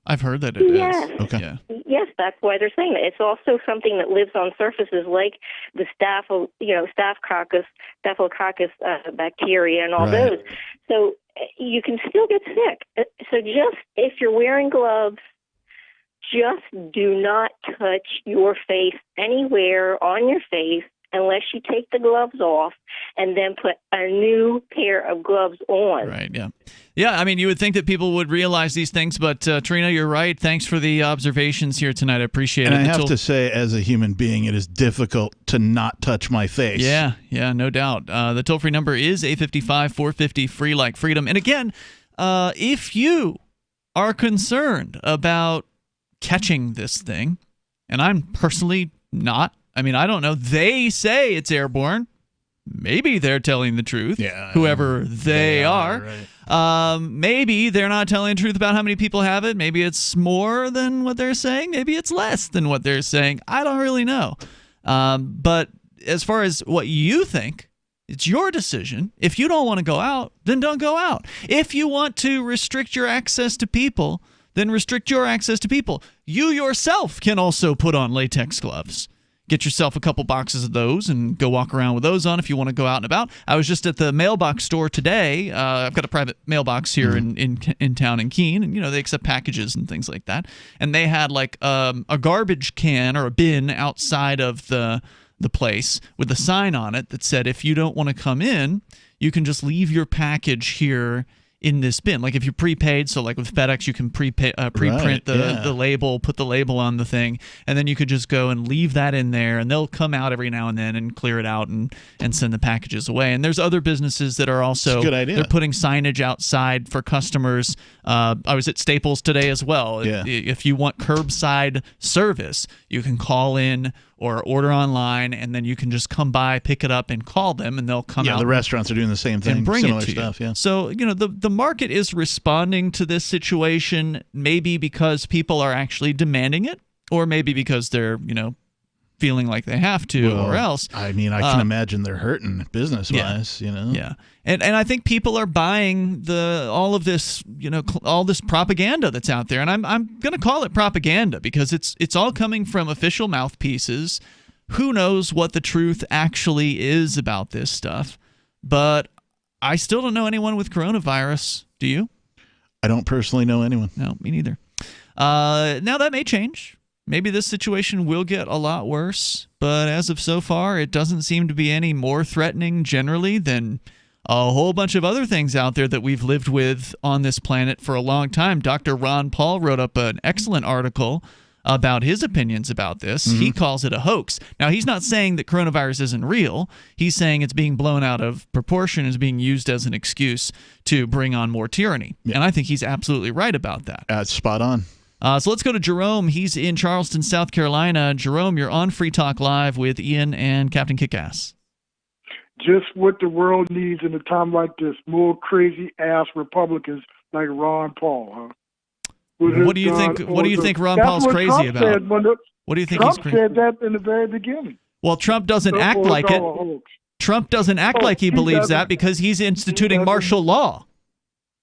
I've heard that it Yes. is. Okay. Yeah. Yes, that's why they're saying that. It's also something that lives on surfaces like the staphylococcus bacteria and all Right. those. So you can still get sick. So just if you're wearing gloves, just do not touch your face anywhere on your face unless you take the gloves off and then put a new pair of gloves on. Right, yeah. Yeah, I mean, you would think that people would realize these things, but Trina, you're right. Thanks for the observations here tonight. I appreciate it. And I have to say, as a human being, it is difficult to not touch my face. Yeah, no doubt. The toll-free number is 855-450-FREE like freedom. And again, if you are concerned about catching this thing, and I'm personally not. I mean, I don't know. They say it's airborne. Maybe they're telling the truth. Yeah, whoever they are. Right. Maybe they're not telling the truth about how many people have it. Maybe it's more than what they're saying. Maybe it's less than what they're saying. I don't really know. But as far as what you think, it's your decision. If you don't want to go out, then don't go out. If you want to restrict your access to people, then restrict your access to people. You yourself can also put on latex gloves. Get yourself a couple boxes of those and go walk around with those on if you want to go out and about. I was just at the mailbox store today. I've got a private mailbox here in town in Keene, and they accept packages and things like that. And they had like a garbage can or a bin outside of the place with a sign on it that said, if you don't want to come in, you can just leave your package here in this bin. Like if you prepaid, so like with FedEx, you can preprint the label, put the label on the thing, and then you could just go and leave that in there, and they'll come out every now and then and clear it out and send the packages away. And there's other businesses that are also, good idea. They're putting signage outside for customers. I was at Staples today as well. Yeah. If you want curbside service, you can call in or order online, and then you can just come by, pick it up, and call them, and they'll come out. Yeah, the restaurants are doing the same thing. And bring similar it to stuff, you. yeah. So, the market is responding to this situation, maybe because people are actually demanding it, or maybe because they're, feeling like they have to, or else. I mean, I can imagine they're hurting business-wise, Yeah. And I think people are buying all of this, all this propaganda that's out there. And I'm going to call it propaganda because it's all coming from official mouthpieces. Who knows what the truth actually is about this stuff? But I still don't know anyone with coronavirus. Do you? I don't personally know anyone. No, me neither. Now that may change. Maybe this situation will get a lot worse, but as of so far, it doesn't seem to be any more threatening generally than a whole bunch of other things out there that we've lived with on this planet for a long time. Dr. Ron Paul wrote up an excellent article about his opinions about this. He calls it a hoax. Now, he's not saying that coronavirus isn't real. He's saying it's being blown out of proportion, is being used as an excuse to bring on more tyranny. Yeah. And I think he's absolutely right about that. Spot on. So let's go to Jerome. He's in Charleston, South Carolina. Jerome, you're on Free Talk Live with Ian and Captain Kickass. Just what the world needs in a time like this. More crazy-ass Republicans like Ron Paul, huh? What do you think? What do you think Ron Paul's crazy about? What do you think he's crazy? Trump said that in the very beginning. Well, Trump doesn't act like it. Trump doesn't act like he believes that because he's instituting martial law.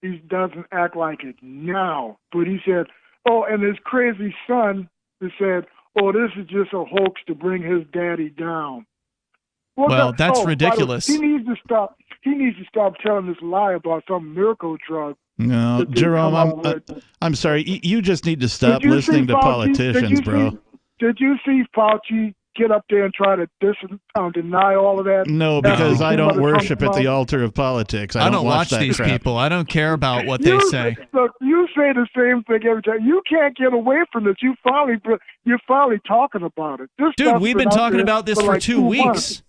He doesn't act like it now, but he said, oh, and his crazy son said, oh, this is just a hoax to bring his daddy down. Well, that's ridiculous. He needs to stop. He needs to stop telling this lie about some miracle drug. No, Jerome, I'm sorry. You just need to stop listening to politicians, bro. Did you see Fauci get up there and try to deny all of that? No, because I don't worship at the altar of politics. I don't watch these crap. people. I don't care about what they say. Look, you say the same thing every time. You can't get away from this. You're finally talking about it. Dude, we've been talking about this for 2 weeks.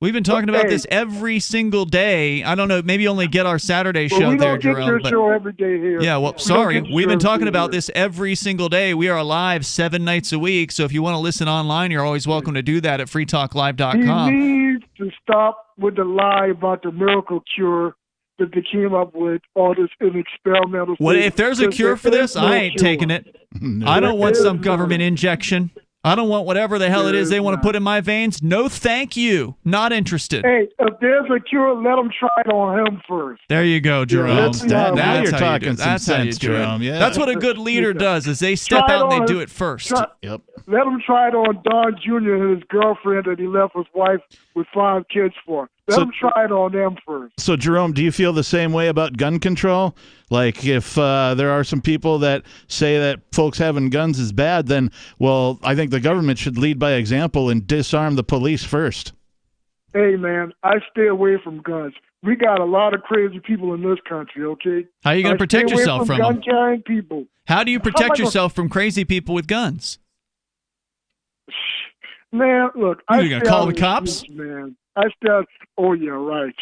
We've been talking about this every single day. I don't know, maybe only get our Saturday show there, Jerome. We don't get your show every day here. Yeah, well, sorry. We've been talking about this every single day. We are live 7 nights a week, so if you want to listen online, you're always welcome to do that at freetalklive.com. He needs to stop with the lie about the miracle cure that they came up with, all this experimental Well, if there's a cure for this, I ain't taking it. No. I don't want some government injection. I don't want whatever the hell it is they want to put in my veins. No, thank you. Not interested. Hey, if there's a cure, let them try it on him first. There you go, Jerome. Now you're how talking you do it. some That's how you sense, do Jerome. it. Yeah. That's what a good leader does, is they step out and they do it first. Yep. Let him try it on Don Jr. and his girlfriend that he left his wife with 5 kids for. Let him try it on them first. So, Jerome, do you feel the same way about gun control? Like, if there are some people that say that folks having guns is bad, then, well, I think the government should lead by example and disarm the police first. Hey, man, I stay away from guns. We got a lot of crazy people in this country, okay? How are you going to protect yourself from them? Gun-carrying people. How do you protect yourself from crazy people with guns? Man, look. You're going to call the cops? Streets, man. I still. Oh yeah, right.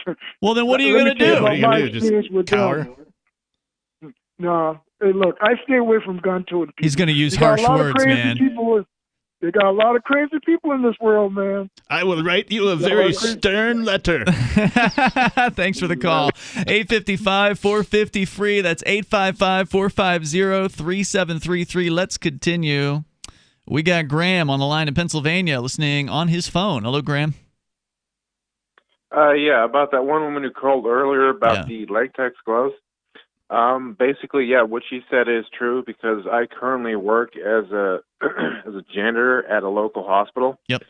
Well, then what are you going to do? What are you going to do? Just cower? No. Hey, look, I stay away from gun-toting people. He's going to use harsh words, man. They got a lot of crazy people in this world, man. I will write you a very stern letter. Thanks for the call. 855-450-FREE. That's 855-450-3733. Let's continue. We got Graham on the line in Pennsylvania listening on his phone. Hello, Graham. Yeah, about that one woman who called earlier about the latex gloves. Basically, yeah, what she said is true because I currently work as a as a janitor at a local hospital. Yep.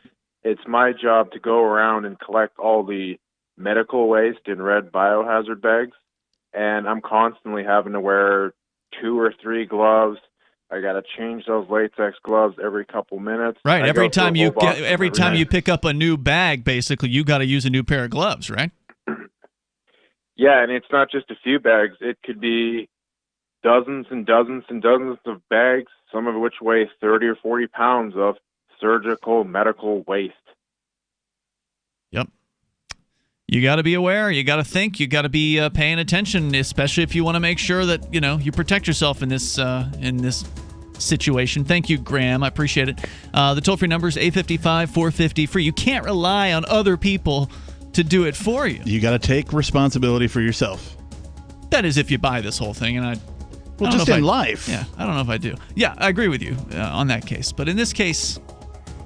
It's my job to go around and collect all the medical waste in red biohazard bags, and I'm constantly having to wear 2 or 3 gloves. I got to change those latex gloves every couple minutes. Right. Every time you pick up a new bag, basically, you got to use a new pair of gloves, right? Yeah, and it's not just a few bags. It could be dozens and dozens and dozens of bags, some of which weigh 30 or 40 pounds of surgical medical waste. Yep. You got to be aware. You got to think. You got to be paying attention, especially if you want to make sure that you protect yourself in this situation. Thank you, Graham. I appreciate it. The toll-free number is 855-450-FREE. You can't rely on other people to do it for you. You got to take responsibility for yourself. That is, if you buy this whole thing, and I just in life. Yeah, I don't know if I do. Yeah, I agree with you on that case, but in this case,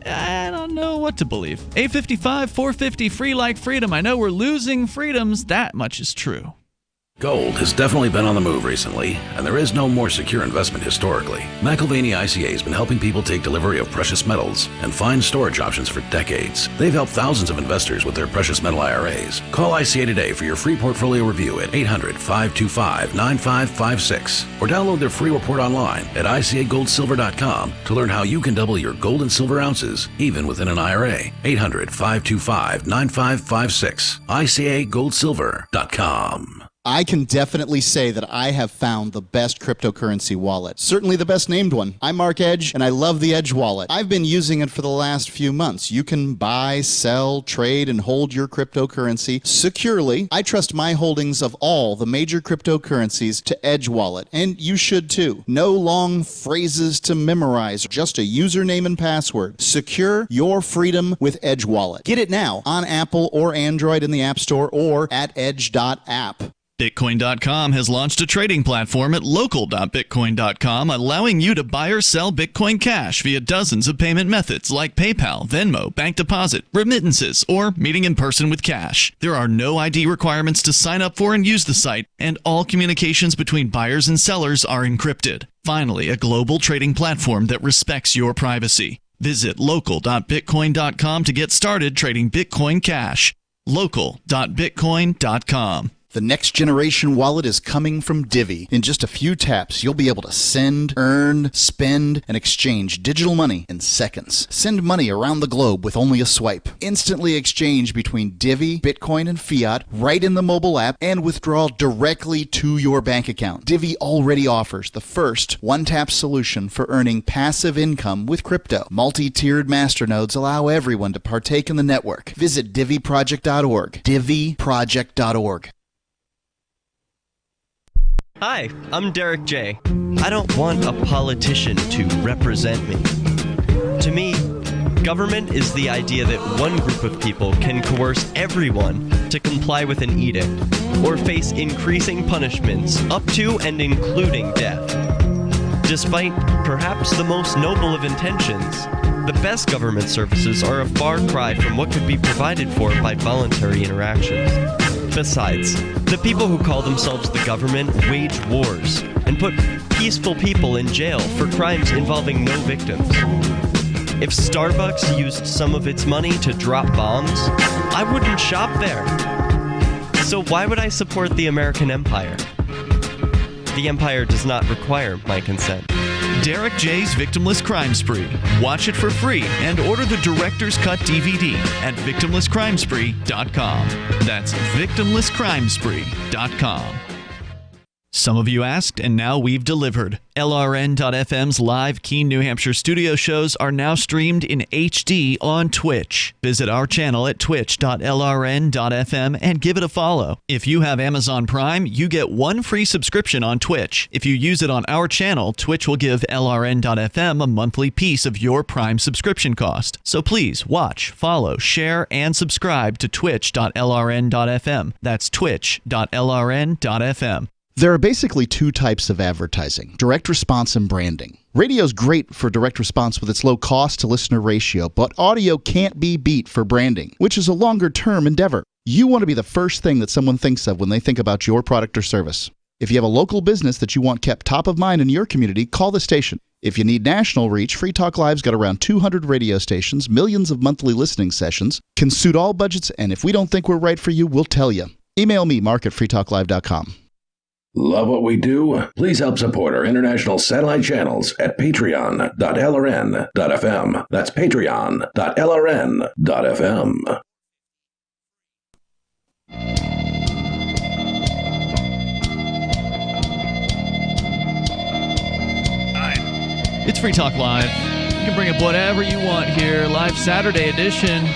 I don't know what to believe. 855-450-FREE like freedom. I know we're losing freedoms. That much is true. Gold has definitely been on the move recently, and there is no more secure investment historically. McIlvaney ICA has been helping people take delivery of precious metals and find storage options for decades. They've helped thousands of investors with their precious metal IRAs. Call ICA today for your free portfolio review at 800-525-9556 or download their free report online at ICAGoldSilver.com to learn how you can double your gold and silver ounces even within an IRA. 800-525-9556. ICAGoldSilver.com. I can definitely say that I have found the best cryptocurrency wallet. Certainly the best named one. I'm Mark Edge, and I love the Edge wallet. I've been using it for the last few months. You can buy, sell, trade, and hold your cryptocurrency securely. I trust my holdings of all the major cryptocurrencies to Edge wallet, and you should too. No long phrases to memorize, just a username and password. Secure your freedom with Edge wallet. Get it now on Apple or Android in the App Store or at edge.app. Bitcoin.com has launched a trading platform at local.bitcoin.com, allowing you to buy or sell Bitcoin Cash via dozens of payment methods like PayPal, Venmo, bank deposit, remittances, or meeting in person with cash. There are no ID requirements to sign up for and use the site, and all communications between buyers and sellers are encrypted. Finally, a global trading platform that respects your privacy. Visit local.bitcoin.com to get started trading Bitcoin Cash. local.bitcoin.com. The next generation wallet is coming from Divvy. In just a few taps, you'll be able to send, earn, spend, and exchange digital money in seconds. Send money around the globe with only a swipe. Instantly exchange between Divvy, Bitcoin, and fiat right in the mobile app and withdraw directly to your bank account. Divvy already offers the first one-tap solution for earning passive income with crypto. Multi-tiered masternodes allow everyone to partake in the network. Visit DivvyProject.org. DivvyProject.org. Hi, I'm Derek J. I don't want a politician to represent me. To me, government is the idea that one group of people can coerce everyone to comply with an edict, or face increasing punishments up to and including death. Despite perhaps the most noble of intentions, the best government services are a far cry from what could be provided for by voluntary interactions. Besides, the people who call themselves the government wage wars and put peaceful people in jail for crimes involving no victims. If Starbucks used some of its money to drop bombs, I wouldn't shop there. So why would I support the American empire? The empire does not require my consent. Derek J's Victimless Crime Spree. Watch it for free and order the Director's Cut DVD at victimlesscrimespree.com. That's victimlesscrimespree.com. Some of you asked, and now we've delivered. LRN.FM's live Keene, New Hampshire studio shows are now streamed in HD on Twitch. Visit our channel at twitch.lrn.fm and give it a follow. If you have Amazon Prime, you get one free subscription on Twitch. If you use it on our channel, Twitch will give LRN.FM a monthly piece of your Prime subscription cost. So please watch, follow, share, and subscribe to twitch.lrn.fm. That's twitch.lrn.fm. There are basically two types of advertising, direct response and branding. Radio's great for direct response with its low cost to listener ratio, but audio can't be beat for branding, which is a longer term endeavor. You want to be the first thing that someone thinks of when they think about your product or service. If you have a local business that you want kept top of mind in your community, call the station. If you need national reach, Free Talk Live's got around 200 radio stations, millions of monthly listening sessions, can suit all budgets, and if we don't think we're right for you, we'll tell you. Email me, mark@freetalklive.com. Love what we do? Please help support our international satellite channels at patreon.lrn.fm. That's patreon.lrn.fm. It's Free Talk Live. You can bring up whatever you want here. Live Saturday edition.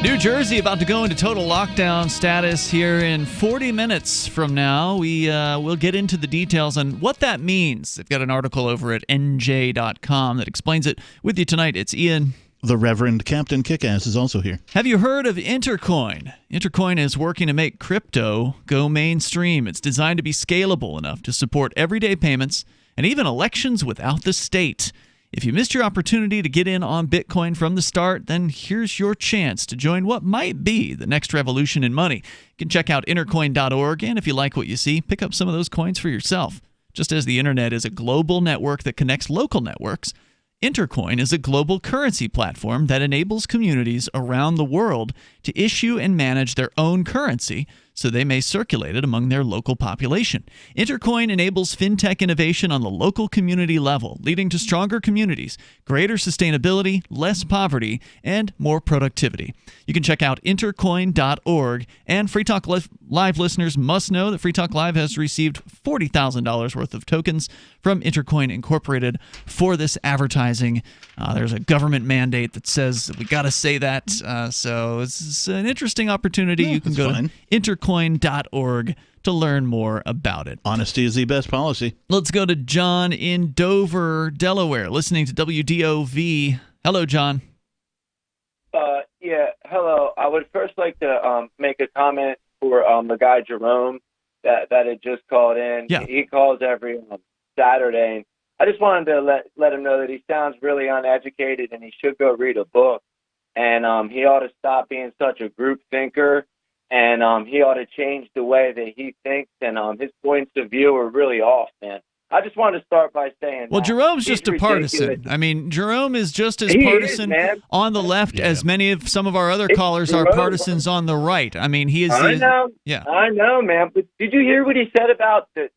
New Jersey about to go into total lockdown status here in 40 minutes from now. We'll get into the details on what that means. They've got an article over at nj.com that explains it. With you tonight, it's Ian. The Reverend Captain Kickass is also here. Have you heard of Intercoin? Intercoin is working to make crypto go mainstream. It's designed to be scalable enough to support everyday payments and even elections without the state. If you missed your opportunity to get in on Bitcoin from the start, then here's your chance to join what might be the next revolution in money. You can check out intercoin.org, and if you like what you see, pick up some of those coins for yourself. Just as the internet is a global network that connects local networks, Intercoin is a global currency platform that enables communities around the world to issue and manage their own currency so they may circulate it among their local population. Intercoin enables fintech innovation on the local community level, leading to stronger communities, greater sustainability, less poverty, and more productivity. You can check out intercoin.org, and Free Talk Live listeners must know that Free Talk Live has received $40,000 worth of tokens from Intercoin Incorporated for this advertising. There's a government mandate that says we got to say that, so it's an interesting opportunity. Yeah, you can go to intercoin.org to learn more about it. Honesty is the best policy. Let's go to John in Dover, Delaware, listening to WDOV. Hello, John. Yeah, hello. I would first like to make a comment for the guy Jerome that had just called in. Yeah. He calls every Saturday, and I just wanted to let him know that he sounds really uneducated and he should go read a book. And he ought to stop being such a group thinker, and he ought to change the way that he thinks, and his points of view are really off, man. I just wanted to start by saying well, that. Jerome's just a ridiculous. partisan. I mean, Jerome is just as He partisan is, on the left as many of some of our other callers are Jerome. partisans on the right. I mean, he is. I know. Yeah. I know, man. But did you hear what he said about the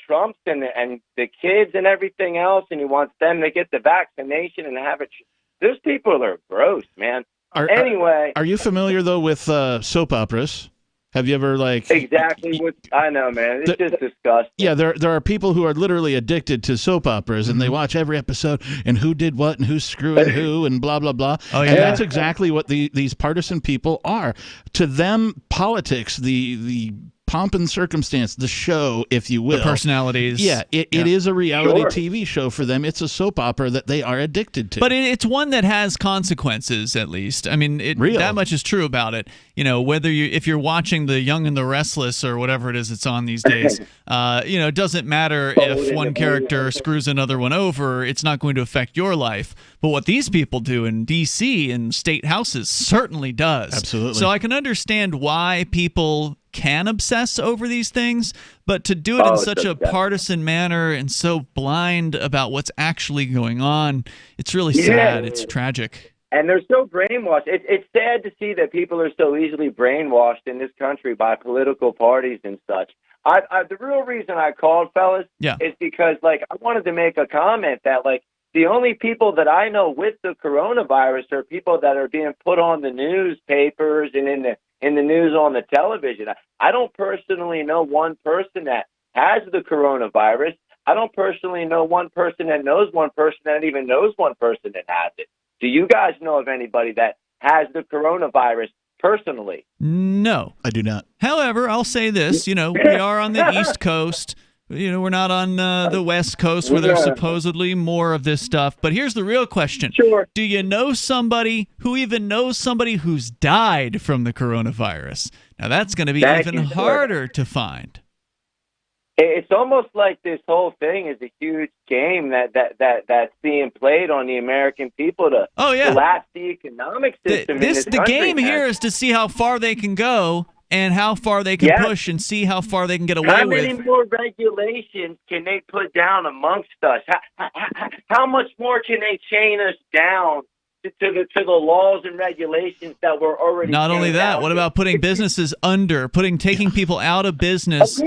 Trumps and the kids and everything else? And he wants them to get the vaccination and have it. Those people are gross, man. Anyway. Are you familiar, though, with soap operas? Have you ever, Exactly what I know, man. It's just disgusting. Yeah, there are people who are literally addicted to soap operas, and they watch every episode, and who did what, and who's screwing who, and blah, blah, blah. Oh, yeah. And that's exactly what these partisan people are. To them, politics, the pomp and circumstance, the show, if you will. The personalities. Yeah, it is a reality TV show for them. It's a soap opera that they are addicted to. But it's one that has consequences, at least. I mean, that much is true about it. Whether if you're watching The Young and the Restless or whatever it is it's on these days, it doesn't matter if one character screws another one over. It's not going to affect your life. But what these people do in D.C. and state houses certainly does. Absolutely. So I can understand why people can obsess over these things, but to do it in such a partisan manner and so blind about what's actually going on, it's really sad. It's tragic. And they're so brainwashed. It's sad to see that people are so easily brainwashed in this country by political parties and such. The real reason I called, fellas, is because, I wanted to make a comment that, the only people that I know with the coronavirus are people that are being put on the newspapers and in the news on the television. I don't personally know one person that has the coronavirus. I don't personally know one person that knows one person that even knows one person that has it. Do you guys know of anybody that has the coronavirus personally? No. I do not. However, I'll say this, we are on the East Coast. We're not on the West Coast where there's supposedly more of this stuff. But here's the real question. Sure. Do you know somebody who even knows somebody who's died from the coronavirus? Now, that's going to be even harder to find. It's almost like this whole thing is a huge game that's being played on the American people to collapse the economic system in this country. The game here is to see how far they can go and how far they can push and see how far they can get away with. How many more regulations can they put down amongst us? How much more can they chain us down to the laws and regulations that were already? Not only that, what about putting businesses under, taking people out of business,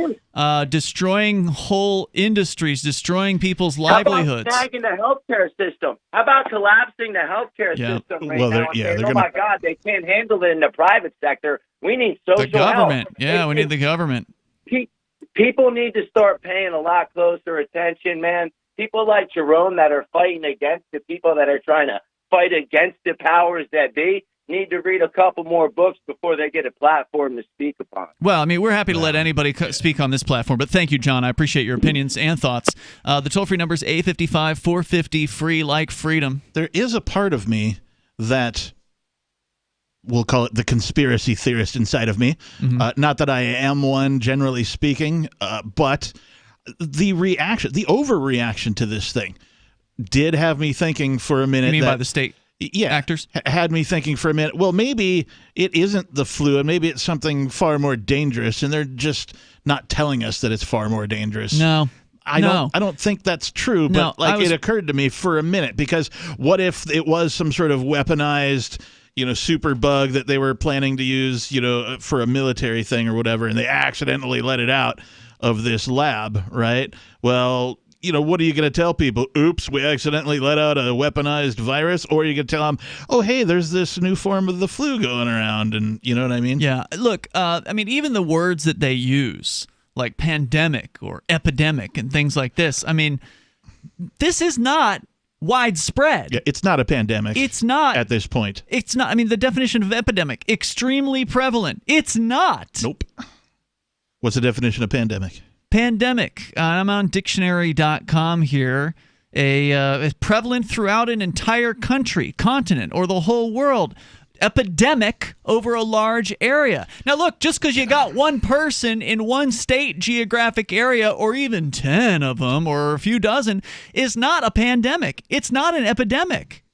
destroying whole industries, destroying people's livelihoods? How about snagging the healthcare system? How about collapsing the healthcare system right now? Oh my God, they can't handle it in the private sector. We need social the government. help. Yeah, we need the government. People need to start paying a lot closer attention, man. People like Jerome that are fighting against the people that are trying to fight against the powers that be need to read a couple more books before they get a platform to speak upon. Well, I mean, we're happy to let anybody speak on this platform, but thank you, John. I appreciate your opinions and thoughts. The toll-free number is 855-450-FREE, like freedom. There is a part of me that, we'll call it the conspiracy theorist inside of me. Not that I am one, generally speaking, but the overreaction to this thing did have me thinking for a minute. You mean by the state actors? Had me thinking for a minute, well, maybe it isn't the flu, and maybe it's something far more dangerous, and they're just not telling us that it's far more dangerous. No. I don't think that's true, but it occurred to me for a minute, because what if it was some sort of weaponized, super bug that they were planning to use, for a military thing or whatever, and they accidentally let it out of this lab, right? Well, what are you going to tell people? Oops, we accidentally let out a weaponized virus? Or are you going to tell them, oh, hey, there's this new form of the flu going around, and you know what I mean? Yeah. Look, even the words that they use, like pandemic or epidemic and things like this, this is not widespread. Yeah, it's not a pandemic. It's not. At this point. It's not. The definition of epidemic, extremely prevalent. It's not. Nope. What's the definition of pandemic? Pandemic. I'm on dictionary.com here. It's prevalent throughout an entire country, continent, or the whole world. Epidemic over a large area. Now, look, just because you got one person in one state geographic area, or even 10 of them, or a few dozen, is not a pandemic. It's not an epidemic.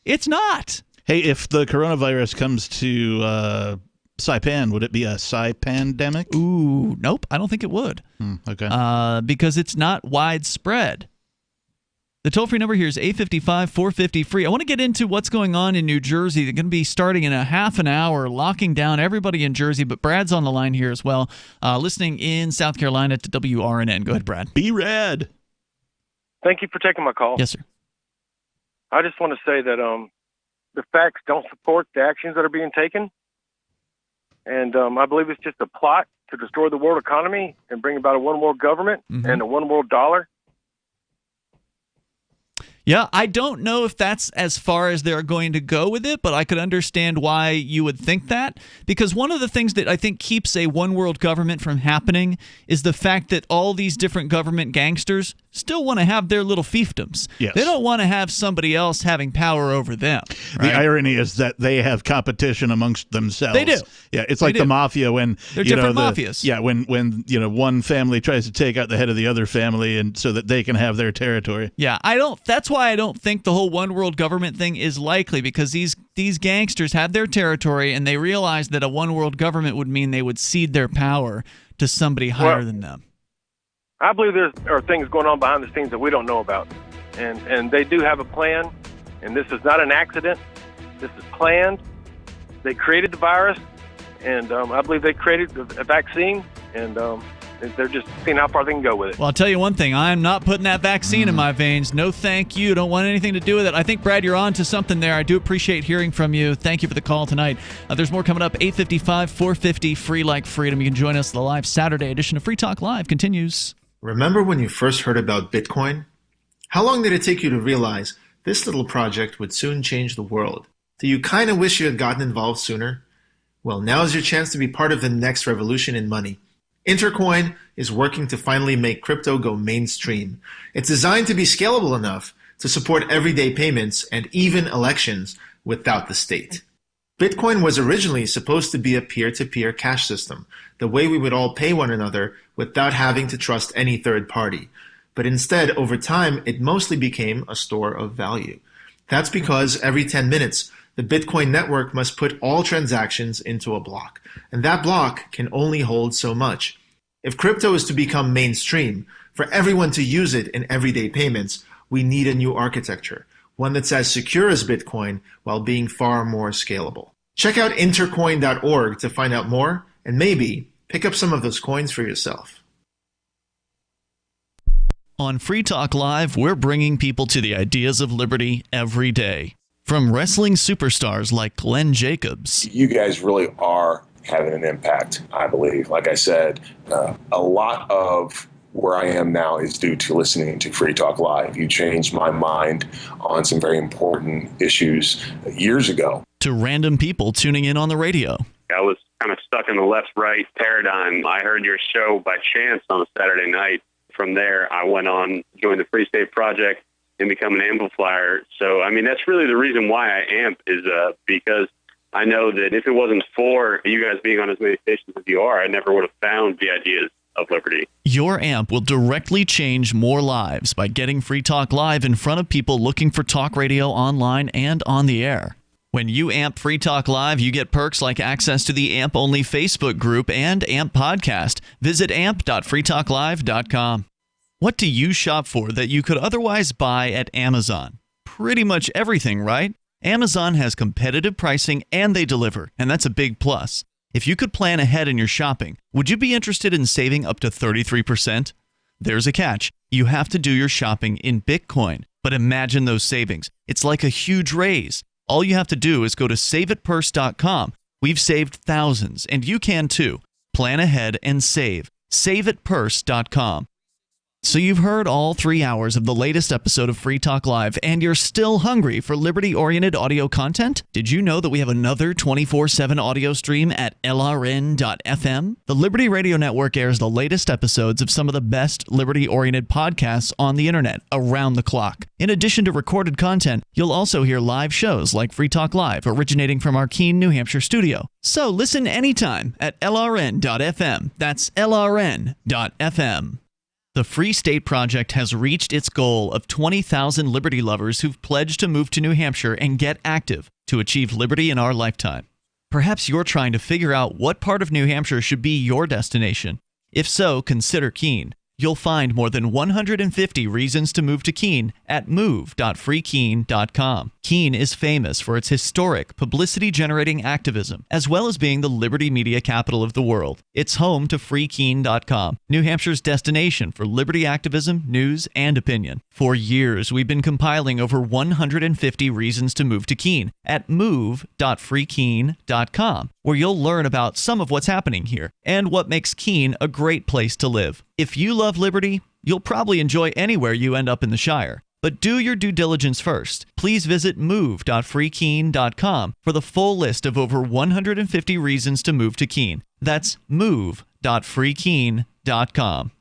It's not. Hey, if the coronavirus comes to Saipan, would it be a Saipandemic? Ooh, nope. I don't think it would. Okay. Because it's not widespread. The toll-free number here is 855-450-FREE. I want to get into what's going on in New Jersey. They're going to be starting in a half an hour, locking down everybody in Jersey, but Brad's on the line here as well, listening in South Carolina to WRNN. Go ahead, Brad. Be rad. Thank you for taking my call. Yes, sir. I just want to say that the facts don't support the actions that are being taken. And I believe it's just a plot to destroy the world economy and bring about a one world government and a one world dollar. Yeah, I don't know if that's as far as they're going to go with it, but I could understand why you would think that. Because one of the things that I think keeps a one world government from happening is the fact that all these different government gangsters still want to have their little fiefdoms. Yes. They don't want to have somebody else having power over them. Right? The irony is that they have competition amongst themselves. They do. Yeah, it's like the mafia when they're different mafias. Yeah, when one family tries to take out the head of the other family, and so that they can have their territory. Yeah, that's why I don't think the whole one world government thing is likely, because these gangsters have their territory and they realize that a one world government would mean they would cede their power to somebody higher than them. I believe there are things going on behind the scenes that we don't know about. And they do have a plan, and this is not an accident. This is planned. They created the virus, and I believe they created a vaccine, and they're just seeing how far they can go with it. Well, I'll tell you one thing. I'm not putting that vaccine in my veins. No thank you. Don't want anything to do with it. I think, Brad, you're on to something there. I do appreciate hearing from you. Thank you for the call tonight. There's more coming up. 8:55, 450, free like freedom. You can join us. The live Saturday edition of Free Talk Live continues. Remember when you first heard about Bitcoin? How long did it take you to realize this little project would soon change the world? Do you kind of wish you had gotten involved sooner? Well, now's your chance to be part of the next revolution in money. Intercoin is working to finally make crypto go mainstream. It's designed to be scalable enough to support everyday payments and even elections without the state. Bitcoin was originally supposed to be a peer-to-peer cash system, the way we would all pay one another without having to trust any third party. But instead, over time, it mostly became a store of value. That's because every 10 minutes, the Bitcoin network must put all transactions into a block, and that block can only hold so much. If crypto is to become mainstream, for everyone to use it in everyday payments, we need a new architecture, one that's as secure as Bitcoin while being far more scalable. Check out intercoin.org to find out more, and maybe pick up some of those coins for yourself. On Free Talk Live, we're bringing people to the ideas of liberty every day. From wrestling superstars like Glenn Jacobs. You guys really are having an impact, I believe. Like I said, a lot of where I am now is due to listening to Free Talk Live. You changed my mind on some very important issues years ago. To random people tuning in on the radio. I was kind of stuck in the left-right paradigm. I heard your show by chance on a Saturday night. From there, I went on, joined the Free State Project, and become an amplifier. So, I mean, that's really the reason why I amp is because I know that if it wasn't for you guys being on as many stations as you are, I never would have found the ideas of liberty. Your amp will directly change more lives by getting Free Talk Live in front of people looking for talk radio online and on the air. When you amp Free Talk Live, you get perks like access to the AMP-only Facebook group and AMP podcast. Visit amp.freetalklive.com. What do you shop for that you could otherwise buy at Amazon? Pretty much everything, right? Amazon has competitive pricing and they deliver, and that's a big plus. If you could plan ahead in your shopping, would you be interested in saving up to 33%? There's a catch. You have to do your shopping in Bitcoin. But imagine those savings. It's like a huge raise. All you have to do is go to saveitpurse.com. We've saved thousands, and you can too. Plan ahead and save. Saveitpurse.com. So you've heard all 3 hours of the latest episode of Free Talk Live, and you're still hungry for liberty-oriented audio content? Did you know that we have another 24/7 audio stream at LRN.FM? The Liberty Radio Network airs the latest episodes of some of the best liberty-oriented podcasts on the internet around the clock. In addition to recorded content, you'll also hear live shows like Free Talk Live, originating from our Keene, New Hampshire studio. So listen anytime at LRN.FM. That's LRN.FM. The Free State Project has reached its goal of 20,000 liberty lovers who've pledged to move to New Hampshire and get active to achieve liberty in our lifetime. Perhaps you're trying to figure out what part of New Hampshire should be your destination. If so, consider Keene. You'll find more than 150 reasons to move to Keene at move.freekeene.com. Keene is famous for its historic, publicity-generating activism, as well as being the liberty media capital of the world. It's home to freekeene.com, New Hampshire's destination for liberty activism, news, and opinion. For years, we've been compiling over 150 reasons to move to Keene at move.freekeene.com, where you'll learn about some of what's happening here and what makes Keene a great place to live. If you love liberty, you'll probably enjoy anywhere you end up in the Shire. But do your due diligence first. Please visit move.freekeene.com for the full list of over 150 reasons to move to Keene. That's move.freekeene.com.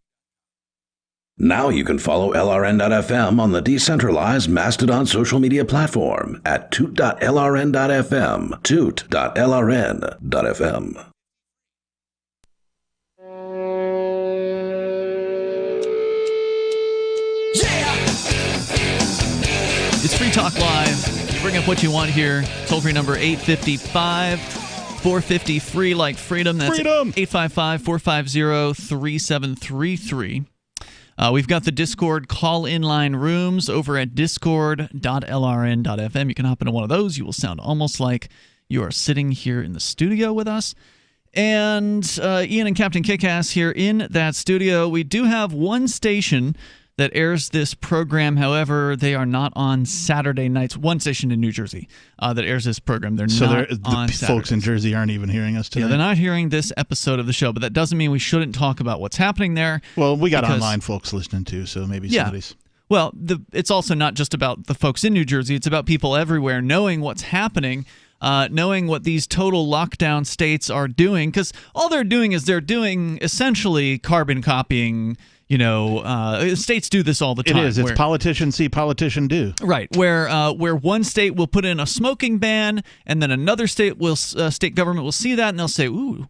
Now you can follow LRN.FM on the decentralized Mastodon social media platform at toot.lrn.fm, toot.lrn.fm. It's Free Talk Live. You bring up what you want here. Toll-free number 855-450-FREE, like freedom. That's Freedom! 855-450-3733. We've got the Discord call-in line rooms over at discord.lrn.fm. You can hop into one of those. You will sound almost like you are sitting here in the studio with us. And Ian and Captain Kickass here in that studio. We do have one station that airs this program. However, they are not on Saturday nights. One station in New Jersey that airs this program. They're not on the Saturdays. Folks in Jersey aren't even hearing us today. Yeah, they're not hearing this episode of the show, but that doesn't mean we shouldn't talk about what's happening there. Well, we got online folks listening too, so maybe somebody's... Well, it's also not just about the folks in New Jersey. It's about people everywhere knowing what's happening, knowing what these total lockdown states are doing, because all they're doing is they're doing essentially carbon copying. States do this all the time. It is. It's politician see, politician do. Right. Where one state will put in a smoking ban, and then another state government will see that, and they'll say, "Ooh,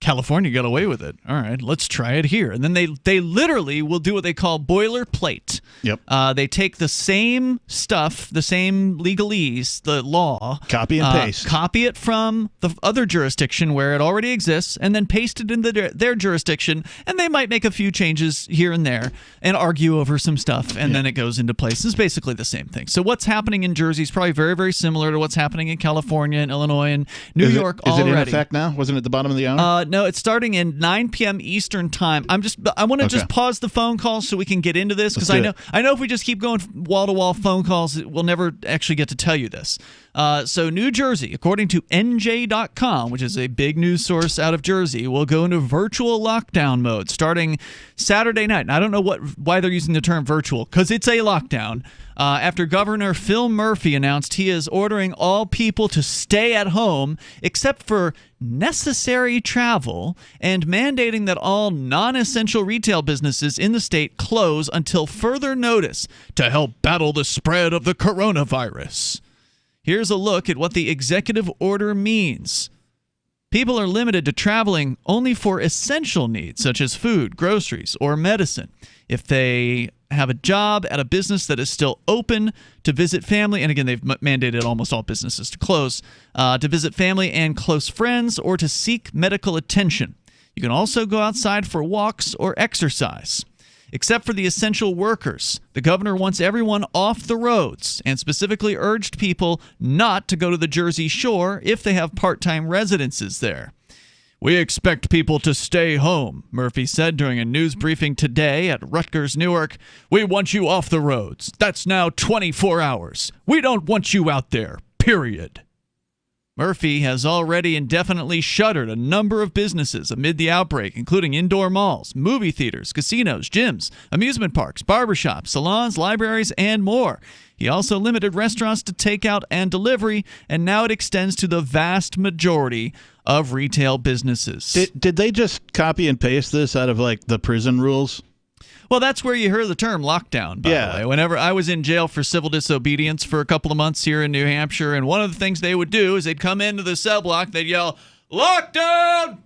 California got away with it. All right, let's try it here." And then they literally will do what they call boilerplate. Yep. They take the same stuff, the same legalese, the law, copy and paste, copy it from the other jurisdiction where it already exists, and then paste it into their jurisdiction. And they might make a few changes here and there and argue over some stuff, and then it goes into place. It's basically the same thing. So what's happening in Jersey is probably very, very similar to what's happening in California and Illinois and New York already. Is it in effect now? Wasn't it at the bottom of the hour? No, it's starting in 9 p.m. Eastern time. I want to just pause the phone calls so we can get into this, because I know if we just keep going wall-to-wall phone calls, we'll never actually get to tell you this. So New Jersey, according to NJ.com, which is a big news source out of Jersey, will go into virtual lockdown mode starting Saturday night. And I don't know why they're using the term virtual, because it's a lockdown. After Governor Phil Murphy announced he is ordering all people to stay at home except for necessary travel, and mandating that all non-essential retail businesses in the state close until further notice to help battle the spread of the coronavirus. Here's a look at what the executive order means. People are limited to traveling only for essential needs, such as food, groceries, or medicine. If they have a job at a business that is still open, to visit family, and again, they've mandated almost all businesses to close, to visit family and close friends, or to seek medical attention. You can also go outside for walks or exercise. Except for the essential workers, the governor wants everyone off the roads and specifically urged people not to go to the Jersey Shore if they have part-time residences there. "We expect people to stay home," Murphy said during a news briefing today at Rutgers Newark. "We want you off the roads. That's now 24 hours. We don't want you out there, period." Murphy has already indefinitely shuttered a number of businesses amid the outbreak, including indoor malls, movie theaters, casinos, gyms, amusement parks, barbershops, salons, libraries, and more. He also limited restaurants to takeout and delivery, and now it extends to the vast majority of retail businesses. Did they just copy and paste this out of like the prison rules? Well, that's where you heard the term lockdown, by the way. Whenever I was in jail for civil disobedience for a couple of months here in New Hampshire, and one of the things they would do is they'd come into the cell block, they'd yell, "Lockdown!"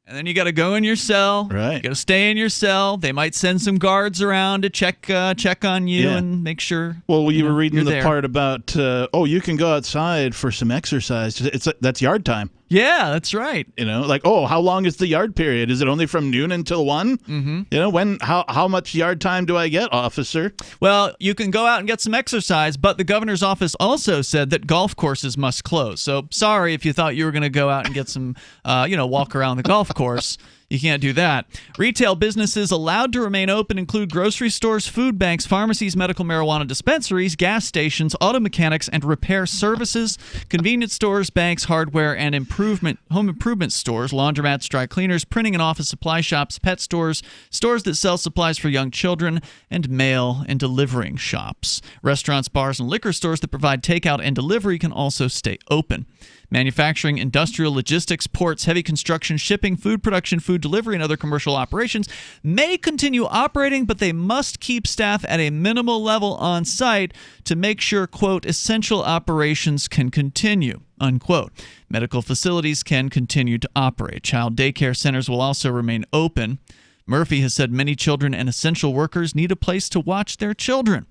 And then you got to go in your cell. Right. You got to stay in your cell. They might send some guards around to check on you and make sure. Well, you were reading the there. part about you can go outside for some exercise. That's yard time. Yeah, that's right. How long is the yard period? Is it only from noon until 1? Mm-hmm. How much yard time do I get, officer? Well, you can go out and get some exercise, but the governor's office also said that golf courses must close. So sorry if you thought you were going to go out and get some, walk around the golf course. You can't do that. Retail businesses allowed to remain open include grocery stores, food banks, pharmacies, medical marijuana dispensaries, gas stations, auto mechanics and repair services, convenience stores, banks, hardware and home improvement stores, laundromats, dry cleaners, printing and office supply shops, pet stores, stores that sell supplies for young children, and mail and delivering shops. Restaurants, bars, and liquor stores that provide takeout and delivery can also stay open. Manufacturing, industrial, logistics, ports, heavy construction, shipping, food production, food delivery, and other commercial operations may continue operating, but they must keep staff at a minimal level on site to make sure, quote, essential operations can continue, unquote. Medical facilities can continue to operate. Child daycare centers will also remain open. Murphy has said many children and essential workers need a place to watch their children.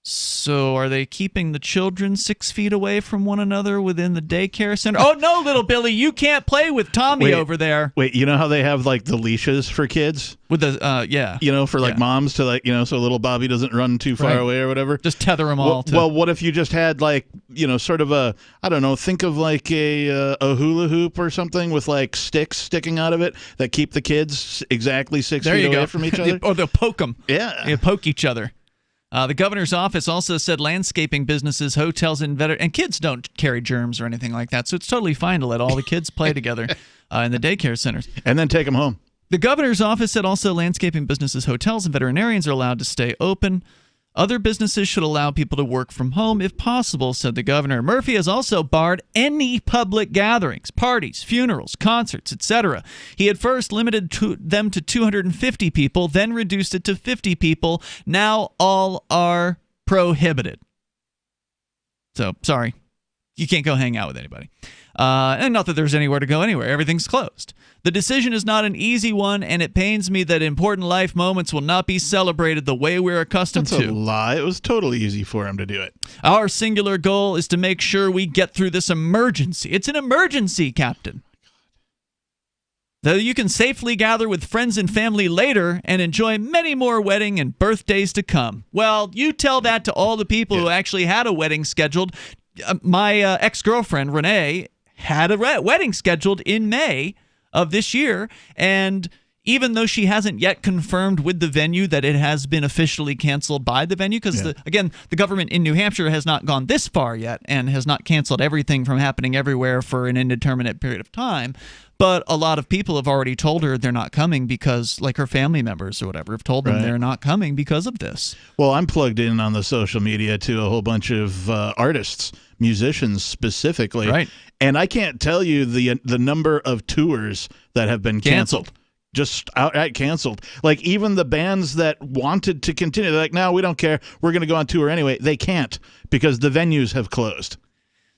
So are they keeping the children 6 feet away from one another within the daycare center? Oh, no, little Billy, you can't play with Tommy over there. Wait, you know how they have, like, the leashes for kids? With the, yeah. You know, for, like, moms to, like, you know, so little Bobby doesn't run too far away or whatever? Just tether them all. Well, what if you just had, like, you know, sort of a, I don't know, think of, like, a hula hoop or something with, like, sticks sticking out of it that keep the kids exactly 6 feet away from each other? Or they'll poke them. Yeah. They poke each other. The governor's office also said landscaping businesses, hotels, and kids don't carry germs or anything like that, so it's totally fine to let all the kids play together in the daycare centers. And then take them home. The governor's office said also landscaping businesses, hotels, and veterinarians are allowed to stay open. Other businesses should allow people to work from home if possible, said the governor. Murphy has also barred any public gatherings, parties, funerals, concerts, etc. He had first limited them to 250 people, then reduced it to 50 people. Now all are prohibited. So, sorry. You can't go hang out with anybody. And not that there's anywhere to go anywhere. Everything's closed. The decision is not an easy one, and it pains me that important life moments will not be celebrated the way we're accustomed to. That's a lie. It was totally easy for him to do it. Our singular goal is to make sure we get through this emergency. It's an emergency, Captain. Though you can safely gather with friends and family later and enjoy many more wedding and birthdays to come. Well, you tell that to all the people who actually had a wedding scheduled. My ex-girlfriend, Renee, had a wedding scheduled in May of this year, and even though she hasn't yet confirmed with the venue that it has been officially canceled by the venue, because, again, the government in New Hampshire has not gone this far yet and has not canceled everything from happening everywhere for an indeterminate period of time. But a lot of people have already told her they're not coming because, like her family members or whatever, have told them they're not coming because of this. Well, I'm plugged in on the social media to a whole bunch of artists, musicians specifically. Right. And I can't tell you the number of tours that have been canceled. Just outright canceled. Like, even the bands that wanted to continue, they're like, no, we don't care. We're going to go on tour anyway. They can't because the venues have closed.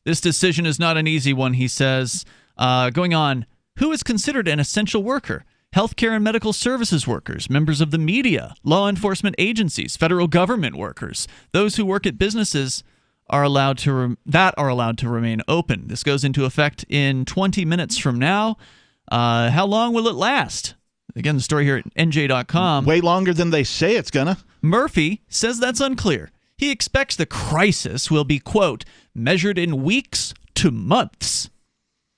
This decision is not an easy one, he says. Going on, who is considered an essential worker? Healthcare and medical services workers, members of the media, law enforcement agencies, federal government workers, those who work at businesses are allowed to remain open. This goes into effect in 20 minutes from now. How long will it last? Again, the story here at NJ.com. Way longer than they say it's gonna. Murphy says that's unclear. He expects the crisis will be, quote, measured in weeks to months.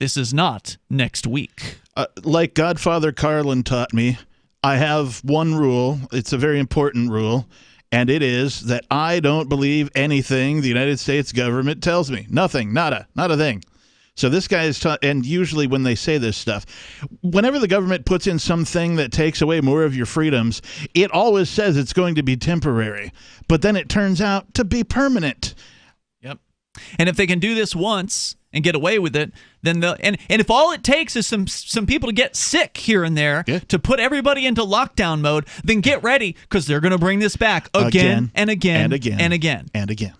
This is not next week. Like Godfather Carlin taught me, I have one rule. It's a very important rule, and it is that I don't believe anything the United States government tells me. Nothing, nada, not a thing. So this guy is, and usually when they say this stuff, whenever the government puts in something that takes away more of your freedoms, it always says it's going to be temporary, but then it turns out to be permanent. Yep. And if they can do this once and get away with it, then and if all it takes is some people to get sick here and there to put everybody into lockdown mode, then get ready, because they're going to bring this back again and again and again and again and again.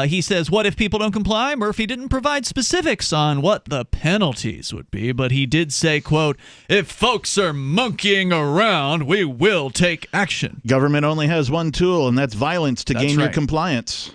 He says, what if people don't comply? Murphy didn't provide specifics on what the penalties would be, but he did say, quote, if folks are monkeying around, we will take action. Government only has one tool, and that's violence to gain your compliance.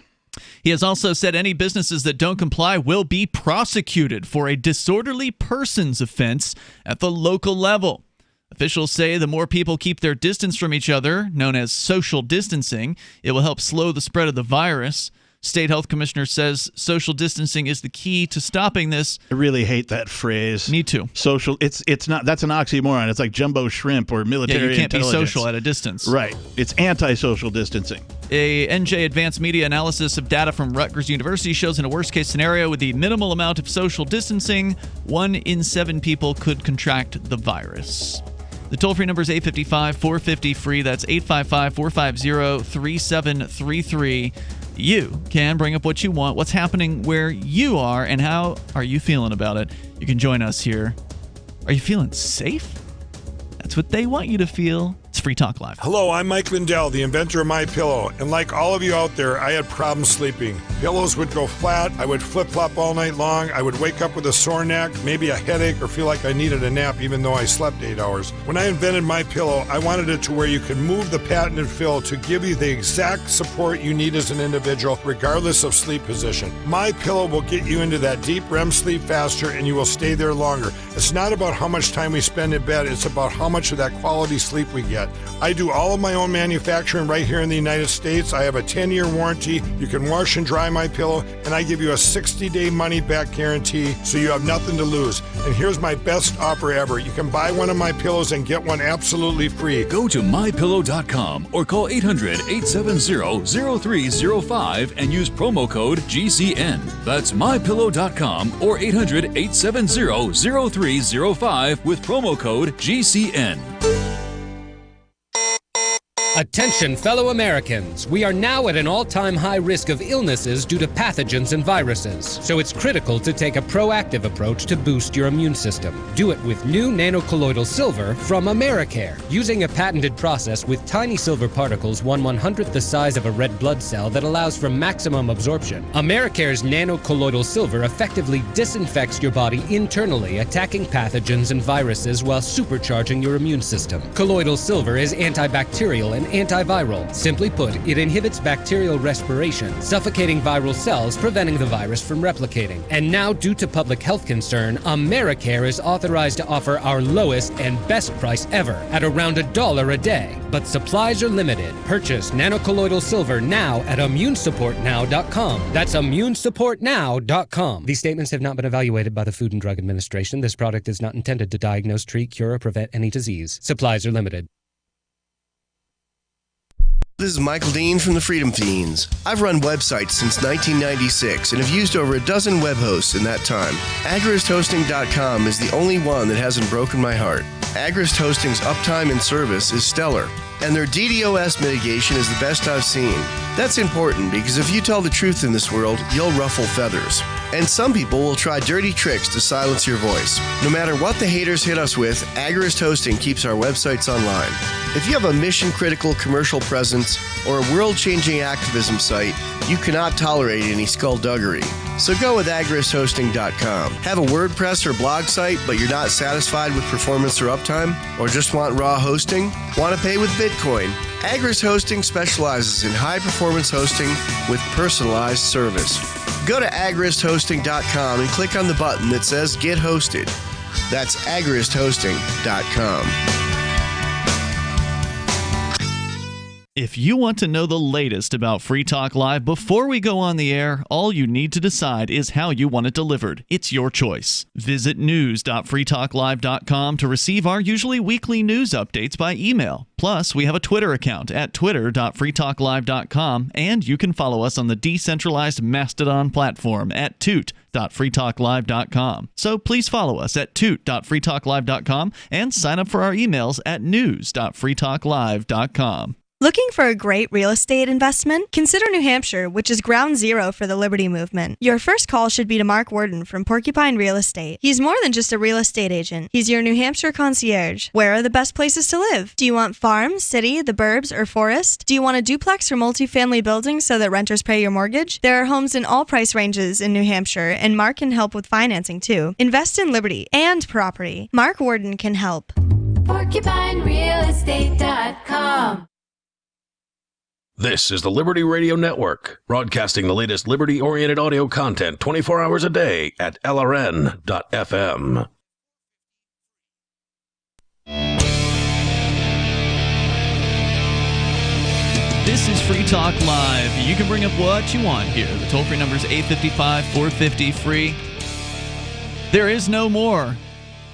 He has also said any businesses that don't comply will be prosecuted for a disorderly persons offense at the local level. Officials say the more people keep their distance from each other, known as social distancing, it will help slow the spread of the virus. State health commissioner says social distancing is the key to stopping this. I really hate that phrase. Me too. Social. It's not. That's an oxymoron. It's like jumbo shrimp or military Yeah, you can't be intelligence. social at a distance. Right. It's anti-social distancing. A NJ Advanced Media analysis of data from Rutgers University shows in a worst-case scenario with the minimal amount of social distancing, 1 in 7 people could contract the virus. The toll-free number is 855-450-FREE. That's 855-450-3733. You can bring up what you want, what's happening where you are, and how are you feeling about it. You can join us here. Are you feeling safe? That's what they want you to feel. It's Free Talk Live. Hello, I'm Mike Lindell, the inventor of MyPillow, and like all of you out there, I had problems sleeping. Pillows would go flat, I would flip-flop all night long, I would wake up with a sore neck, maybe a headache, or feel like I needed a nap even though I slept 8 hours. When I invented MyPillow, I wanted it to where you could move the patented fill to give you the exact support you need as an individual, regardless of sleep position. MyPillow will get you into that deep REM sleep faster, and you will stay there longer. It's not about how much time we spend in bed, it's about how much of that quality sleep we get. I do all of my own manufacturing right here in the United States. I have a 10-year warranty. You can wash and dry my pillow, and I give you a 60-day money-back guarantee, so you have nothing to lose. And here's my best offer ever. You can buy one of my pillows and get one absolutely free. Go to mypillow.com or call 800-870-0305 and use promo code GCN. That's mypillow.com or 800-870-0305 with promo code GCN. Attention, fellow Americans. We are now at an all-time high risk of illnesses due to pathogens and viruses. So it's critical to take a proactive approach to boost your immune system. Do it with new nanocolloidal silver from Americare. Using a patented process with tiny silver particles 1/100th the size of a red blood cell that allows for maximum absorption, Americare's nanocolloidal silver effectively disinfects your body internally, attacking pathogens and viruses while supercharging your immune system. Colloidal silver is antibacterial and antiviral. Simply put, it inhibits bacterial respiration, suffocating viral cells, preventing the virus from replicating. And now, due to public health concern, Americare is authorized to offer our lowest and best price ever at around $1 a day. But supplies are limited. Purchase nanocolloidal silver now at immunesupportnow.com. That's immunesupportnow.com. These statements have not been evaluated by the Food and Drug Administration. This product is not intended to diagnose, treat, cure, or prevent any disease. Supplies are limited. This is Michael Dean from the Freedom Fiends. I've run websites since 1996 and have used over a dozen web hosts in that time. AgristHosting.com is the only one that hasn't broken my heart. Agrist Hosting's uptime and service is stellar, and their DDoS mitigation is the best I've seen. That's important because if you tell the truth in this world, you'll ruffle feathers. And some people will try dirty tricks to silence your voice. No matter what the haters hit us with, Agrist Hosting keeps our websites online. If you have a mission-critical commercial presence or a world-changing activism site, you cannot tolerate any skullduggery. So go with agristhosting.com. Have a WordPress or blog site, but you're not satisfied with performance or uptime? Or just want raw hosting? Want to pay with Bitcoin? Agrist Hosting specializes in high-performance hosting with personalized service. Go to agristhosting.com and click on the button that says Get Hosted. That's agristhosting.com. If you want to know the latest about Free Talk Live before we go on the air, all you need to decide is how you want it delivered. It's your choice. Visit news.freetalklive.com to receive our usually weekly news updates by email. Plus, we have a Twitter account at twitter.freetalklive.com, and you can follow us on the decentralized Mastodon platform at toot.freetalklive.com. So please follow us at toot.freetalklive.com and sign up for our emails at news.freetalklive.com. Looking for a great real estate investment? Consider New Hampshire, which is ground zero for the Liberty Movement. Your first call should be to Mark Worden from Porcupine Real Estate. He's more than just a real estate agent. He's your New Hampshire concierge. Where are the best places to live? Do you want farm, city, the burbs, or forest? Do you want a duplex or multifamily building so that renters pay your mortgage? There are homes in all price ranges in New Hampshire, and Mark can help with financing too. Invest in liberty and property. Mark Worden can help. PorcupineRealEstate.com. This is the Liberty Radio Network, broadcasting the latest liberty-oriented audio content 24 hours a day at LRN.FM. This is Free Talk Live. You can bring up what you want here. The toll-free number is 855-450-FREE. There is no more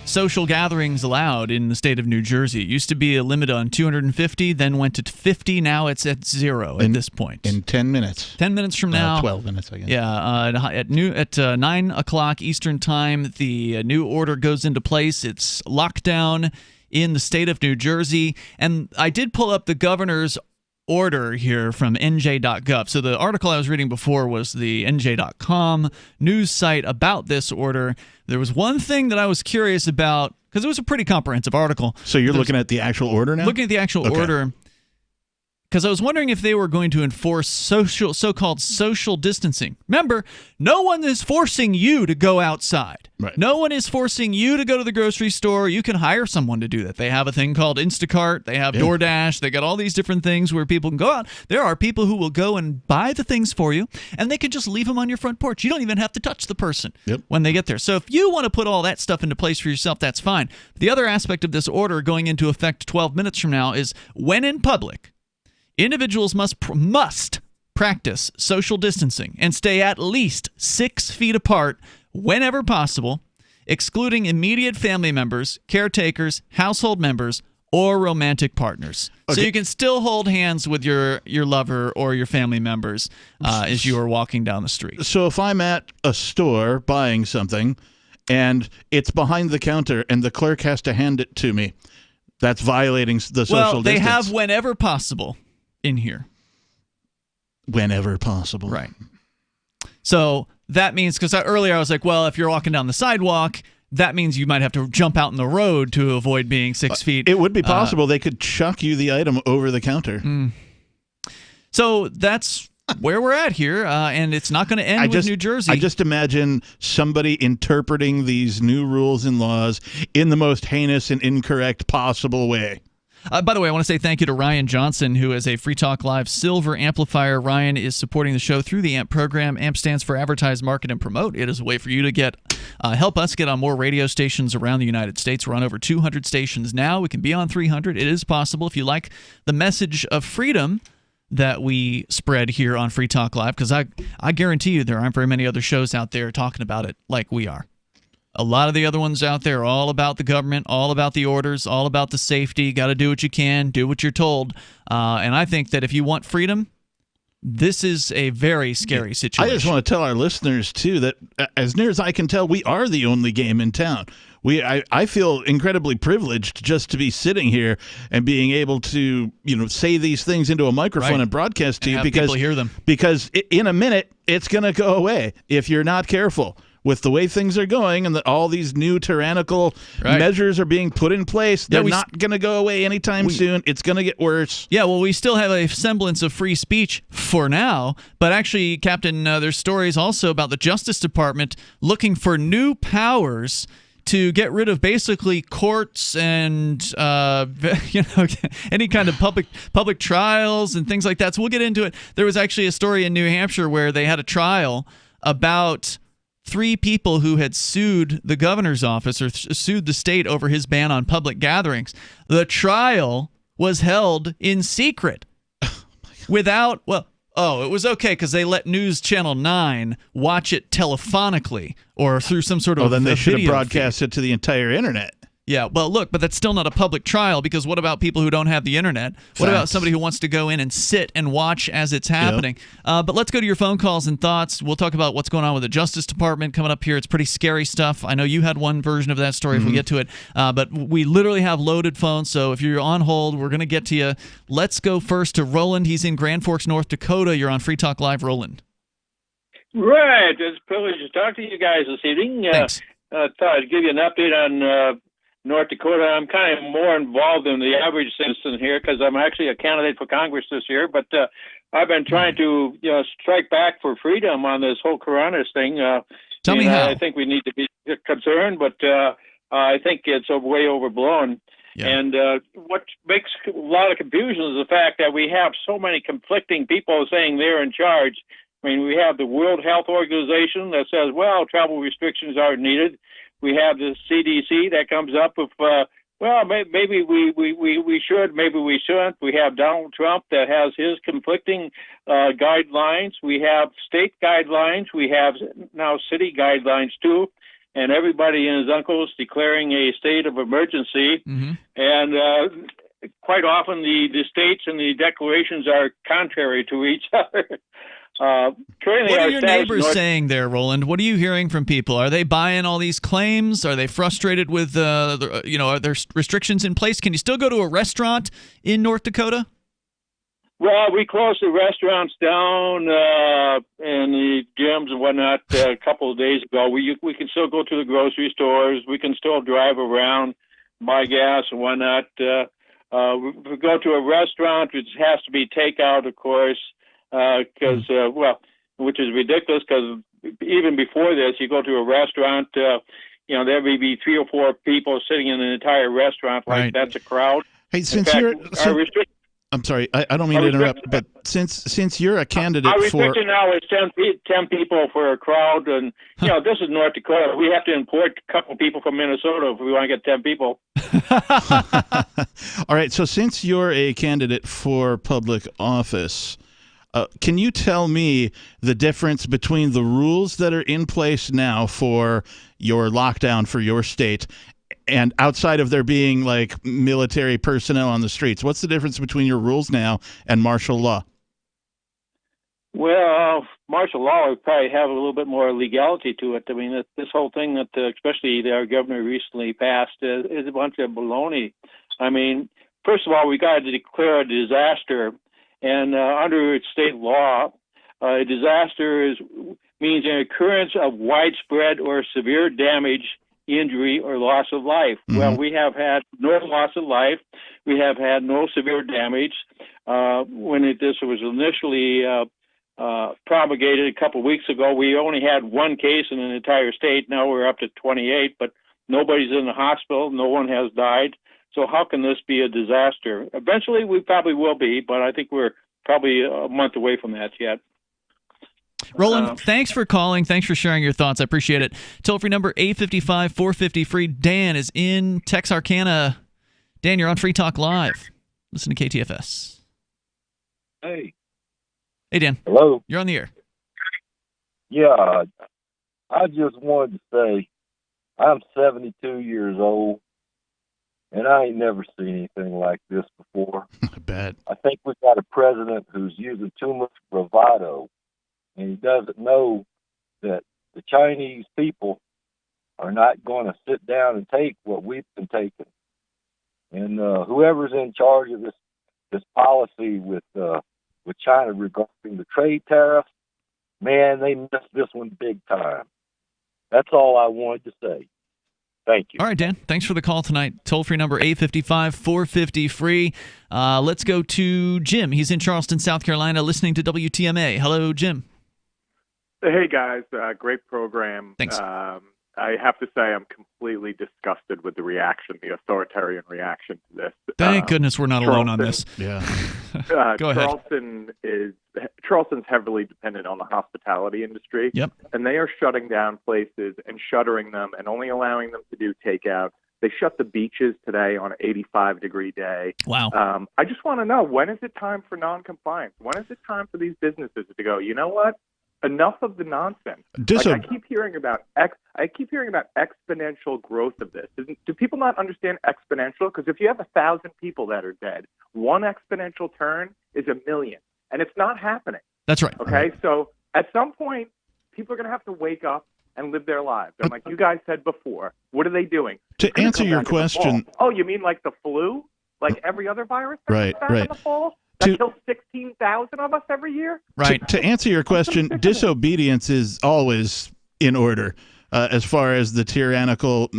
social gatherings allowed in the state of New Jersey. It used to be a limit on 250, then went to 50. Now it's at 0 at this point. In 10 minutes. 10 minutes from now. 12 minutes, I guess. Yeah, at 9 o'clock Eastern Time, the new order goes into place. It's lockdown in the state of New Jersey. And I did pull up the governor's order here from nj.gov. So the article I was reading before was the nj.com news site about this order. There was one thing that I was curious about because it was a pretty comprehensive article. So you're looking at the actual order now? Looking at the actual order. Because I was wondering if they were going to enforce so-called social distancing. Remember, no one is forcing you to go outside. Right. No one is forcing you to go to the grocery store. You can hire someone to do that. They have a thing called Instacart. They have DoorDash. They got all these different things where people can go out. There are people who will go and buy the things for you, and they can just leave them on your front porch. You don't even have to touch the person when they get there. So if you want to put all that stuff into place for yourself, that's fine. The other aspect of this order going into effect 12 minutes from now is when in public, individuals must practice social distancing and stay at least 6 feet apart whenever possible, excluding immediate family members, caretakers, household members, or romantic partners. Okay. So you can still hold hands with your lover or your family members as you are walking down the street. So if I'm at a store buying something and it's behind the counter and the clerk has to hand it to me, that's violating the social distance. Well, they have whenever possible in here. Whenever possible. Right. So that means, because earlier I was like, well, if you're walking down the sidewalk, that means you might have to jump out in the road to avoid being 6 feet. It would be possible. They could chuck you the item over the counter. So that's where we're at here, and it's not going to end with New Jersey. I just imagine somebody interpreting these new rules and laws in the most heinous and incorrect possible way. By the way, I want to say thank you to Ryan Johnson, who is a Free Talk Live Silver Amplifier. Ryan is supporting the show through the AMP program. AMP stands for Advertise, Market, and Promote. It is a way for you to help us get on more radio stations around the United States. We're on over 200 stations now. We can be on 300. It is possible if you like the message of freedom that we spread here on Free Talk Live, because I guarantee you there aren't very many other shows out there talking about it like we are. A lot of the other ones out there are all about the government, all about the orders, all about the safety. Got to do what you can, do what you're told. And I think that if you want freedom, this is a very scary situation. I just want to tell our listeners, too, that as near as I can tell, we are the only game in town. I feel incredibly privileged just to be sitting here and being able to, say these things into a microphone and broadcast to you, because people hear them. Because in a minute, it's going to go away if you're not careful. With the way things are going and that all these new tyrannical measures are being put in place, they're not going to go away anytime soon. It's going to get worse. Yeah, well, we still have a semblance of free speech for now. But actually, Captain, there's stories also about the Justice Department looking for new powers to get rid of basically courts and any kind of public trials and things like that. So we'll get into it. There was actually a story in New Hampshire where they had a trial about 3 people who had sued the governor's office or sued the state over his ban on public gatherings. The trial was held in secret it was okay because they let News Channel 9 watch it telephonically or through some sort of then they should have feed. broadcast it to the entire internet. Yeah, well, look, but that's still not a public trial, because what about people who don't have the internet? What about somebody who wants to go in and sit and watch as it's happening? Yep. But let's go to your phone calls and thoughts. We'll talk about what's going on with the Justice Department coming up here. It's pretty scary stuff. I know you had one version of that story if we get to it, but we literally have loaded phones, so if you're on hold, we're going to get to you. Let's go first to Roland. He's in Grand Forks, North Dakota. You're on Free Talk Live, Roland. Right. It's a privilege to talk to you guys this evening. Thanks. I thought I'd give you an update on North Dakota. I'm kind of more involved than the average citizen here because I'm actually a candidate for Congress this year. But I've been trying to, strike back for freedom on this whole coronavirus thing. Tell me how. I think we need to be concerned, but I think it's way overblown. Yeah. And what makes a lot of confusion is the fact that we have so many conflicting people saying they're in charge. I mean, we have the World Health Organization that says, well, travel restrictions aren't needed. We have the CDC that comes up with Well, maybe we should, maybe we shouldn't. We have Donald Trump that has his conflicting guidelines. We have state guidelines. We have now city guidelines too, and everybody and his uncles declaring a state of emergency. Mm-hmm. And quite often the states and the declarations are contrary to each other. Currently, What our are your status neighbors saying there, Roland? What are you hearing from people? Are they buying all these claims? Are they frustrated with, are there restrictions in place? Can you still go to a restaurant in North Dakota? Well, we closed the restaurants down and the gyms and whatnot a couple of days ago. We can still go to the grocery stores. We can still drive around, buy gas and whatnot. If we go to a restaurant, it has to be takeout, of course. Which is ridiculous because even before this, you go to a restaurant, there may be 3 or 4 people sitting in an entire restaurant. Like that's a crowd. Hey, I'm sorry, I don't mean to interrupt, but since you're a candidate our for... restriction now is 10 people for a crowd, and this is North Dakota. We have to import a couple people from Minnesota if we want to get 10 people. All right, so since you're a candidate for public office... can you tell me the difference between the rules that are in place now for your lockdown for your state and outside of there being like military personnel on the streets? What's the difference between your rules now and martial law? Well, martial law would probably have a little bit more legality to it. I mean, this whole thing that especially our governor recently passed is a bunch of baloney. I mean, first of all, we got to declare a disaster. And under state law, a disaster means an occurrence of widespread or severe damage, injury, or loss of life. Mm-hmm. Well, we have had no loss of life. We have had no severe damage. When this was initially promulgated a couple of weeks ago, we only had 1 case in an entire state. Now we're up to 28, but nobody's in the hospital. No one has died. So how can this be a disaster? Eventually, we probably will be, but I think we're probably a month away from that yet. Roland, thanks for calling. Thanks for sharing your thoughts. I appreciate it. Toll-free number 855-450-FREE. Dan is in Texarkana. Dan, you're on Free Talk Live. Listen to KTFS. Hey. Hey, Dan. Hello. You're on the air. Yeah, I just wanted to say I'm 72 years old. And I ain't never seen anything like this before. I bet. I think we've got a president who's using too much bravado, and he doesn't know that the Chinese people are not going to sit down and take what we've been taking. And whoever's in charge of this policy with China regarding the trade tariff, man, they missed this one big time. That's all I wanted to say. Thank you. All right, Dan. Thanks for the call tonight. Toll-free number 855-450-FREE. Let's go to Jim. He's in Charleston, South Carolina, listening to WTMA. Hello, Jim. Hey, guys. Great program. Thanks. I have to say I'm completely disgusted with the authoritarian reaction to this. Thank goodness we're not alone on this. Yeah. Go ahead. Charleston's heavily dependent on the hospitality industry. Yep. And they are shutting down places and shuttering them and only allowing them to do takeout. They shut the beaches today on an 85-degree day. Wow. I just want to know, when is it time for noncompliance? When is it time for these businesses to go, you know what? Enough of the nonsense. I keep hearing about exponential growth of this. Do people not understand exponential? Because if you have 1,000 people that are dead, one exponential turn is 1 million, and it's not happening. That's right. Okay, so at some point, people are going to have to wake up and live their lives. And like you guys said before, what are they doing? To answer your question, oh, you mean like the flu, like every other virus? Right. In the fall? That kills 16,000 of us every year? Right. To answer your question, disobedience is always in order as far as the tyrannical,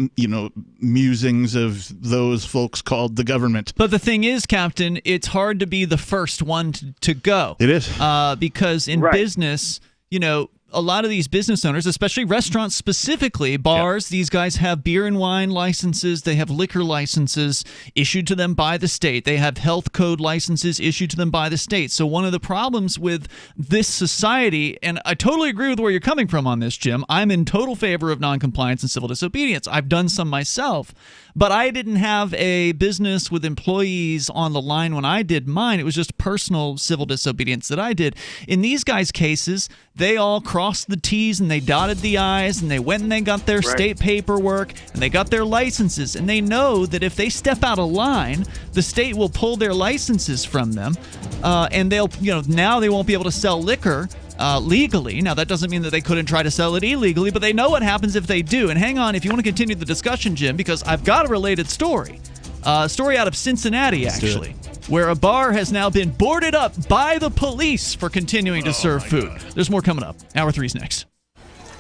musings of those folks called the government. But the thing is, Captain, it's hard to be the first one to go. It is. Because in business, a lot of these business owners, especially restaurants specifically, bars, these guys have beer and wine licenses. They have liquor licenses issued to them by the state. They have health code licenses issued to them by the state. So one of the problems with this society, and I totally agree with where you're coming from on this, Jim. I'm in total favor of noncompliance and civil disobedience. I've done some myself. But I didn't have a business with employees on the line when I did mine. It was just personal civil disobedience that I did. In these guys' cases, they all crossed the T's and they dotted the I's, and they went and they got their state paperwork and they got their licenses. And they know that if they step out of line, the state will pull their licenses from them, and they'll, now they won't be able to sell liquor legally. Now, that doesn't mean that they couldn't try to sell it illegally, but they know what happens if they do. And hang on, if you want to continue the discussion, Jim, because I've got a related story. A story out of Cincinnati, actually, where a bar has now been boarded up by the police for continuing to serve food. God. There's more coming up. Hour 3's next.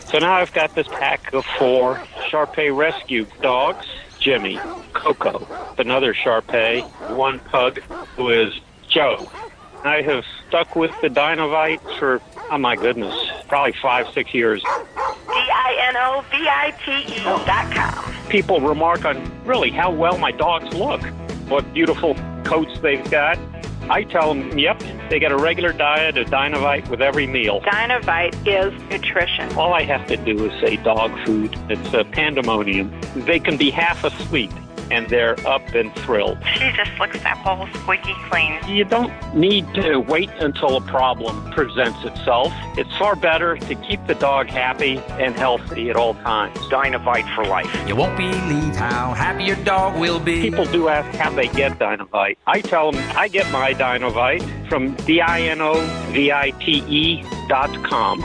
So now I've got this pack of 4 Shar-Pei rescue dogs. Jimmy, Coco, another Shar-Pei, 1 pug who is Joe. I have stuck with the Dinovite for, oh my goodness, probably 5-6 years. DINOVITE.com. People remark on really how well my dogs look, what beautiful coats they've got. I tell them, yep, they get a regular diet of Dinovite with every meal. Dinovite is nutrition. All I have to do is say dog food. It's a pandemonium. They can be half asleep, and they're up and thrilled. She just looks that whole squeaky clean. You don't need to wait until a problem presents itself. It's far better to keep the dog happy and healthy at all times. Dinovite for life. You won't believe how happy your dog will be. People do ask how they get Dinovite. I tell them I get my Dinovite from DINOVITE.com.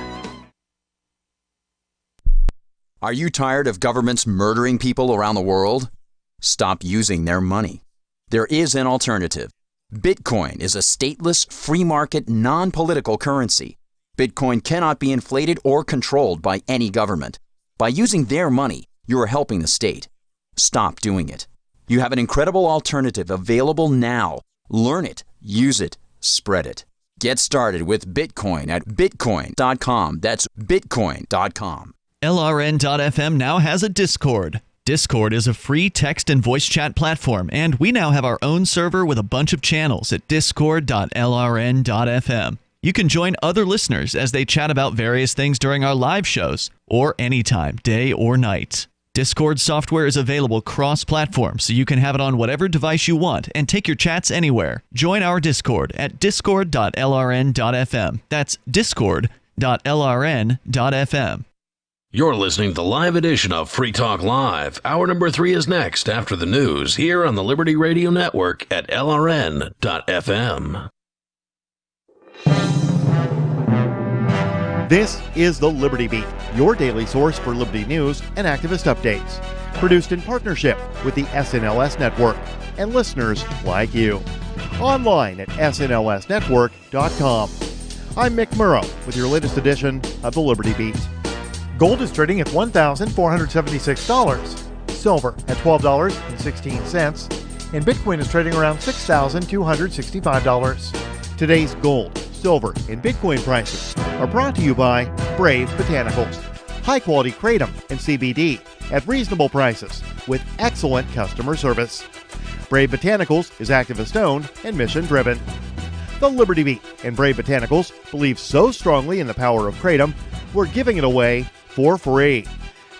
Are you tired of governments murdering people around the world? Stop using their money. There is an alternative. Bitcoin is a stateless, free market, non-political currency. Bitcoin cannot be inflated or controlled by any government. By using their money, you are helping the state. Stop doing it. You have an incredible alternative available now. Learn it, use it, spread it. Get started with Bitcoin at bitcoin.com. That's bitcoin.com. LRN.FM now has a Discord. Discord is a free text and voice chat platform, and we now have our own server with a bunch of channels at discord.lrn.fm. You can join other listeners as they chat about various things during our live shows, or anytime, day or night. Discord software is available cross-platform, so you can have it on whatever device you want and take your chats anywhere. Join our Discord at discord.lrn.fm. That's discord.lrn.fm. You're listening to the live edition of Free Talk Live. Hour number 3 is next after the news here on the Liberty Radio Network at LRN.FM. This is the Liberty Beat, your daily source for Liberty news and activist updates. Produced in partnership with the SNLS Network and listeners like you. Online at snlsnetwork.com. I'm Mick Murrow with your latest edition of the Liberty Beat. Gold is trading at $1,476, silver at $12.16, and Bitcoin is trading around $6,265. Today's gold, silver, and Bitcoin prices are brought to you by Brave Botanicals, high-quality kratom and CBD at reasonable prices with excellent customer service. Brave Botanicals is activist-owned and mission-driven. The Liberty Beat and Brave Botanicals believe so strongly in the power of kratom, we're giving it away for free.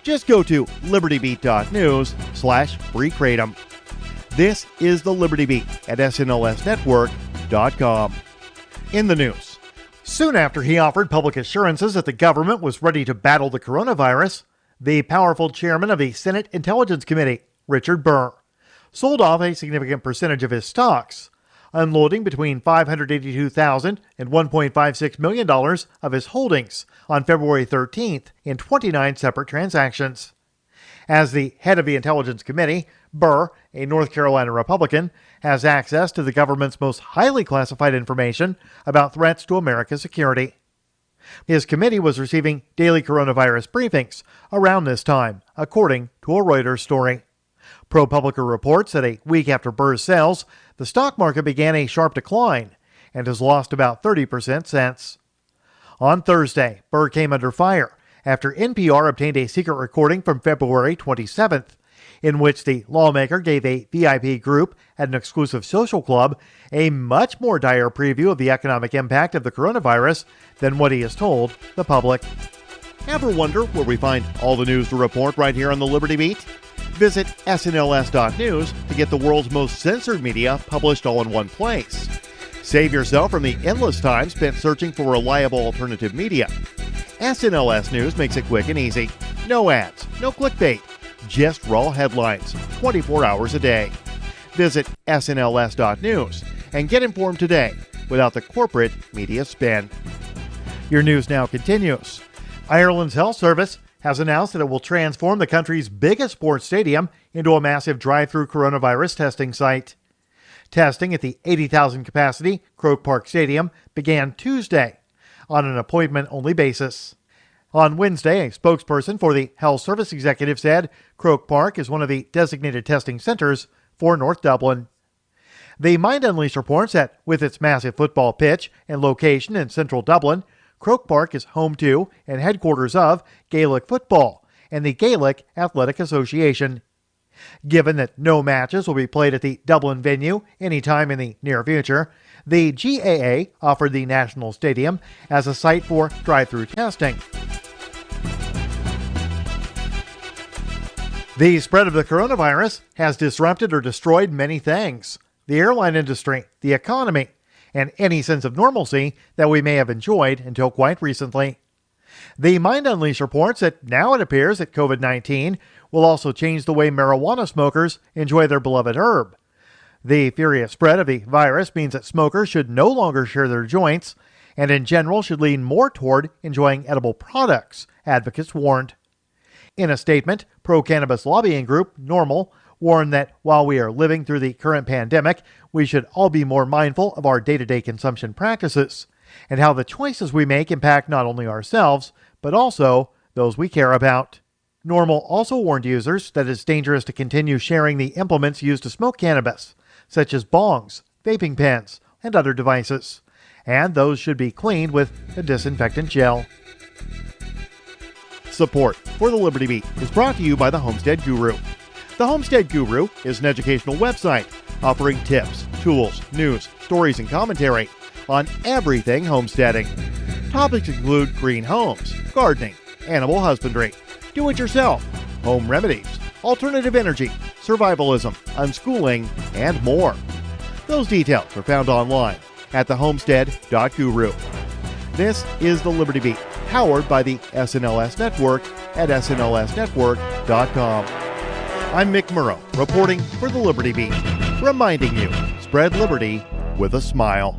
Just go to libertybeat.news/free kratom. This is the Liberty Beat at snlsnetwork.com. In the news, soon after he offered public assurances that the government was ready to battle the coronavirus, the powerful chairman of the Senate Intelligence Committee, Richard Burr, sold off a significant percentage of his stocks, unloading between $582,000 and $1.56 million of his holdings on February 13th in 29 separate transactions. As the head of the Intelligence Committee, Burr, a North Carolina Republican, has access to the government's most highly classified information about threats to America's security. His committee was receiving daily coronavirus briefings around this time, according to a Reuters story. ProPublica reports that a week after Burr's sales, the stock market began a sharp decline and has lost about 30% since. On Thursday, Burr came under fire after NPR obtained a secret recording from February 27th, in which the lawmaker gave a VIP group at an exclusive social club a much more dire preview of the economic impact of the coronavirus than what he has told the public. Ever wonder where we find all the news to report right here on the Liberty Beat? Visit snls.news to get the world's most censored media published all in one place. Save yourself from the endless time spent searching for reliable alternative media. SNLS News makes it quick and easy. No ads, no clickbait, just raw headlines, 24 hours a day. Visit snls.news and get informed today without the corporate media spin. Your news now continues. Ireland's health service has announced that it will transform the country's biggest sports stadium into a massive drive-through coronavirus testing site. Testing at the 80,000 capacity Croke Park Stadium began Tuesday on an appointment-only basis. On Wednesday, a spokesperson for the health service executive said Croke Park is one of the designated testing centers for North Dublin. The Mind Unleashed reports that with its massive football pitch and location in central Dublin, Croke Park is home to and headquarters of Gaelic football and the Gaelic Athletic Association. Given that no matches will be played at the Dublin venue anytime in the near future, the GAA offered the National Stadium as a site for drive-through testing. The spread of the coronavirus has disrupted or destroyed many things: the airline industry, the economy, and any sense of normalcy that we may have enjoyed until quite recently. The Mind Unleashed reports that now it appears that COVID-19 will also change the way marijuana smokers enjoy their beloved herb. The furious spread of the virus means that smokers should no longer share their joints, and in general should lean more toward enjoying edible products, advocates warned. In a statement, pro-cannabis lobbying group NORML warned that while we are living through the current pandemic, we should all be more mindful of our day-to-day consumption practices and how the choices we make impact not only ourselves, but also those we care about. NORML also warned users that it's dangerous to continue sharing the implements used to smoke cannabis, such as bongs, vaping pens, and other devices, and those should be cleaned with a disinfectant gel. Support for the Liberty Beat is brought to you by the Homestead Guru. The Homestead Guru is an educational website offering tips, tools, news, stories, and commentary on everything homesteading. Topics include green homes, gardening, animal husbandry, do-it-yourself, home remedies, alternative energy, survivalism, unschooling, and more. Those details are found online at thehomestead.guru. This is the Liberty Beat, powered by the SNLS Network at snlsnetwork.com. I'm Mick Murrow, reporting for the Liberty Beat, reminding you, spread liberty with a smile.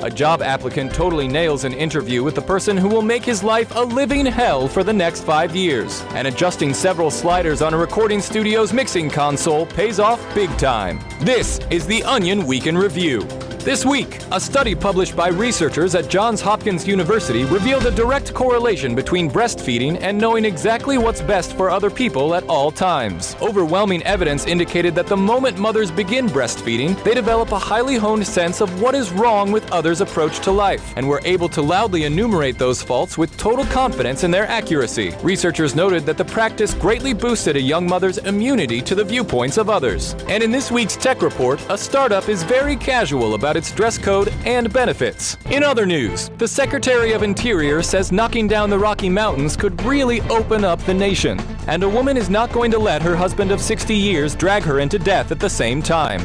A job applicant totally nails an interview with the person who will make his life a living hell for the next 5 years. And adjusting several sliders on a recording studio's mixing console pays off big time. This is the Onion Week in Review. This week, a study published by researchers at Johns Hopkins University revealed a direct correlation between breastfeeding and knowing exactly what's best for other people at all times. Overwhelming evidence indicated that the moment mothers begin breastfeeding, they develop a highly honed sense of what is wrong with others' approach to life, and were able to loudly enumerate those faults with total confidence in their accuracy. Researchers noted that the practice greatly boosted a young mother's immunity to the viewpoints of others. And in this week's Tech Report, a startup is very casual about its dress code and benefits. In other news, the Secretary of Interior says knocking down the Rocky Mountains could really open up the nation. And a woman is not going to let her husband of 60 years drag her into death at the same time.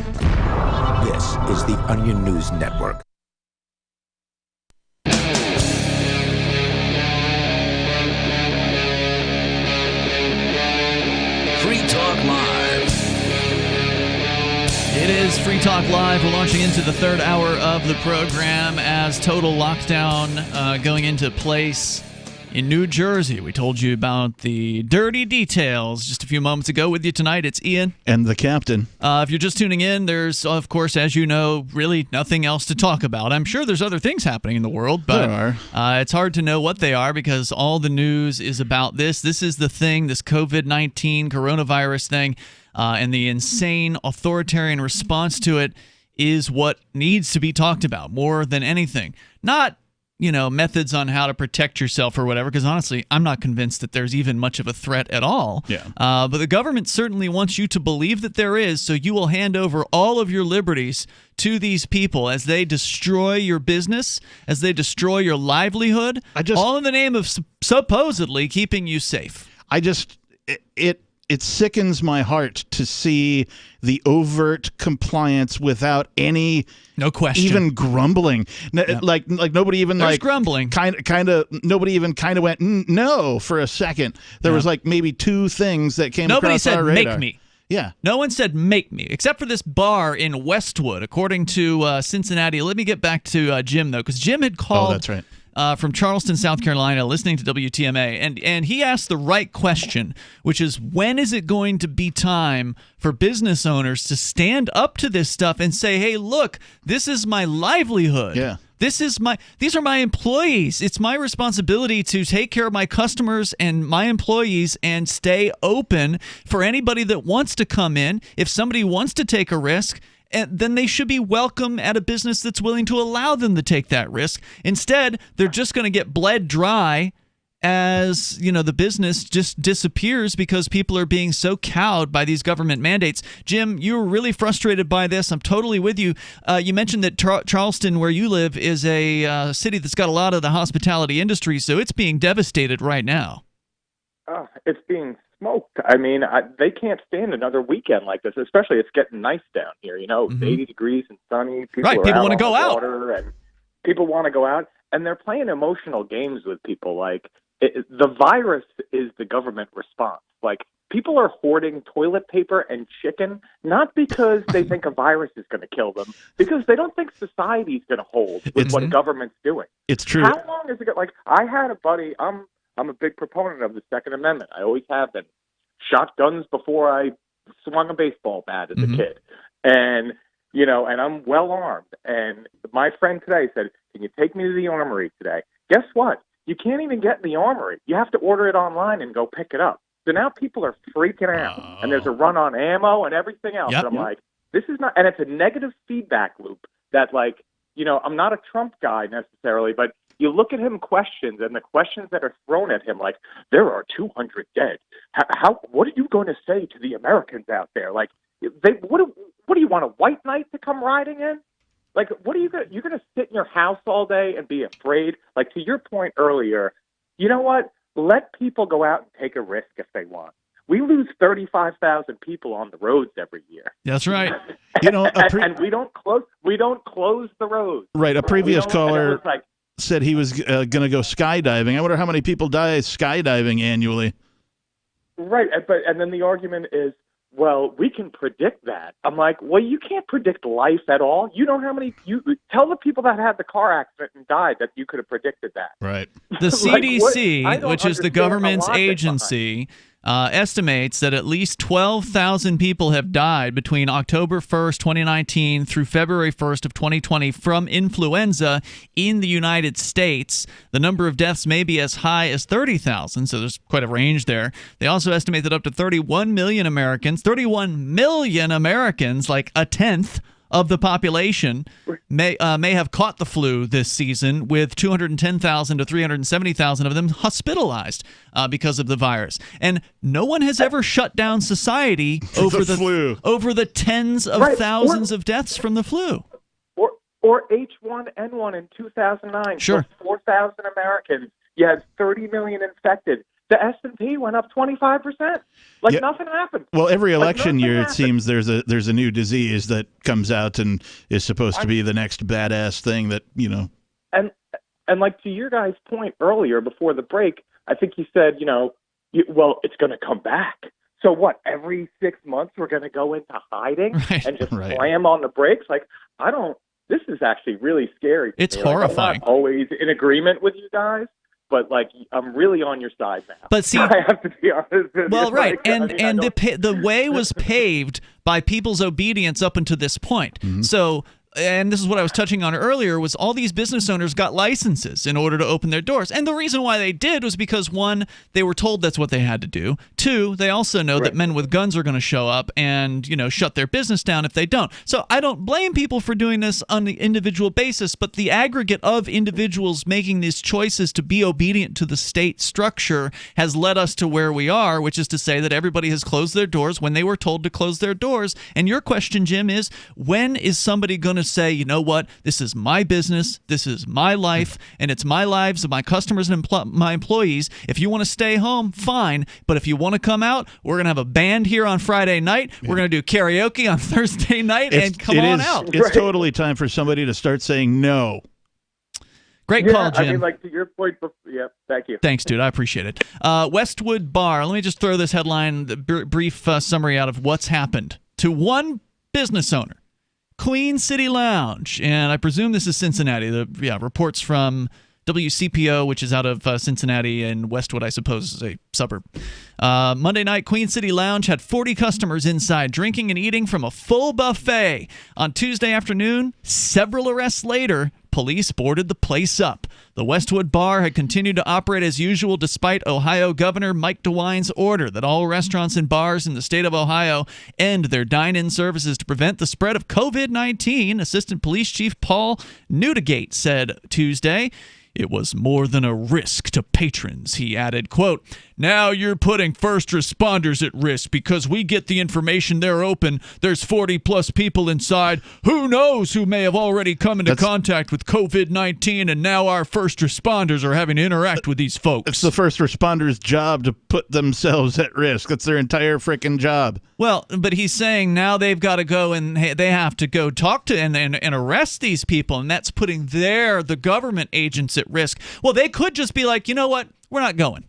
This is the Onion News Network. Free Talk Live. It is Free Talk Live. We're launching into the third hour of the program as total lockdown going into place in New Jersey. We told you about the dirty details just a few moments ago. With you tonight, it's Ian. And the captain. If you're just tuning in, there's, of course, as you know, really nothing else to talk about. I'm sure there's other things happening in the world, but there are. It's hard to know what they are because all the news is about this. This is the thing, this COVID-19 coronavirus thing, and the insane authoritarian response to it is what needs to be talked about more than anything. Not methods on how to protect yourself or whatever, because honestly, I'm not convinced that there's even much of a threat at all. Yeah. But the government certainly wants you to believe that there is, so you will hand over all of your liberties to these people as they destroy your business, as they destroy your livelihood, all in the name of supposedly keeping you safe. It sickens my heart to see the overt compliance without any question, even grumbling. Like nobody even There's grumbling. Kind of nobody even kind of went no for a second. There was like maybe two things that came across our radar. Nobody said make me. Yeah. No one said make me, except for this bar in Westwood, according to Cincinnati. Let me get back to Jim, though, because Jim had called. Oh, that's right. From Charleston, South Carolina, listening to WTMA, and he asked the right question, which is, when is it going to be time for business owners to stand up to this stuff and say, hey, look, this is my livelihood. Yeah. These are my employees. It's my responsibility to take care of my customers and my employees and stay open for anybody that wants to come in. If somebody wants to take a risk, and then they should be welcome at a business that's willing to allow them to take that risk. Instead, they're just going to get bled dry as, the business just disappears because people are being so cowed by these government mandates. Jim, you were really frustrated by this. I'm totally with you. You mentioned that Charleston, where you live, is a city that's got a lot of the hospitality industry, so it's being devastated right now. It's being smoked. I mean, they can't stand another weekend like this, especially it's getting nice down here. It's 80 degrees and sunny. People want to go out. And people want to go out, and they're playing emotional games with people. Like, the virus is the government response. Like, people are hoarding toilet paper and chicken, not because they think a virus is going to kill them, because they don't think society's going to hold with what government's doing. It's true. How long is it going? Like, I had a buddy. I'm a big proponent of the Second Amendment. I always have been. Shot guns before I swung a baseball bat as a kid. And, and I'm well armed. And my friend today said, can you take me to the armory today? Guess what? You can't even get in the armory. You have to order it online and go pick it up. So now people are freaking out. And there's a run on ammo and everything else. And I'm like, this is not, and it's a negative feedback loop that, like, I'm not a Trump guy necessarily, but you look at him questions and the questions that are thrown at him, like, there are 200 dead. What are you going to say to the Americans out there? Like, what do you want, a white knight to come riding in? Like, what are you going to, you're going to sit in your house all day and be afraid? Like, to your point earlier, you know what? Let people go out and take a risk if they want. We lose 35,000 people on the roads every year. That's right. And we don't close the roads. Right. A previous caller said he was going to go skydiving. I wonder how many people die skydiving annually. Right, and then the argument is, well, we can predict that. I'm like, well, you can't predict life at all. You know how many? You tell the people that had the car accident and died that you could have predicted that. Right. The CDC, which is the government's agency, estimates that at least 12,000 people have died between October 1st, 2019 through February 1st of 2020 from influenza in the United States. The number of deaths may be as high as 30,000, so there's quite a range there. They also estimate that up to 31 million Americans, like a tenth of the population, may have caught the flu this season, with 210,000 to 370,000 of them hospitalized because of the virus. And no one has ever shut down society over the flu, over the tens of thousands of deaths from the flu. Or H1N1 in 2009. Sure. 4,000 Americans. You had 30 million infected. The S&P went up 25%. Nothing happened. Well, every election year, it seems there's a new disease that comes out and is supposed to be the next badass thing that, And like, to your guys' point earlier before the break, I think you said, it's going to come back. So what, every 6 months we're going to go into hiding and just slam on the brakes? Like, this is actually really scary. It's horrifying. I'm not always in agreement with you guys, but I'm really on your side now. But see, I have to be honest. Well, right, the way was paved by people's obedience up until this point. So and this is what I was touching on earlier, was all these business owners got licenses in order to open their doors. And the reason why they did was because, one, they were told that's what they had to do. Two, they also know that men with guns are going to show up and, shut their business down if they don't. So I don't blame people for doing this on the individual basis, but the aggregate of individuals making these choices to be obedient to the state structure has led us to where we are, which is to say that everybody has closed their doors when they were told to close their doors. And your question, Jim, is when is somebody going to say, you know what, this is my business, this is my life, and it's my lives of my customers and my employees. If you want to stay home, fine, but if you want to come out, we're going to have a band here on Friday night, we're going to do karaoke on Thursday night, and come on out. It's totally time for somebody to start saying no. Great call, Jim. I mean, to your point, thank you. Thanks, dude. I appreciate it. Westwood Bar. Let me just throw this headline, the brief summary out of what's happened to one business owner. Queen City Lounge, and I presume this is Cincinnati. Reports from WCPO, which is out of Cincinnati, and Westwood, I suppose, is a suburb. Monday night, Queen City Lounge had 40 customers inside drinking and eating from a full buffet. On Tuesday afternoon, several arrests later, police boarded the place up. The Westwood Bar had continued to operate as usual despite Ohio Governor Mike DeWine's order that all restaurants and bars in the state of Ohio end their dine-in services to prevent the spread of COVID-19, Assistant Police Chief Paul Newdigate said Tuesday. It was more than a risk to patrons, he added, quote, now you're putting first responders at risk because we get the information they're open. There's 40-plus people inside. Who knows who may have already come into contact with COVID-19, and now our first responders are having to interact with these folks. It's the first responders' job to put themselves at risk. That's their entire freaking job. Well, but he's saying now they've got to go and they have to go talk to and arrest these people, and that's putting the government agents at risk. Well, they could just be like, you know what? We're not going.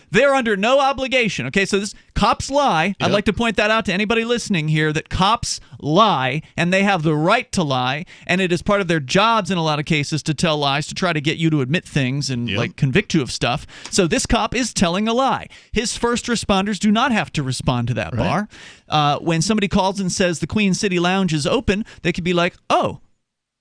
They're under no obligation. Okay, so cops lie. Yep. I'd like to point that out to anybody listening here, that cops lie, and they have the right to lie, and it is part of their jobs in a lot of cases to tell lies, to try to get you to admit things and convict you of stuff. So this cop is telling a lie. His first responders do not have to respond to that bar. When somebody calls and says the Queen City Lounge is open, they could be like, oh,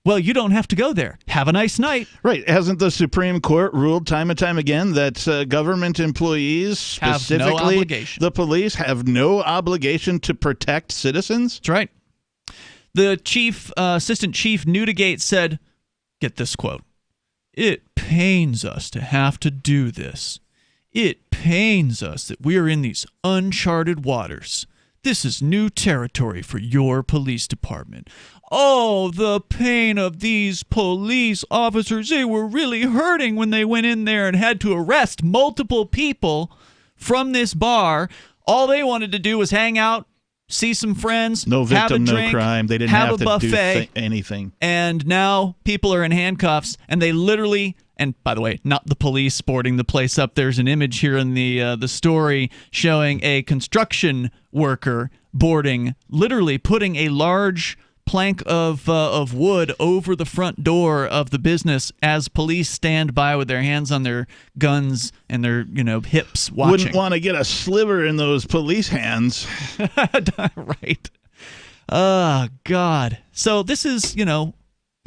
well, you don't have to go there. Have a nice night. Right. Hasn't the Supreme Court ruled time and time again that government employees, specifically the police, have no obligation to protect citizens? That's right. The Assistant Chief Newdigate said, get this quote, "It pains us to have to do this. It pains us that we are in these uncharted waters. This is new territory for your police department. Oh, the pain of these police officers. They were really hurting when they went in there and had to arrest multiple people from this bar. All they wanted to do was hang out, see some friends, no victim, have a drink, no crime. They didn't have a buffet, do anything. And now people are in handcuffs, and they literally, and by the way, not the police boarding the place up. There's an image here in the story showing a construction worker boarding, literally putting a large plank of wood over the front door of the business as police stand by with their hands on their guns and their hips watching. Wouldn't want to get a sliver in those police hands. Right. Oh, God. So this is,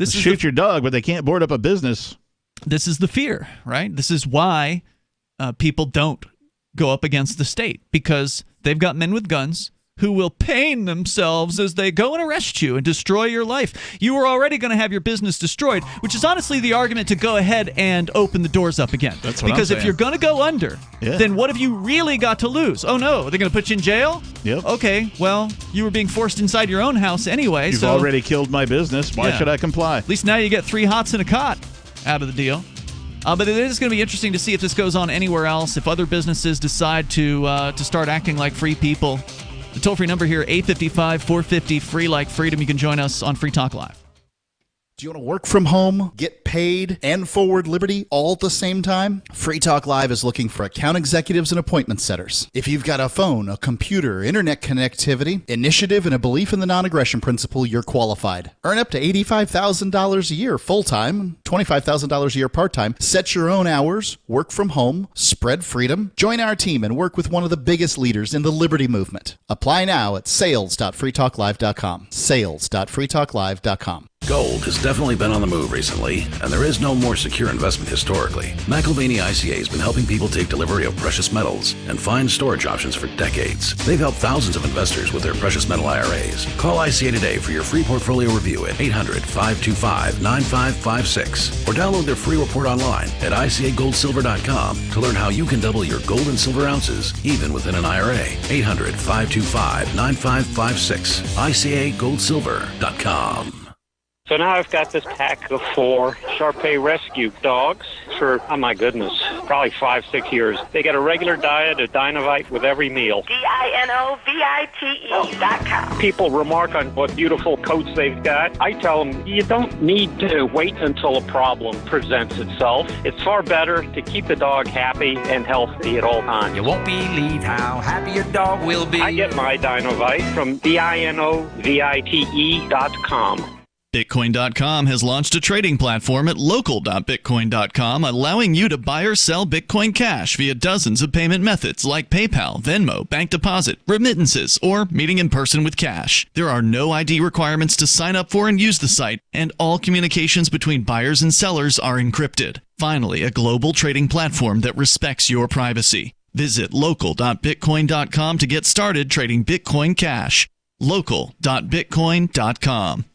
shoot your dog, but they can't board up a business. This is the fear, right? This is why people don't go up against the state, because they've got men with guns who will pain themselves as they go and arrest you and destroy your life. You were already going to have your business destroyed, which is honestly the argument to go ahead and open the doors up again. That's what because I'm if you're going to go under, then what have you really got to lose? Oh, no, they're going to put you in jail? Yep. Okay, well, you were being forced inside your own house anyway. You've already killed my business. Why should I comply? At least now you get 3 hots and a cot out of the deal. But it is going to be interesting to see if this goes on anywhere else, if other businesses decide to start acting like free people. The toll-free number here, 855-450-FREE like freedom. You can join us on Free Talk Live. Do you want to work from home, get paid, and forward liberty all at the same time? Free Talk Live is looking for account executives and appointment setters. If you've got a phone, a computer, internet connectivity, initiative, and a belief in the non-aggression principle, you're qualified. Earn up to $85,000 a year full-time, $25,000 a year part-time. Set your own hours, work from home, spread freedom. Join our team and work with one of the biggest leaders in the liberty movement. Apply now at sales.freetalklive.com. Sales.freetalklive.com. Gold has definitely been on the move recently, and there is no more secure investment historically. McIlvaney ICA has been helping people take delivery of precious metals and find storage options for decades. They've helped thousands of investors with their precious metal IRAs. Call ICA today for your free portfolio review at 800-525-9556 or download their free report online at ICAGoldSilver.com to learn how you can double your gold and silver ounces even within an IRA. 800-525-9556. ICAGoldSilver.com. So now I've got this pack of 4 Shar-Pei rescue dogs for, oh my goodness, probably 5-6 years. They get a regular diet of Dinovite with every meal. DINOVITE.com. People remark on what beautiful coats they've got. I tell them, you don't need to wait until a problem presents itself. It's far better to keep the dog happy and healthy at all times. You won't believe how happy your dog will be. I get my Dinovite from DINOVITE.com. Bitcoin.com has launched a trading platform at local.bitcoin.com, allowing you to buy or sell Bitcoin Cash via dozens of payment methods like PayPal, Venmo, bank deposit, remittances, or meeting in person with cash. There are no ID requirements to sign up for and use the site, and all communications between buyers and sellers are encrypted. Finally, a global trading platform that respects your privacy. Visit local.bitcoin.com to get started trading Bitcoin Cash. local.bitcoin.com.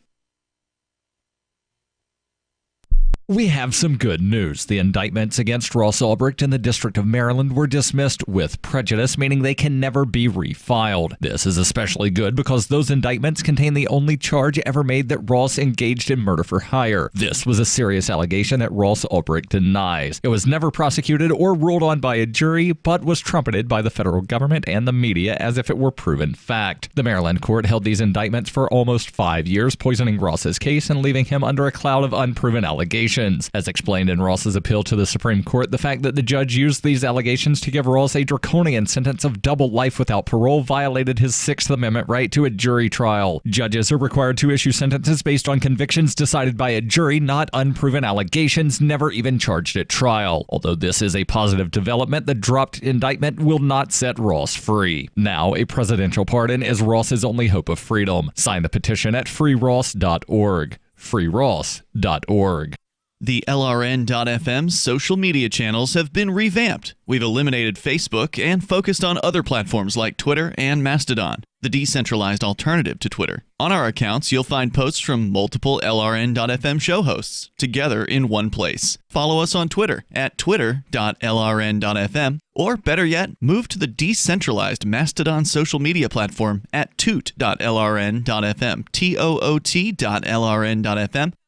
We have some good news. The indictments against Ross Ulbricht in the District of Maryland were dismissed with prejudice, meaning they can never be refiled. This is especially good because those indictments contain the only charge ever made that Ross engaged in murder for hire. This was a serious allegation that Ross Ulbricht denies. It was never prosecuted or ruled on by a jury, but was trumpeted by the federal government and the media as if it were proven fact. The Maryland court held these indictments for almost 5 years, poisoning Ross's case and leaving him under a cloud of unproven allegations. As explained in Ross's appeal to the Supreme Court, the fact that the judge used these allegations to give Ross a draconian sentence of double life without parole violated his Sixth Amendment right to a jury trial. Judges are required to issue sentences based on convictions decided by a jury, not unproven allegations never even charged at trial. Although this is a positive development, the dropped indictment will not set Ross free. Now, a presidential pardon is Ross's only hope of freedom. Sign the petition at freeross.org. freeross.org. The LRN.FM social media channels have been revamped. We've eliminated Facebook and focused on other platforms like Twitter and Mastodon, the decentralized alternative to Twitter. On our accounts, you'll find posts from multiple LRN.FM show hosts together in one place. Follow us on Twitter at twitter.lrn.fm, or better yet, move to the decentralized Mastodon social media platform at toot.lrn.fm, toot.lrn.fm.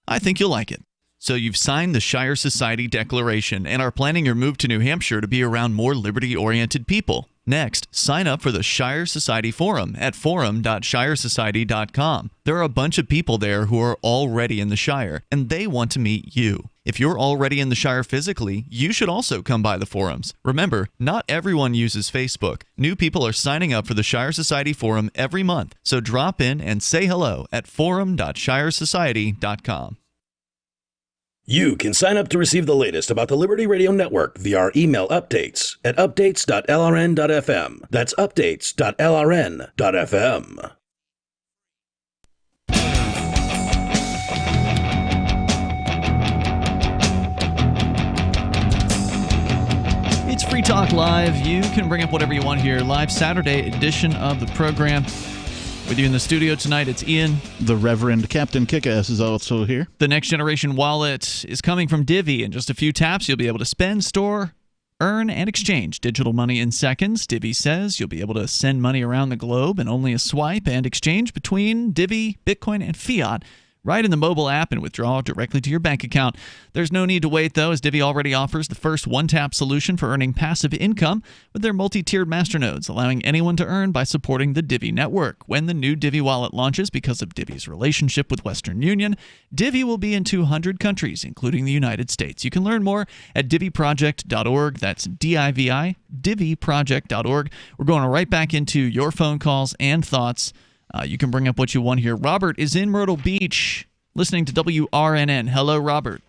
I think you'll like it. So you've signed the Shire Society Declaration and are planning your move to New Hampshire to be around more liberty-oriented people. Next, sign up for the Shire Society Forum at forum.shiresociety.com. There are a bunch of people there who are already in the Shire, and they want to meet you. If you're already in the Shire physically, you should also come by the forums. Remember, not everyone uses Facebook. New people are signing up for the Shire Society Forum every month, so drop in and say hello at forum.shiresociety.com. You can sign up to receive the latest about the Liberty Radio Network via our email updates at updates.lrn.fm. That's updates.lrn.fm. It's Free Talk Live. You can bring up whatever you want here. Live Saturday edition of the program. With you in the studio tonight, it's Ian. The Reverend Captain Kickass is also here. The Next Generation Wallet is coming from Divvy. In just a few taps, you'll be able to spend, store, earn, and exchange digital money in seconds. Divvy says you'll be able to send money around the globe in only a swipe and exchange between Divvy, Bitcoin, and fiat right in the mobile app and withdraw directly to your bank account. There's no need to wait, though, as Divvy already offers the first one-tap solution for earning passive income with their multi-tiered masternodes, allowing anyone to earn by supporting the Divvy network. When the new Divvy wallet launches, because of Divvy's relationship with Western Union, Divvy will be in 200 countries, including the United States. You can learn more at DivvyProject.org. That's D-I-V-I, DivvyProject.org. We're going right back into your phone calls and thoughts. You can bring up what you want here. Robert is in Myrtle Beach, listening to WRNN. Hello, Robert.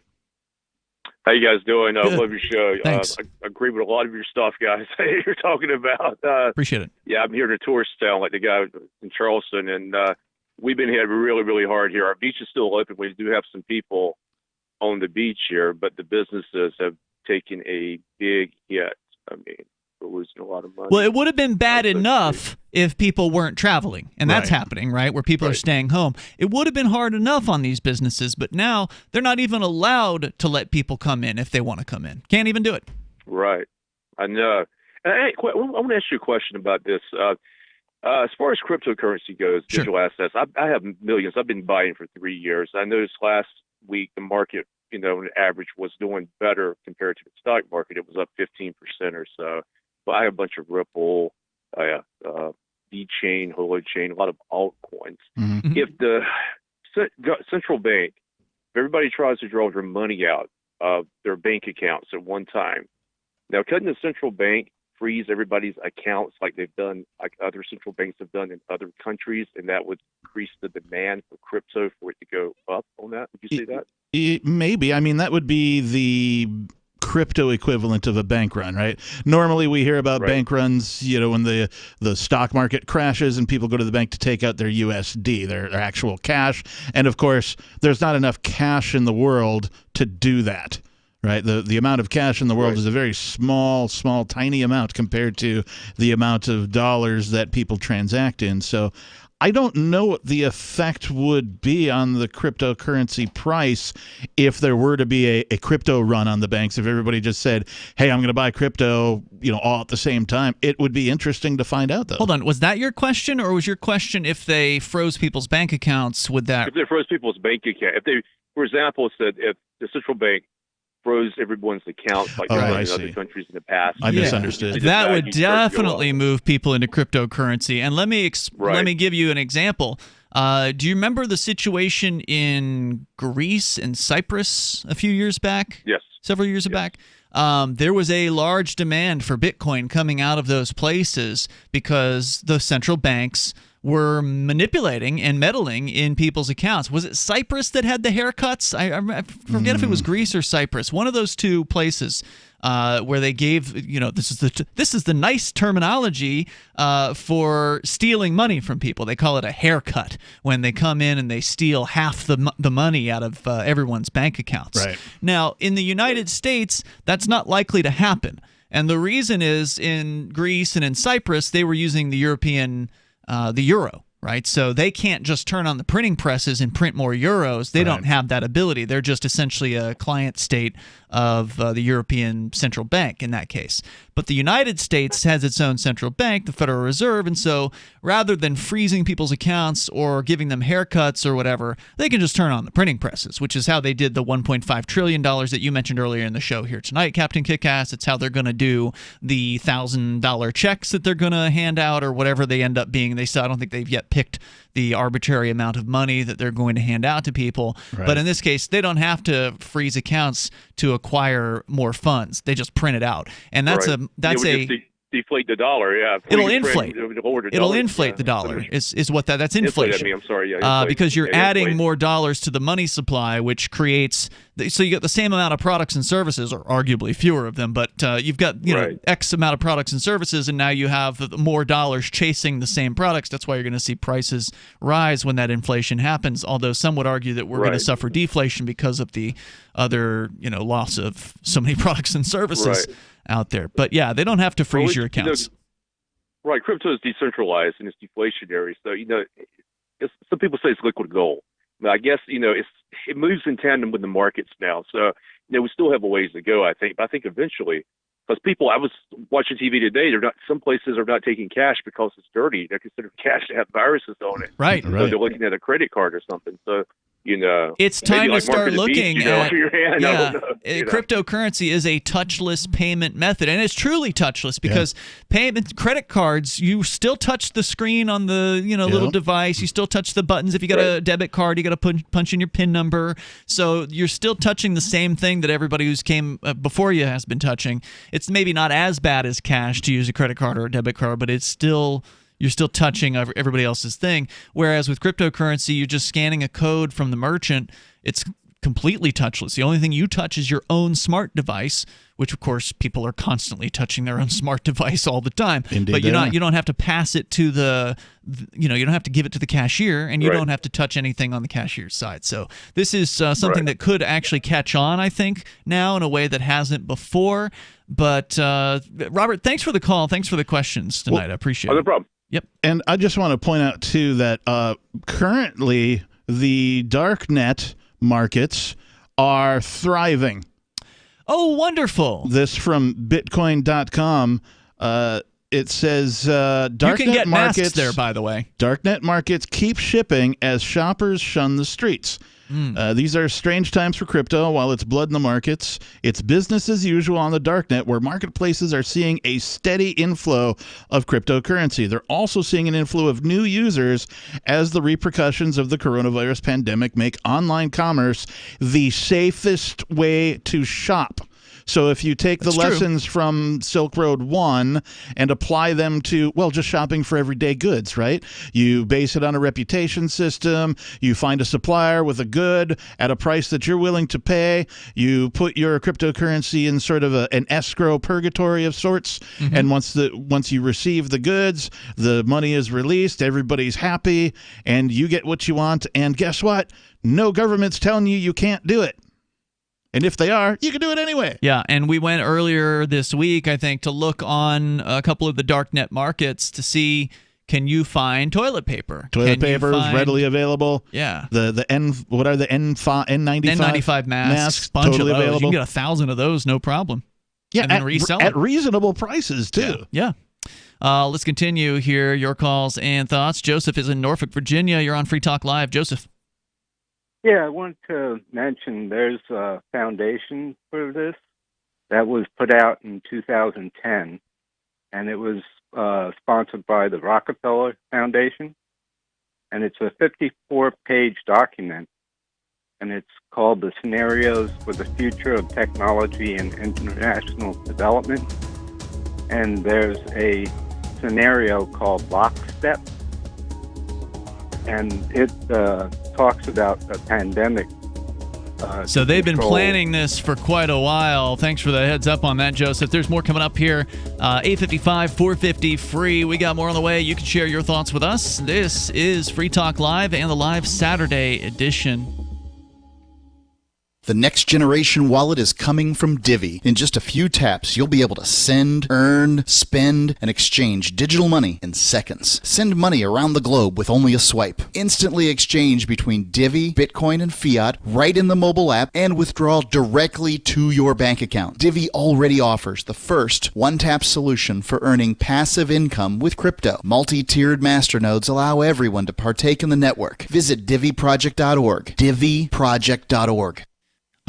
How you guys doing? Love your show. Thanks. I agree with a lot of your stuff, guys. You're talking about. Appreciate it. Yeah, I'm here in a tourist town like the guy in Charleston, and we've been hit really, really hard here. Our beach is still open. We do have some people on the beach here, but the businesses have taken a big hit. I mean, we're losing a lot of money. Well, it would have been bad enough if people weren't traveling, and that's happening, right, where people are staying home. It would have been hard enough on these businesses, but now they're not even allowed to let people come in if they want to come in. Can't even do it. Right. I know. And I want to ask you a question about this. As far as cryptocurrency goes, digital assets, I have millions. I've been buying for 3 years. I noticed last week the market, on average, was doing better compared to the stock market. It was up 15% or so. But I have a bunch of Ripple, V-Chain, Holochain, a lot of altcoins. Mm-hmm. If the central bank, if everybody tries to draw their money out of their bank accounts at one time, now couldn't the central bank freeze everybody's accounts like they've done, like other central banks have done in other countries, and that would increase the demand for crypto for it to go up on that? Would you say that? Maybe. I mean, that would be the crypto equivalent of a bank run, right? Normally we hear about bank runs, when the stock market crashes and people go to the bank to take out their USD, their actual cash. And of course, there's not enough cash in the world to do that. Right, the amount of cash in the world is a very small, tiny amount compared to the amount of dollars that people transact in. So I don't know what the effect would be on the cryptocurrency price if there were to be a crypto run on the banks. If everybody just said, hey, I'm going to buy crypto, all at the same time. It would be interesting to find out, though. Hold on. Was that your question, or was your question if they froze people's bank accounts, would that... If they froze people's bank account, if they, for example, said if the central bank froze everyone's accounts like they've done in other countries in the past. I misunderstood. That would definitely move people into cryptocurrency. And let me give you an example. Do you remember the situation in Greece and Cyprus a few years back? Yes. Several years back? There was a large demand for Bitcoin coming out of those places because the central banks were manipulating and meddling in people's accounts. Was it Cyprus that had the haircuts? I forget if it was Greece or Cyprus. One of those two places where they gave, this is the nice terminology for stealing money from people. They call it a haircut when they come in and they steal half the money out of everyone's bank accounts. Right. Now, in the United States, that's not likely to happen. And the reason is in Greece and in Cyprus, they were using the the euro, right? So they can't just turn on the printing presses and print more euros. They don't have that ability. They're just essentially a client state of the European Central Bank in that case. But the United States has its own central bank, the Federal Reserve, and so rather than freezing people's accounts or giving them haircuts or whatever, they can just turn on the printing presses, which is how they did the $1.5 trillion that you mentioned earlier in the show here tonight, Captain Kickass. It's how they're going to do the $1,000 checks that they're going to hand out or whatever they end up being. I don't think they've yet picked the arbitrary amount of money that they're going to hand out to people. Right. But in this case, they don't have to freeze accounts to acquire more funds. They just print it out. And that's deflate the dollar, It'll inflate. It'll inflate the dollar. Is what that's inflation. I'm sorry, inflate. Because you're adding more dollars to the money supply, which creates. So you get the same amount of products and services, or arguably fewer of them, but you've got X amount of products and services, and now you have more dollars chasing the same products. That's why you're going to see prices rise when that inflation happens. Although some would argue that we're going to suffer deflation because of the other loss of so many products and services out there. But yeah, they don't have to freeze your accounts. Right, crypto is decentralized and it's deflationary. So some people say it's liquid gold. But I guess it moves in tandem with the markets now. So we still have a ways to go, I think. But I think eventually, because I was watching TV today. Some places are not taking cash because it's dirty. They consider cash to have viruses on it. Right. So they're looking at a credit card or something. So It's time to start looking at your hand. Cryptocurrency is a touchless payment method, and it's truly touchless because credit cards, you still touch the screen on the little device. You still touch the buttons. If you got a debit card, you got to punch in your PIN number. So you're still touching the same thing that everybody who's came before you has been touching. It's maybe not as bad as cash to use a credit card or a debit card, but it's still. You're still touching everybody else's thing. Whereas with cryptocurrency, you're just scanning a code from the merchant. It's completely touchless. The only thing you touch is your own smart device, which of course people are constantly touching their own smart device all the time. Indeed, but you don't have to pass it to you don't have to give it to the cashier, and you don't have to touch anything on the cashier's side. So this is something that could actually catch on, I think, now in a way that hasn't before. But Robert, thanks for the call. Thanks for the questions tonight. I appreciate it. No problem. Yep. And I just want to point out, too, that currently the darknet markets are thriving. Oh, wonderful. This from Bitcoin.com. It says darknet you can get markets masks there, by the way. Darknet markets keep shipping as shoppers shun the streets. These are strange times for crypto. While it's blood in the markets, it's business as usual on the darknet, where marketplaces are seeing a steady inflow of cryptocurrency. They're also seeing an inflow of new users as the repercussions of the coronavirus pandemic make online commerce the safest way to shop. So if you take the lessons from Silk Road 1 and apply them to, just shopping for everyday goods, right? You base it on a reputation system. You find a supplier with a good at a price that you're willing to pay. You put your cryptocurrency in sort of an escrow purgatory of sorts. And once you receive the goods, the money is released, everybody's happy, and you get what you want. And guess what? No government's telling you can't do it. And if they are, you can do it anyway. Yeah, and we went earlier this week, I think, to look on a couple of the darknet markets to see, can you find toilet paper? Toilet paper is readily available. Yeah. What are the N95 masks? Bunch totally of those. available. You can get 1,000 of those, no problem. Yeah, and then resell at them. reasonable prices, too. Yeah. Let's continue here. Your calls and thoughts. Joseph is in Norfolk, Virginia. You're on Free Talk Live. Joseph. Yeah, I want to mention there's a foundation for this that was put out in 2010, and it was sponsored by the Rockefeller Foundation, and it's a 54-page document, and it's called The Scenarios for the Future of Technology and International Development, and there's a scenario called Lockstep, and it talks about a pandemic. So they've been planning this for quite a while. Thanks for the heads up on that, Joseph. There's more coming up here. 855, 450 free. We got more on the way. You can share your thoughts with us. This is Free Talk Live and the Live Saturday edition. The next generation wallet is coming from Divvy. In just a few taps, you'll be able to send, earn, spend, and exchange digital money in seconds. Send money around the globe with only a swipe. Instantly exchange between Divvy, Bitcoin, and fiat right in the mobile app, and withdraw directly to your bank account. Divvy already offers the first one-tap solution for earning passive income with crypto. Multi-tiered masternodes allow everyone to partake in the network. Visit DivvyProject.org. DivvyProject.org.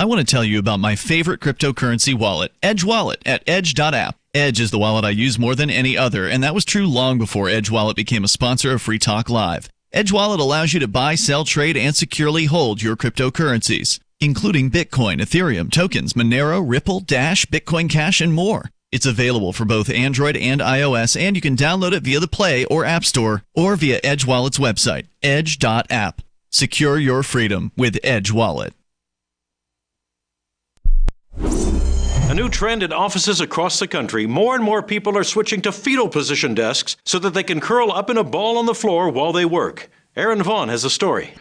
I want to tell you about my favorite cryptocurrency wallet, Edge Wallet, at edge.app. Edge is the wallet I use more than any other, and that was true long before Edge Wallet became a sponsor of Free Talk Live. Edge Wallet allows you to buy, sell, trade, and securely hold your cryptocurrencies, including Bitcoin, Ethereum, tokens, Monero, Ripple, Dash, Bitcoin Cash, and more. It's available for both Android and iOS, and you can download it via the Play or App Store or via Edge Wallet's website, edge.app. Secure your freedom with Edge Wallet. A new trend in offices across the country, more and more people are switching to fetal position desks so that they can curl up in a ball on the floor while they work. Aaron Vaughn has a story.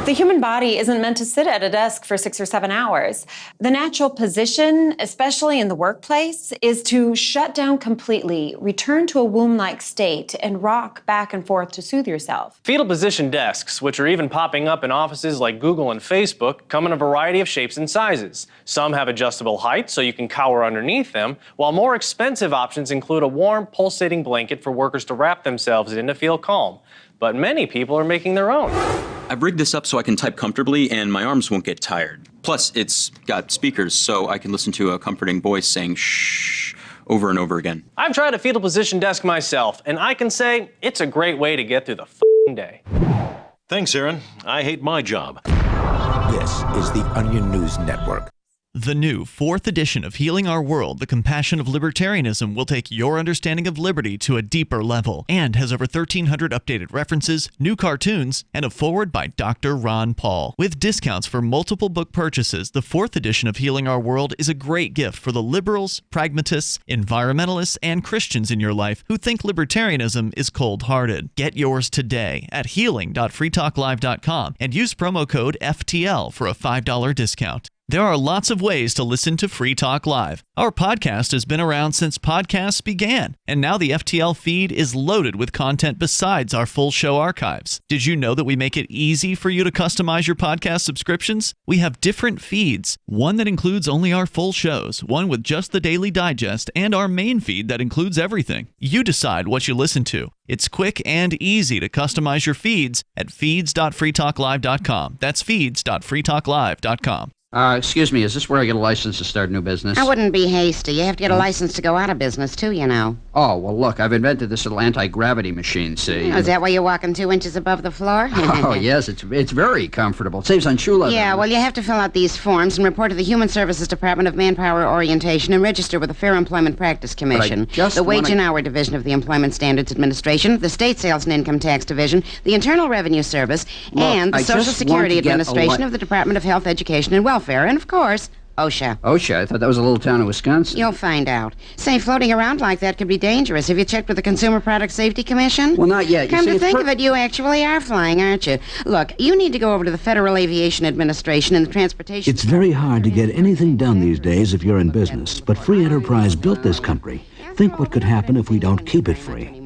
The human body isn't meant to sit at a desk for 6 or 7 hours. The natural position, especially in the workplace, is to shut down completely, return to a womb-like state, and rock back and forth to soothe yourself. Fetal position desks, which are even popping up in offices like Google and Facebook, come in a variety of shapes and sizes. Some have adjustable height so you can cower underneath them, while more expensive options include a warm, pulsating blanket for workers to wrap themselves in to feel calm. But many people are making their own. I've rigged this up so I can type comfortably and my arms won't get tired. Plus, it's got speakers so I can listen to a comforting voice saying shh over and over again. I've tried a fetal position desk myself, and I can say it's a great way to get through the f***ing day. Thanks, Aaron. I hate my job. This is the Onion News Network. The new 4th edition of Healing Our World, The Compassion of Libertarianism, will take your understanding of liberty to a deeper level and has over 1,300 updated references, new cartoons, and a foreword by Dr. Ron Paul. With discounts for multiple book purchases, the 4th edition of Healing Our World is a great gift for the liberals, pragmatists, environmentalists, and Christians in your life who think libertarianism is cold-hearted. Get yours today at healing.freetalklive.com and use promo code FTL for a $5 discount. There are lots of ways to listen to Free Talk Live. Our podcast has been around since podcasts began, and now the FTL feed is loaded with content besides our full show archives. Did you know that we make it easy for you to customize your podcast subscriptions? We have different feeds, one that includes only our full shows, one with just the Daily Digest, and our main feed that includes everything. You decide what you listen to. It's quick and easy to customize your feeds at feeds.freetalklive.com. That's feeds.freetalklive.com. Excuse me, is this where I get a license to start a new business? I wouldn't be hasty. You have to get a license to go out of business, too, you know. Oh, well, look, I've invented this little anti-gravity machine, see? Oh, is that why you're walking 2 inches above the floor? Oh, yes, it's very comfortable. It saves on shoe leather. Yeah, well, you have to fill out these forms and report to the Human Services Department of Manpower Orientation and register with the Fair Employment Practice Commission, the Wage and Hour Division of the Employment Standards Administration, the State Sales and Income Tax Division, the Internal Revenue Service, and the Social Security Administration of the Department of Health, Education, and Welfare, and, of course, OSHA. OSHA? I thought that was a little town in Wisconsin. You'll find out. Say, floating around like that could be dangerous. Have you checked with the Consumer Product Safety Commission? Well, not yet. Come to think of it, you actually are flying, aren't you? Look, you need to go over to the Federal Aviation Administration and the Transportation... It's very hard to get anything done these days if you're in business, but free enterprise built this country. Think what could happen if we don't keep it free.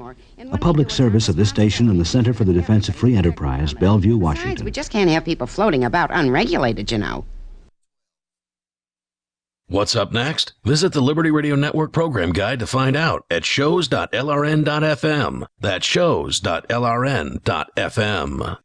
A public service of this station and the Center for the Defense of Free Enterprise, Bellevue, Washington. We just can't have people floating about unregulated, you know. What's up next? Visit the Liberty Radio Network program guide to find out at shows.lrn.fm. That's shows.lrn.fm.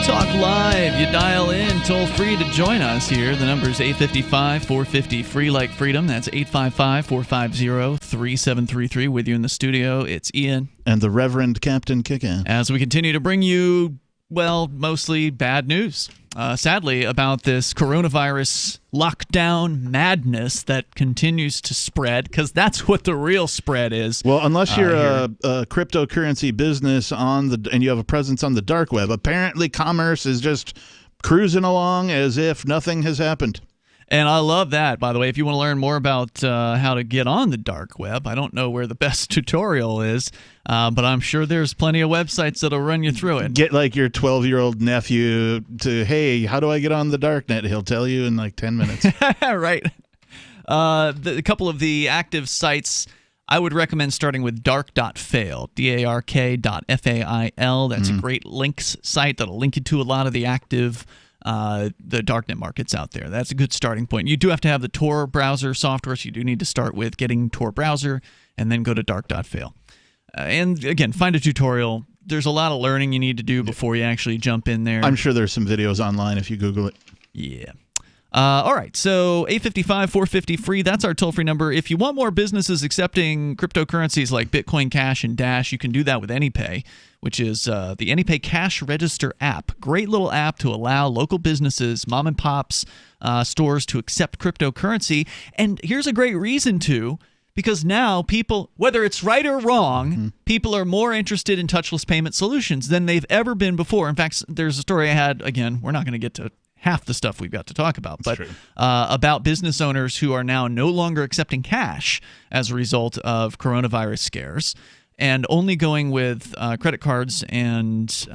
Talk Live. You dial in toll free to join us here. The number is 855-450-FREE like freedom. That's 855-450-3733. With you in the studio, it's Ian. And the Reverend Captain Kickass. As we continue to bring you, well, mostly bad news. Sadly, about this coronavirus lockdown madness that continues to spread, because that's what the real spread is. Well, unless you're a cryptocurrency business and you have a presence on the dark web, apparently commerce is just cruising along as if nothing has happened. And I love that, by the way. If you want to learn more about how to get on the dark web, I don't know where the best tutorial is, but I'm sure there's plenty of websites that'll run you through it. Get like your 12-year-old nephew to, hey, how do I get on the darknet? He'll tell you in like 10 minutes. Right. A couple of the active sites, I would recommend starting with dark.fail, dark.fail. That's a great links site that'll link you to a lot of the active the darknet markets out there. That's a good starting point. You do have to have the Tor browser software, so you do need to start with getting Tor browser and then go to dark.fail. And again, find a tutorial. There's a lot of learning you need to do before you actually jump in there. I'm sure there's some videos online if you Google it. Yeah. All right, so 855-450-FREE, that's our toll-free number. If you want more businesses accepting cryptocurrencies like Bitcoin Cash and Dash, you can do that with AnyPay, which is the AnyPay Cash Register app. Great little app to allow local businesses, mom and pops, stores to accept cryptocurrency. And here's a great reason to, because now people, whether it's right or wrong, people are more interested in touchless payment solutions than they've ever been before. In fact, there's a story I had, again, we're not going to get to half the stuff we've got to talk about, but about business owners who are now no longer accepting cash as a result of coronavirus scares and only going with credit cards and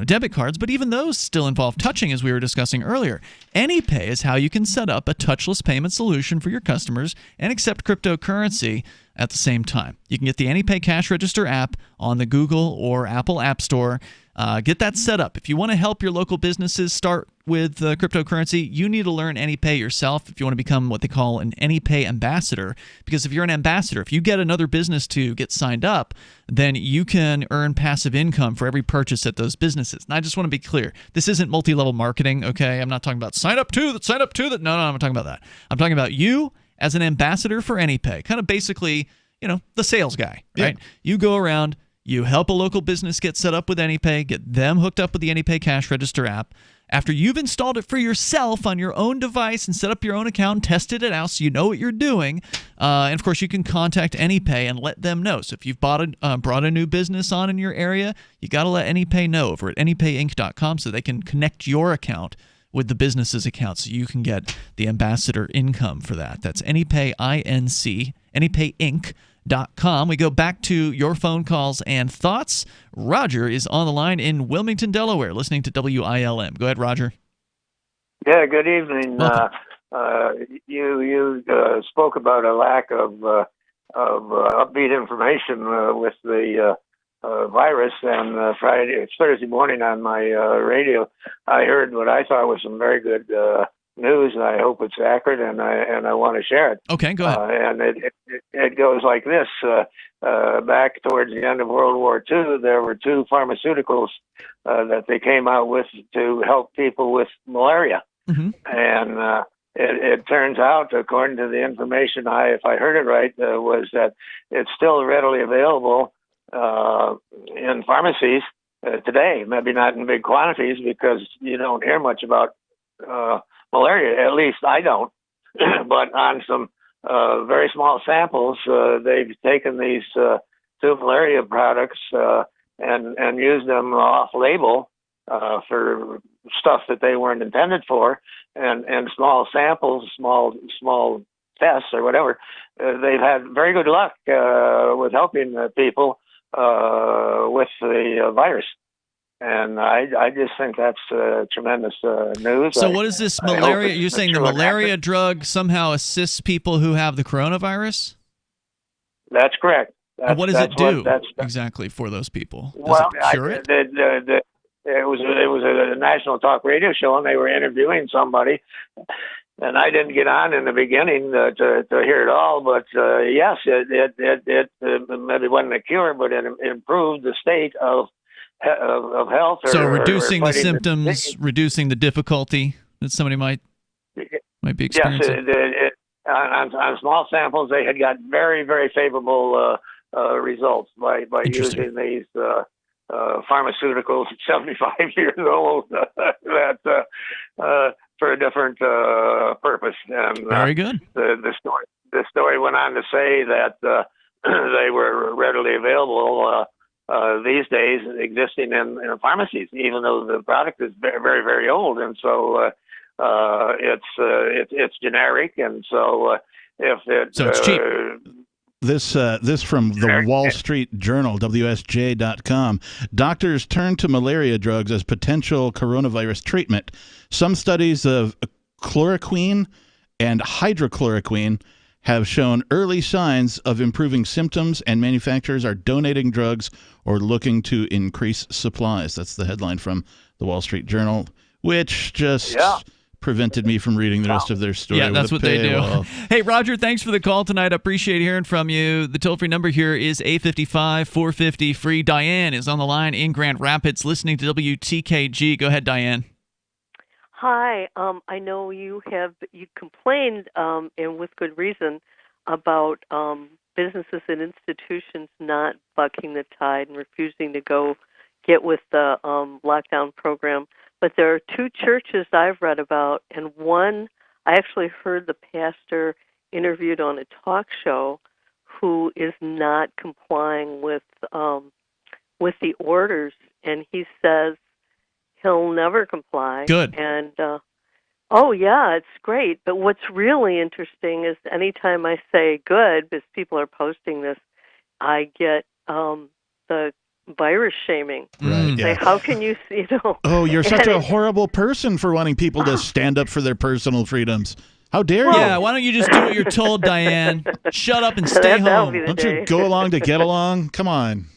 debit cards, but even those still involve touching, as we were discussing earlier. AnyPay is how you can set up a touchless payment solution for your customers and accept cryptocurrency at the same time. You can get the AnyPay Cash Register app on the Google or Apple App Store. Get that set up. If you want to help your local businesses start with cryptocurrency, you need to learn AnyPay yourself if you want to become what they call an AnyPay ambassador. Because if you're an ambassador, if you get another business to get signed up, then you can earn passive income for every purchase at those businesses. And I just want to be clear. This isn't multi-level marketing, okay? I'm not talking about sign up to that. No, I'm not talking about that. I'm talking about you as an ambassador for AnyPay. Kind of basically, the sales guy, right? Yeah. You go around, you help a local business get set up with AnyPay, get them hooked up with the AnyPay Cash Register app. After you've installed it for yourself on your own device and set up your own account and tested it out so you know what you're doing, and of course you can contact AnyPay and let them know. So if you've brought a new business on in your area, you got to let AnyPay know over at anypayinc.com so they can connect your account with the business's account so you can get the ambassador income for that. That's AnyPay, I-N-C, anypayinc.com. We go back to your phone calls and thoughts. Roger is on the line in Wilmington, Delaware, listening to WILM. Go ahead, Roger. Yeah, good evening. You spoke about a lack of upbeat information with the virus, and Thursday morning on my radio, I heard what I thought was some very good news, and I hope it's accurate, and I want to share it. Okay, go ahead. And it goes like this: back towards the end of World War II, there were two pharmaceuticals that they came out with to help people with malaria, and it turns out, according to the information if I heard it right, was that it's still readily available in pharmacies today. Maybe not in big quantities because you don't hear much about malaria, at least I don't. But on some very small samples, they've taken these two malaria products and used them off-label for stuff that they weren't intended for, and small samples, small tests or whatever. They've had very good luck with helping people with the virus. And I just think that's tremendous news. So what is this malaria? You're saying the malaria drug somehow assists people who have the coronavirus? That's correct. What does it do exactly for those people? Does it cure it? It was a national talk radio show, and they were interviewing somebody. And I didn't get on in the beginning to hear it all, but yes, it maybe wasn't a cure, but it improved the state of health. So reducing the symptoms, reducing the difficulty that somebody might be experiencing. Yes, on small samples, they had got very, very favorable results by using these pharmaceuticals at 75 years old that for a different purpose. And very good. The story went on to say that they were readily available these days, existing in pharmacies, even though the product is very, very, very old, and so it's generic, and so it's cheap. This from the Wall Street Journal, WSJ.com. Doctors turn to malaria drugs as potential coronavirus treatment. Some studies of chloroquine and hydrochloroquine have shown early signs of improving symptoms, and manufacturers are donating drugs or looking to increase supplies. That's the headline from the Wall Street Journal, which just prevented me from reading the rest of their story. Yeah, that's what they do. Hey, Roger, thanks for the call tonight. I appreciate hearing from you. The toll-free number here is 855-450-FREE. Diane is on the line in Grand Rapids listening to WTKG. Go ahead, Diane. Hi. I know you complained, and with good reason, about businesses and institutions not bucking the tide and refusing to go get with the lockdown program. But there are two churches I've read about, and one I actually heard the pastor interviewed on a talk show who is not complying with the orders, and he says he'll never comply. Good. And oh yeah, it's great. But what's really interesting is anytime I say good, because people are posting this, I get the virus shaming. Right. Say, how can you see? Oh, you're such a horrible person for wanting people to stand up for their personal freedoms. How dare you? Yeah, why don't you just do what you're told, Diane? Shut up and stay home. Don't you go along to get along? Come on.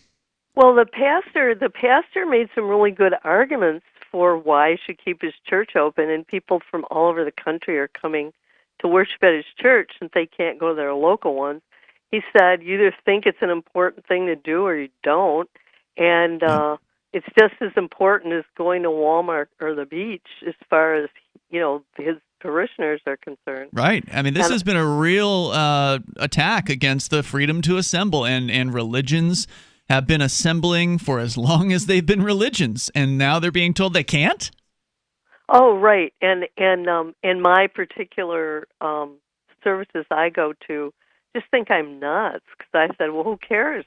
Well, the pastor made some really good arguments for why he should keep his church open, and people from all over the country are coming to worship at his church since they can't go to their local ones. He said, you either think it's an important thing to do or you don't, and it's just as important as going to Walmart or the beach as far as, his parishioners are concerned. Right. I mean, this has been a real attack against the freedom to assemble, and religions have been assembling for as long as they've been religions, and now they're being told they can't? Oh, right. And in my particular services I go to, just think I'm nuts, because I said, well, who cares?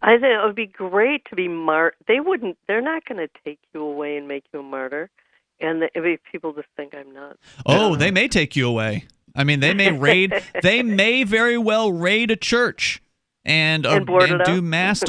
I said it would be great to be they're not going to take you away and make you a martyr, and people just think I'm nuts. Oh, they may take you away. I mean, they may raid. They may very well raid a church and do mass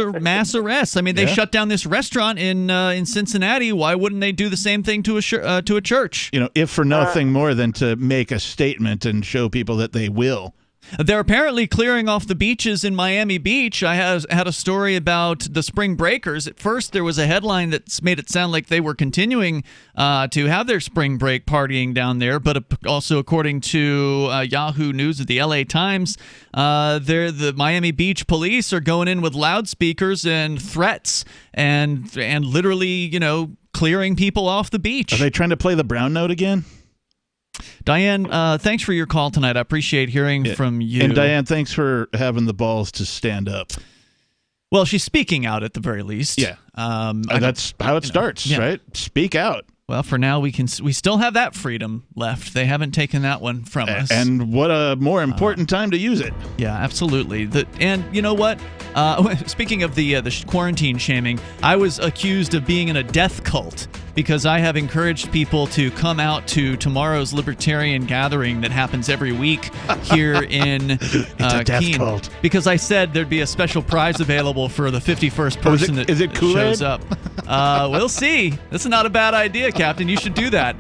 arrests. I mean, they shut down this restaurant in Cincinnati. Why wouldn't they do the same thing to a church? If for nothing more than to make a statement and show people that they will. They're apparently clearing off the beaches in Miami Beach. I had a story about the spring breakers. At first, there was a headline that made it sound like they were continuing to have their spring break partying down there. But also, according to Yahoo News of the LA Times, the Miami Beach police are going in with loudspeakers and threats and literally, clearing people off the beach. Are they trying to play the brown note again? Diane, thanks for your call tonight. I appreciate hearing from you. And Diane, thanks for having the balls to stand up. Well, she's speaking out at the very least. Yeah, that's how it starts, right? Speak out. Well, for now, we still have that freedom left. They haven't taken that one from us. And what a more important time to use it. Yeah, absolutely. And you know what? Speaking of the quarantine shaming, I was accused of being in a death cult because I have encouraged people to come out to tomorrow's libertarian gathering that happens every week here in It's a death Keene. cult. Because I said there'd be a special prize available for the 51st person that shows up. We'll see. This is not a bad idea, Captain. You should do that.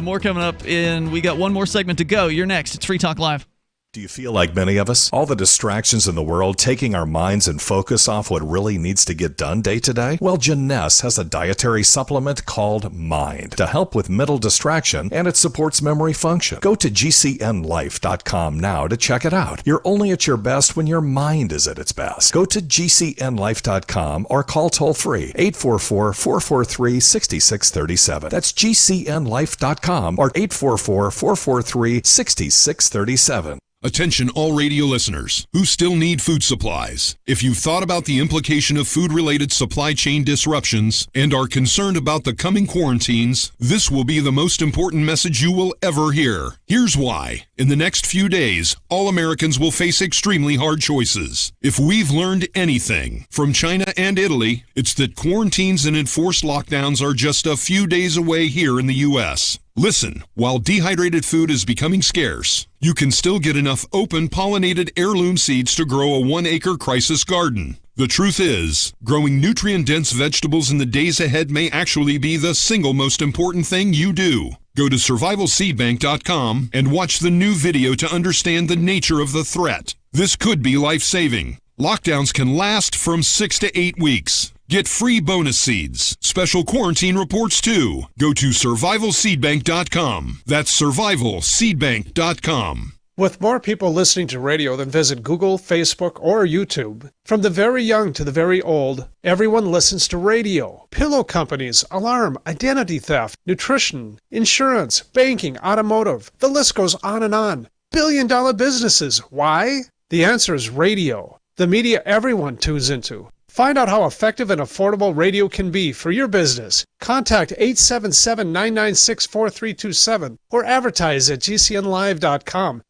More coming up we got one more segment to go. You're next. It's Free Talk Live. Do you feel like many of us? All the distractions in the world taking our minds and focus off what really needs to get done day to day? Well, Janess has a dietary supplement called Mind to help with mental distraction, and it supports memory function. Go to gcnlife.com now to check it out. You're only at your best when your mind is at its best. Go to gcnlife.com or call toll-free 844-443-6637. That's gcnlife.com or 844-443-6637. Attention all radio listeners who still need food supplies. If you've thought about the implication of food-related supply chain disruptions and are concerned about the coming quarantines, this will be the most important message you will ever hear. Here's why. In the next few days, all Americans will face extremely hard choices. If we've learned anything from China and Italy, it's that quarantines and enforced lockdowns are just a few days away here in the U.S. Listen, while dehydrated food is becoming scarce, you can still get enough open pollinated heirloom seeds to grow a 1-acre crisis garden. The truth is, growing nutrient-dense vegetables in the days ahead may actually be the single most important thing you do. Go to survivalseedbank.com and watch the new video to understand the nature of the threat. This could be life-saving. Lockdowns can last from 6 to 8 weeks. Get free bonus seeds, special quarantine reports too. Go to survivalseedbank.com. That's survivalseedbank.com. With more people listening to radio than visit Google, Facebook, or YouTube, from the very young to the very old, everyone listens to radio. Pillow companies, alarm, identity theft, nutrition, insurance, banking, automotive, the list goes on and on. Billion-dollar businesses. Why? The answer is radio, the media everyone tunes into. Find out how effective and affordable radio can be for your business. Contact 877-996-4327 or advertise at gcnlive.com.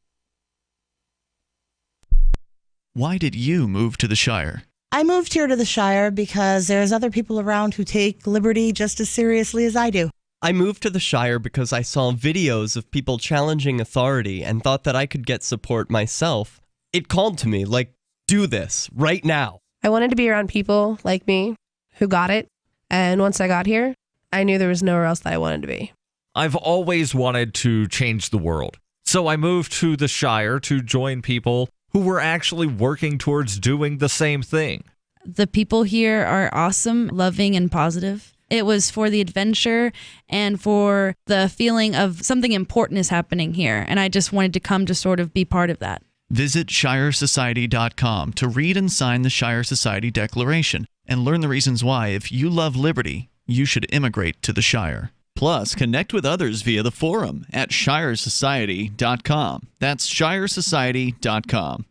Why did you move to the Shire? I moved here to the Shire because there's other people around who take liberty just as seriously as I do. I moved to the Shire because I saw videos of people challenging authority and thought that I could get support myself. It called to me, like, do this right now. I wanted to be around people like me who got it, and once I got here, I knew there was nowhere else that I wanted to be. I've always wanted to change the world. So So I moved to the Shire to join people who were actually working towards doing the same thing. The people here are awesome, loving, and positive. It was for the adventure and for the feeling of something important is happening here. And I just wanted to come to sort of be part of that. Visit ShireSociety.com to read and sign the Shire Society Declaration and learn the reasons why, if you love liberty, you should immigrate to the Shire. Plus, connect with others via the forum at ShireSociety.com. That's ShireSociety.com.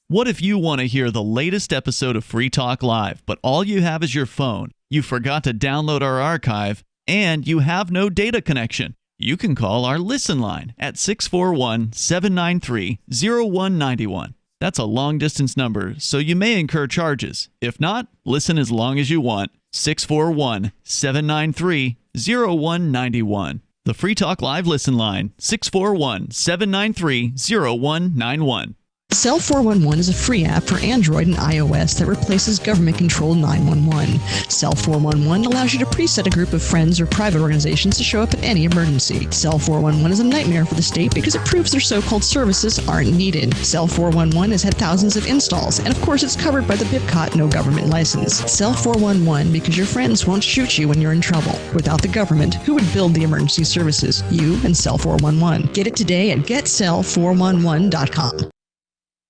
What if you want to hear the latest episode of Free Talk Live, but all you have is your phone, you forgot to download our archive, and you have no data connection? You can call our Listen line at 641-793-0191. That's a long-distance number, so you may incur charges. If not, listen as long as you want. 641-793-0191. The Free Talk Live Listen line, 641-793-0191. Cell 411 is a free app for Android and iOS that replaces government-controlled 911. Cell 411 allows you to preset a group of friends or private organizations to show up at any emergency. Cell 411 is a nightmare for the state because it proves their so-called services aren't needed. Cell 411 has had thousands of installs, and of course it's covered by the BIPCOT no government license. Cell 411 because your friends won't shoot you when you're in trouble. Without the government, who would build the emergency services? You and Cell 411. Get it today at getcell411.com.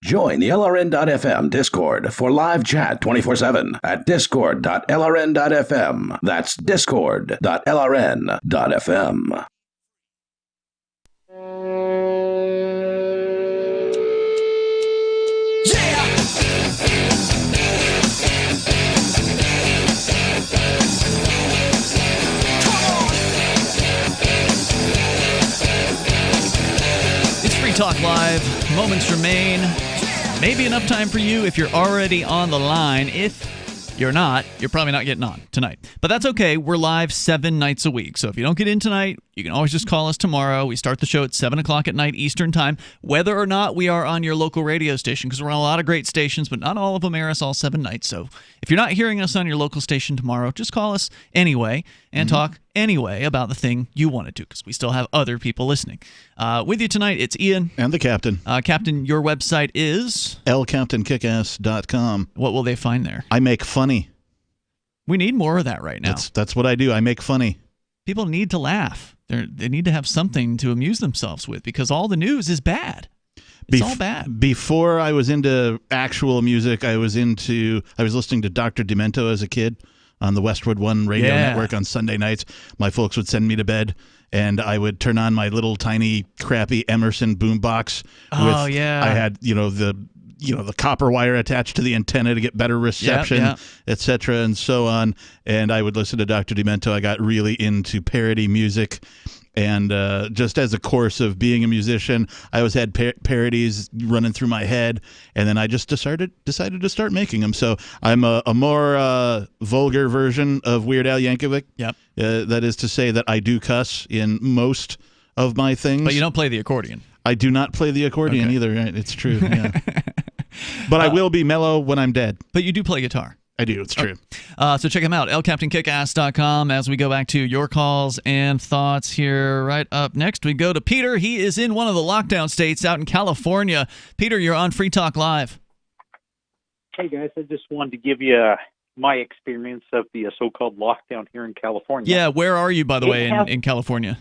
Join the LRN.FM Discord for live chat 24/7 at discord.lrn.fm. That's discord.lrn.fm. It's Free Talk Live. Moments remain. Maybe enough time for you if you're already on the line. If you're not, you're probably not getting on tonight. But that's okay. We're live 7 nights a week. So if you don't get in tonight, you can always just call us tomorrow. We start the show at 7 o'clock at night Eastern Time, whether or not we are on your local radio station, because we're on a lot of great stations, but not all of them air us all 7 nights. So if you're not hearing us on your local station tomorrow, just call us anyway and talk anyway about the thing you wanted to, because we still have other people listening. With you tonight, it's Ian. And the Captain. Captain, your website is? lcaptainkickass.com. What will they find there? I make funny. We need more of that right now. That's what I do. I make funny. People need to laugh. They need to have something to amuse themselves with, because all the news is bad. It's all bad. Before I was into actual music, I was listening to Dr. Demento as a kid on the Westwood One radio network on Sunday nights. My folks would send me to bed, and I would turn on my little tiny crappy Emerson boombox. I had the copper wire attached to the antenna to get better reception, etc., and so on. And I would listen to Dr. Demento. I got really into parody music. And just as a course of being a musician, I always had parodies running through my head, and then I just decided to start making them. So I'm a more vulgar version of Weird Al Yankovic. Yep. That is to say that I do cuss in most of my things. But you don't play the accordion. I do not play the accordion either. Right? It's true. Yeah. But I will be mellow when I'm dead. But you do play guitar. I do. It's true. So check them out, lcaptainkickass.com, as we go back to your calls and thoughts here. Right up next, we go to Peter. He is in one of the lockdown states out in California. Peter, you're on Free Talk Live. Hey, guys. I just wanted to give you my experience of the so-called lockdown here in California. Yeah, where are you, by the way, in California?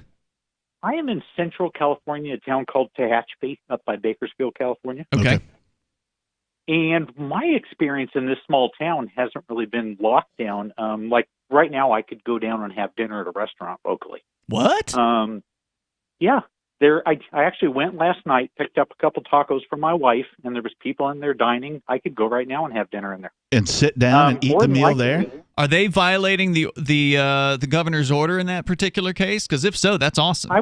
I am in central California, a town called Tehachapi, up by Bakersfield, California. Okay. And my experience in this small town hasn't really been locked down. Like right now, I could go down and have dinner at a restaurant locally. What? Yeah. I actually went last night, picked up a couple tacos for my wife, and there was people in there dining. I could go right now and have dinner in there. And sit down and eat the meal there? Are they violating the governor's order in that particular case? Because if so, that's awesome. I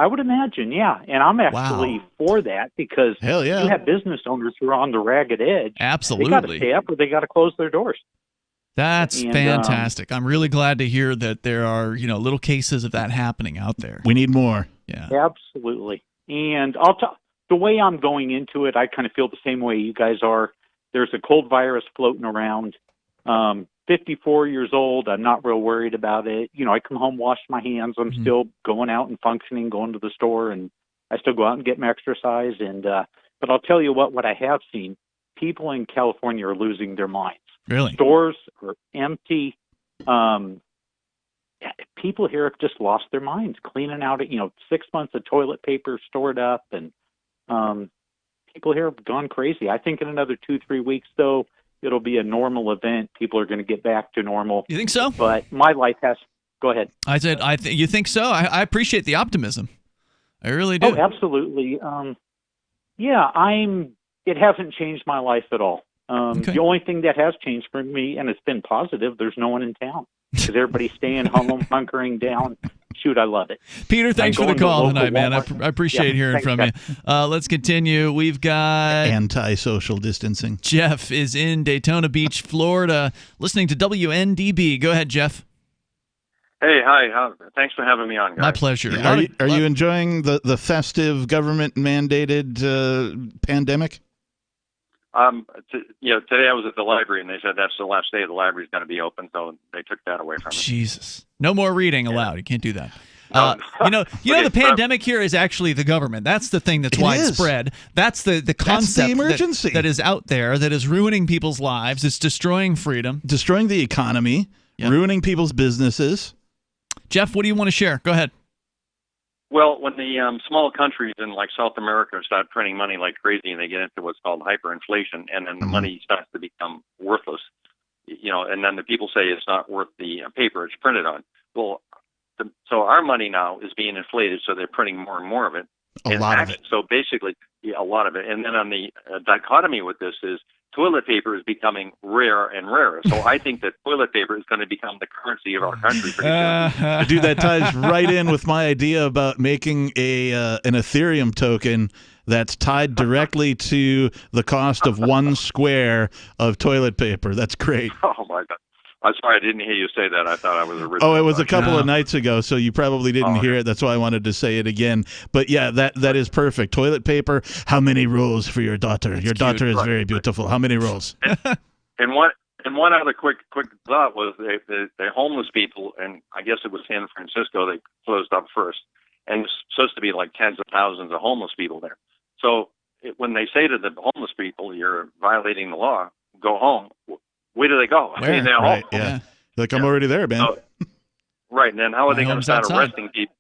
would imagine, yeah. And I'm actually for that, because Hell yeah. you have business owners who are on the ragged edge. Absolutely. They got to stay up or they got to close their doors. That's fantastic. I'm really glad to hear that there are, little cases of that happening out there. We need more. Yeah. Absolutely. And the way I'm going into it, I kind of feel the same way you guys are. There's a cold virus floating around. 54 years old. I'm not real worried about it. I come home, wash my hands. I'm still going out and functioning, going to the store and I still go out and get my exercise. And but I'll tell you what I have seen, people in California are losing their minds. Really? Stores are empty. People here have just lost their minds, cleaning out, 6 months of toilet paper stored up, and people here have gone crazy. I think in another 2-3 weeks, though, it'll be a normal event. People are going to get back to normal. You think so? But my life has. Go ahead. I said, you think so? I appreciate the optimism. I really do. Oh, absolutely. It hasn't changed my life at all. Okay. The only thing that has changed for me, and it's been positive, there's no one in town. Because everybody's staying home, hunkering down. Shoot, I love it. Peter, thanks for the call tonight, man. I appreciate hearing thanks, from guys. you. Let's continue. We've got anti-social distancing. Jeff is in Daytona Beach, Florida, listening to WNDB. Go ahead, Jeff. Hey, hi. Thanks for having me on, guys. My pleasure. Are you enjoying the festive government-mandated pandemic? Today I was at the library, and they said that's the last day the library's going to be open, so they took that away from us. Jesus. No more reading allowed. You can't do that. No. The pandemic here is actually the government. That's the thing that's widespread. That's the concept the emergency that is out there that is ruining people's lives. It's destroying freedom. Destroying the economy, ruining people's businesses. Jeff, what do you want to share? Go ahead. Well, when the small countries in like South America start printing money like crazy, and they get into what's called hyperinflation, and then the money starts to become worthless, and then the people say it's not worth the paper it's printed on. Well, so our money now is being inflated, so they're printing more and more of it. A lot of it. So basically, a lot of it. And then on the dichotomy with this is toilet paper is becoming rarer and rarer. So I think that toilet paper is going to become the currency of our country pretty soon. Dude, that ties right in with my idea about making an Ethereum token that's tied directly to the cost of 1 square of toilet paper. That's great. Oh, my God. I'm sorry, I didn't hear you say that. I thought I was original. Oh, it was a couple of nights ago, so you probably didn't hear it. That's why I wanted to say it again. But yeah, that is perfect. Toilet paper. How many rolls for your daughter? Your daughter is very beautiful. How many rolls? And one other quick thought was the homeless people, and I guess it was San Francisco, they closed up first, and it's supposed to be like tens of thousands of homeless people there. So when they say to the homeless people, you're violating the law, go home. Where do they go? Where? I mean, they're right, home. yeah. Like, I'm already there, man. So, right, and then how are they going to start outside. arresting people?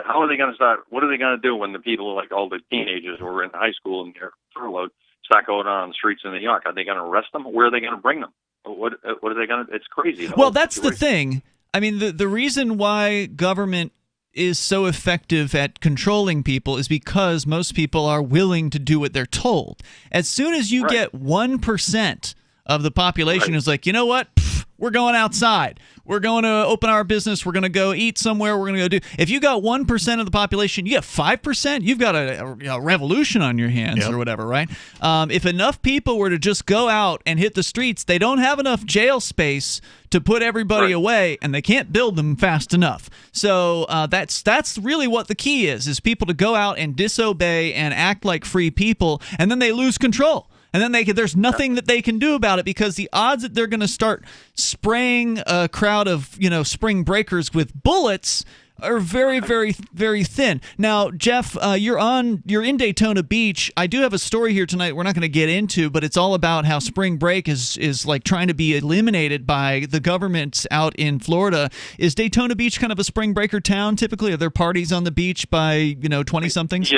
How are they going to start? What are they going to do when the people, like all the teenagers who are in high school and they're furloughed, start going on the streets in New York? Are they going to arrest them? Where are they going to bring them? What are they going to? It's crazy. Well, that's the thing. I mean, the reason why government is so effective at controlling people is because most people are willing to do what they're told. As soon as you get 1% of the population who's like, you know what? Pfft, we're going outside. We're going to open our business. We're going to go eat somewhere. We're going to go do. If you got 1% of the population, you get 5%. You've got a revolution on your hands or whatever, right? If enough people were to just go out and hit the streets, they don't have enough jail space to put everybody away, and they can't build them fast enough. So that's really what the key is people to go out and disobey and act like free people, and then they lose control. And then there's nothing that they can do about it because the odds that they're going to start spraying a crowd of spring breakers with bullets are very, very, very thin. Now, Jeff, you're in Daytona Beach. I do have a story here tonight we're not going to get into, but it's all about how spring break is like trying to be eliminated by the government out in Florida. Is Daytona Beach kind of a spring breaker town typically? Are there parties on the beach by 20-somethings?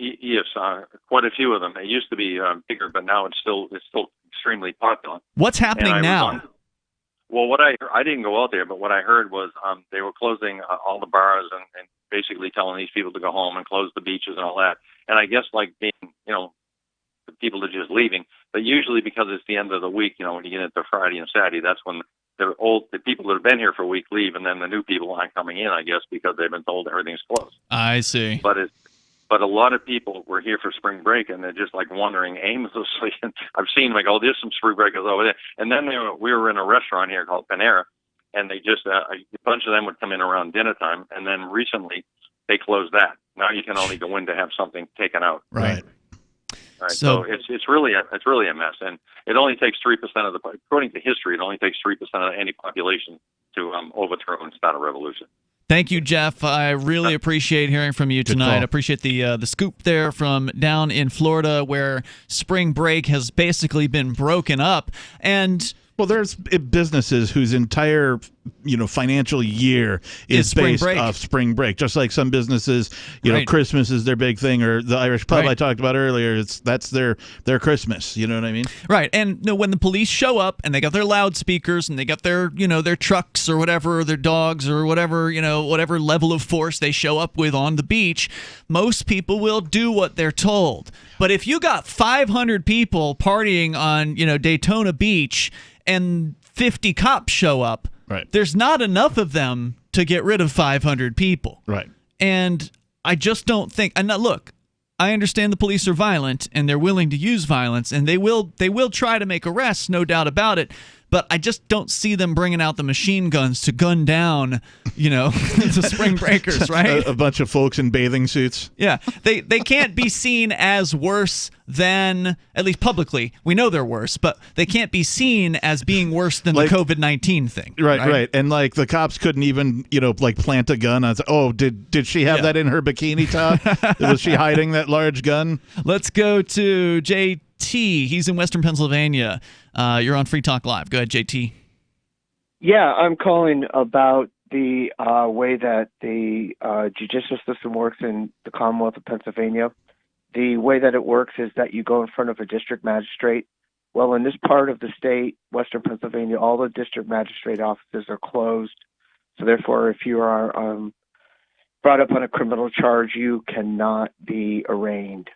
Yes, quite a few of them. It used to be bigger, but now it's still extremely popular. What's happening now? Well, I didn't go out there, but what I heard was they were closing all the bars and basically telling these people to go home and close the beaches and all that. And I guess like being, the people are just leaving. But usually because it's the end of the week, when you get into Friday and Saturday, that's when the people that have been here for a week leave, and then the new people aren't coming in, I guess, because they've been told everything's closed. I see. But a lot of people were here for spring break, and they're just like wandering aimlessly. And I've seen like, oh, there's some spring breakers over there. And then we were in a restaurant here called Panera, and they just a bunch of them would come in around dinner time. And then recently they closed that. Now you can only go in to have something taken out. Right. Right. So it's really a mess, and it only takes 3% of according to history, it only takes 3% of any population to overthrow and start a revolution. Thank you, Jeff. I really appreciate hearing from you tonight. I appreciate the scoop there from down in Florida, where spring break has basically been broken up. And well, there's businesses whose entire financial year is based off spring break. Just like some businesses, Christmas is their big thing, or the Irish pub I talked about earlier. That's their Christmas. You know what I mean? Right. And when the police show up and they got their loudspeakers and they got their their trucks or whatever, or their dogs or whatever whatever level of force they show up with on the beach, most people will do what they're told. But if you got 500 people partying on Daytona Beach and 50 cops show up, there's not enough of them to get rid of 500 people. Right. And I just don't think. And now, look, I understand the police are violent and they're willing to use violence, and they will try to make arrests, no doubt about it. But I just don't see them bringing out the machine guns to gun down, the spring breakers, right? A bunch of folks in bathing suits. Yeah, they can't be seen as worse than, at least publicly, we know they're worse, but they can't be seen as being worse than the COVID-19 thing. Right. And the cops couldn't even, plant a gun on. Oh, did she have that in her bikini top? Was she hiding that large gun? Let's go to JT. He's in Western Pennsylvania. You're on Free Talk Live. Go ahead, JT. Yeah, I'm calling about the way that the judicial system works in the Commonwealth of Pennsylvania. The way that it works is that you go in front of a district magistrate. Well, in this part of the state, Western Pennsylvania, all the district magistrate offices are closed. So therefore, if you are brought up on a criminal charge, you cannot be arraigned.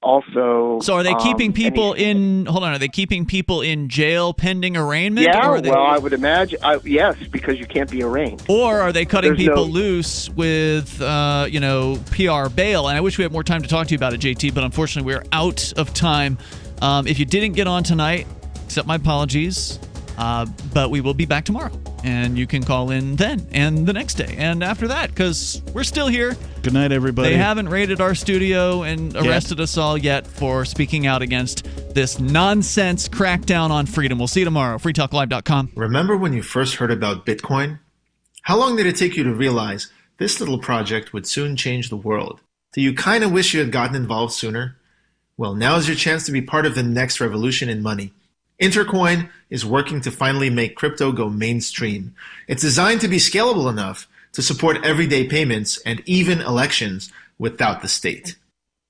Also, so are they keeping people in? Hold on, are they keeping people in jail pending arraignment? Yeah, or well, I would imagine yes, because you can't be arraigned. Or are they cutting people loose with, PR bail? And I wish we had more time to talk to you about it, JT, but unfortunately we're out of time. If you didn't get on tonight, accept my apologies. But we will be back tomorrow, and you can call in then and the next day and after that, because we're still here. Good night, everybody. They haven't raided our studio and arrested us all yet for speaking out against this nonsense crackdown on freedom. We'll see you tomorrow. freetalklive.com. Remember when you first heard about Bitcoin? How long did it take you to realize this little project would soon change the world? Do you kind of wish you had gotten involved sooner? Well, now's your chance to be part of the next revolution in money. Intercoin is working to finally make crypto go mainstream. It's designed to be scalable enough to support everyday payments and even elections without the state.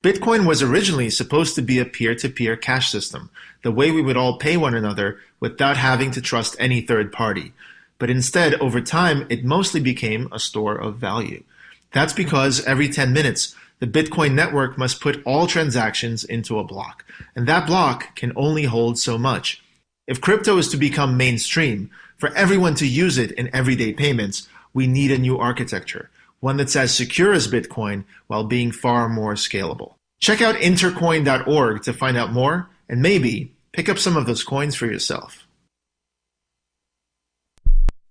Bitcoin was originally supposed to be a peer-to-peer cash system, the way we would all pay one another without having to trust any third party. But instead, over time, it mostly became a store of value. That's because every 10 minutes, the Bitcoin network must put all transactions into a block, and that block can only hold so much. If crypto is to become mainstream, for everyone to use it in everyday payments, we need a new architecture, one that's as secure as Bitcoin while being far more scalable. Check out intercoin.org to find out more, and maybe pick up some of those coins for yourself.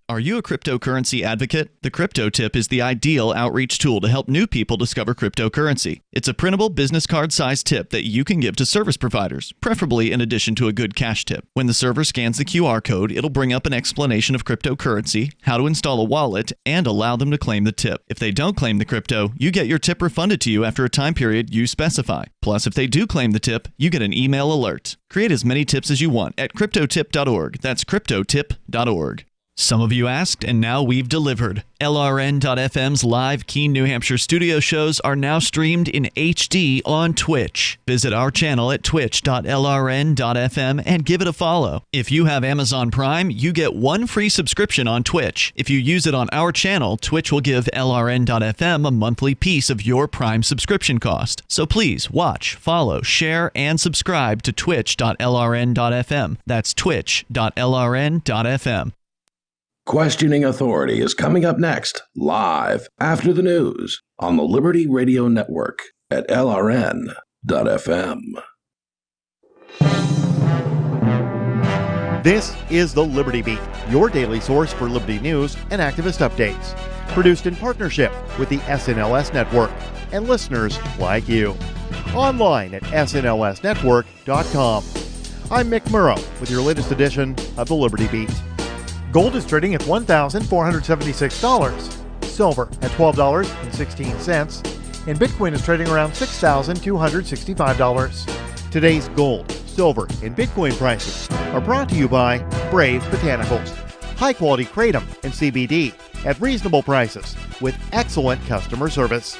Are you a cryptocurrency advocate? The Crypto Tip is the ideal outreach tool to help new people discover cryptocurrency. It's a printable business card-sized tip that you can give to service providers, preferably in addition to a good cash tip. When the server scans the QR code, it'll bring up an explanation of cryptocurrency, how to install a wallet, and allow them to claim the tip. If they don't claim the crypto, you get your tip refunded to you after a time period you specify. Plus, if they do claim the tip, you get an email alert. Create as many tips as you want at cryptotip.org. That's cryptotip.org. Some of you asked, and now we've delivered. LRN.FM's live Keene, New Hampshire studio shows are now streamed in HD on Twitch. Visit our channel at twitch.lrn.fm and give it a follow. If you have Amazon Prime, you get one free subscription on Twitch. If you use it on our channel, Twitch will give LRN.FM a monthly piece of your Prime subscription cost. So please watch, follow, share, and subscribe to twitch.lrn.fm. That's twitch.lrn.fm. Questioning Authority is coming up next, live after the news on the Liberty Radio Network at LRN.FM. This is the Liberty Beat, your daily source for Liberty news and activist updates. Produced in partnership with the SNLS Network and listeners like you. Online at snlsnetwork.com. I'm Mick Murrow with your latest edition of the Liberty Beat. Gold is trading at $1,476. Silver at $12.16. And Bitcoin is trading around $6,265. Today's gold, silver, and Bitcoin prices are brought to you by Brave Botanicals. High-quality kratom and CBD at reasonable prices with excellent customer service.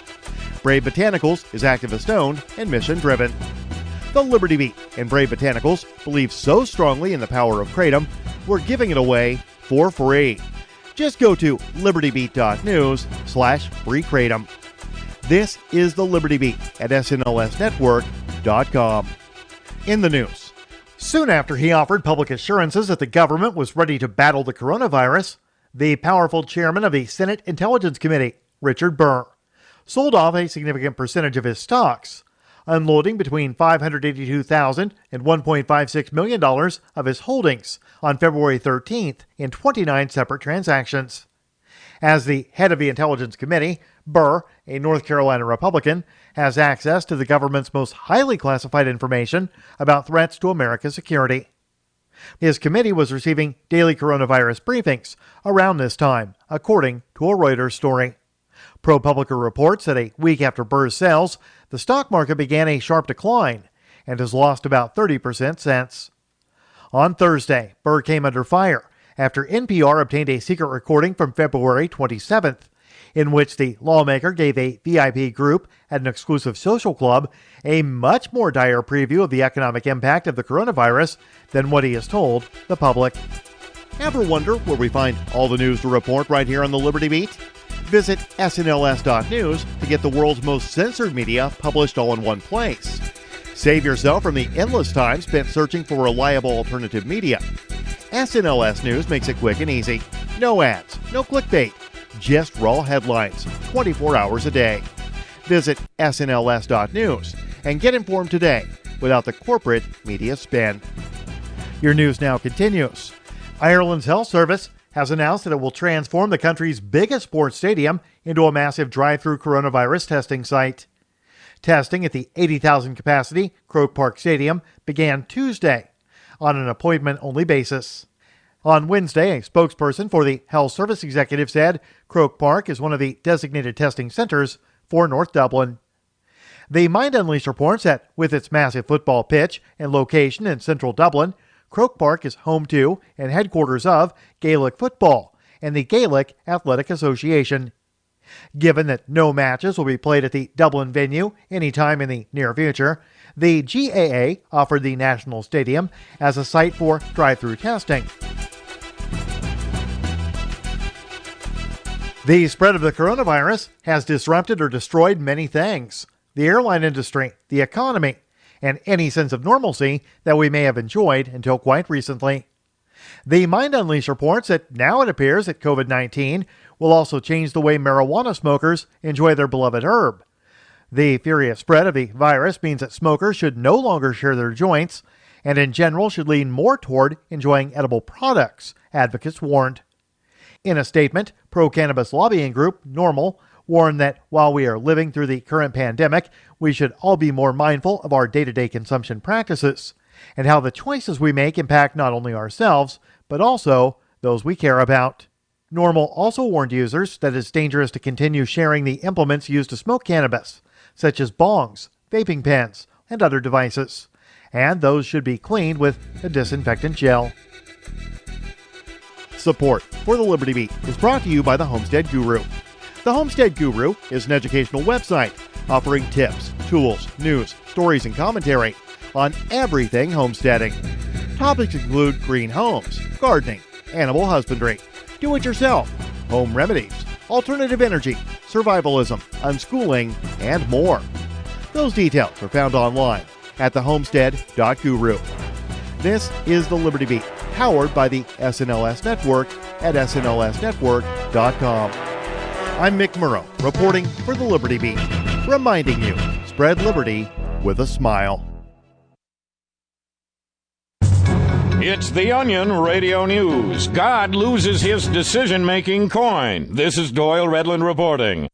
Brave Botanicals is activist-owned and mission-driven. The Liberty Beat and Brave Botanicals believe so strongly in the power of kratom, we're giving it away for free. Just go to libertybeat.news/free kratom. This is the Liberty Beat at snlsnetwork.com. In the news, soon after he offered public assurances that the government was ready to battle the coronavirus, the powerful chairman of the Senate Intelligence Committee, Richard Burr, sold off a significant percentage of his stocks, unloading between $582,000 and $1.56 million of his holdings on February 13th in 29 separate transactions. As the head of the Intelligence Committee, Burr, a North Carolina Republican, has access to the government's most highly classified information about threats to America's security. His committee was receiving daily coronavirus briefings around this time, according to a Reuters story. ProPublica reports that a week after Burr's sales, the stock market began a sharp decline and has lost about 30% since. On Thursday, Burr came under fire after NPR obtained a secret recording from February 27th, in which the lawmaker gave a VIP group at an exclusive social club a much more dire preview of the economic impact of the coronavirus than what he has told the public. Ever wonder where we find all the news to report right here on the Liberty Beat? Visit snls.news to get the world's most censored media published all in one place. Save yourself from the endless time spent searching for reliable alternative media. SNLS News makes it quick and easy. No ads, no clickbait, just raw headlines, 24 hours a day. Visit snls.news and get informed today without the corporate media spin. Your news now continues. Ireland's health service has announced that it will transform the country's biggest sports stadium into a massive drive-through coronavirus testing site. Testing at the 80,000 capacity Croke Park Stadium began Tuesday on an appointment-only basis. On Wednesday, a spokesperson for the health service executive said Croke Park is one of the designated testing centers for North Dublin. The Mind Unleashed reports that with its massive football pitch and location in central Dublin, Croke Park is home to and headquarters of Gaelic football and the Gaelic Athletic Association. Given that no matches will be played at the Dublin venue anytime in the near future, the GAA offered the National Stadium as a site for drive-through testing. The spread of the coronavirus has disrupted or destroyed many things: the airline industry, the economy, and any sense of normalcy that we may have enjoyed until quite recently. The Mind Unleashed reports that now it appears that COVID-19 will also change the way marijuana smokers enjoy their beloved herb. The furious spread of the virus means that smokers should no longer share their joints, and in general should lean more toward enjoying edible products, advocates warned. In a statement, pro-cannabis lobbying group NORML warned that while we are living through the current pandemic, we should all be more mindful of our day-to-day consumption practices and how the choices we make impact not only ourselves, but also those we care about. NORML also warned users that it's dangerous to continue sharing the implements used to smoke cannabis, such as bongs, vaping pens, and other devices, and those should be cleaned with a disinfectant gel. Support for the Liberty Beat is brought to you by the Homestead Guru. The Homestead Guru is an educational website offering tips, tools, news, stories, and commentary on everything homesteading. Topics include green homes, gardening, animal husbandry, do-it-yourself, home remedies, alternative energy, survivalism, unschooling, and more. Those details are found online at thehomestead.guru. This is the Liberty Beat, powered by the SNLS Network at snlsnetwork.com. I'm Mick Murrow, reporting for the Liberty Beat, reminding you, spread liberty with a smile. It's the Onion Radio News. God loses his decision-making coin. This is Doyle Redland reporting.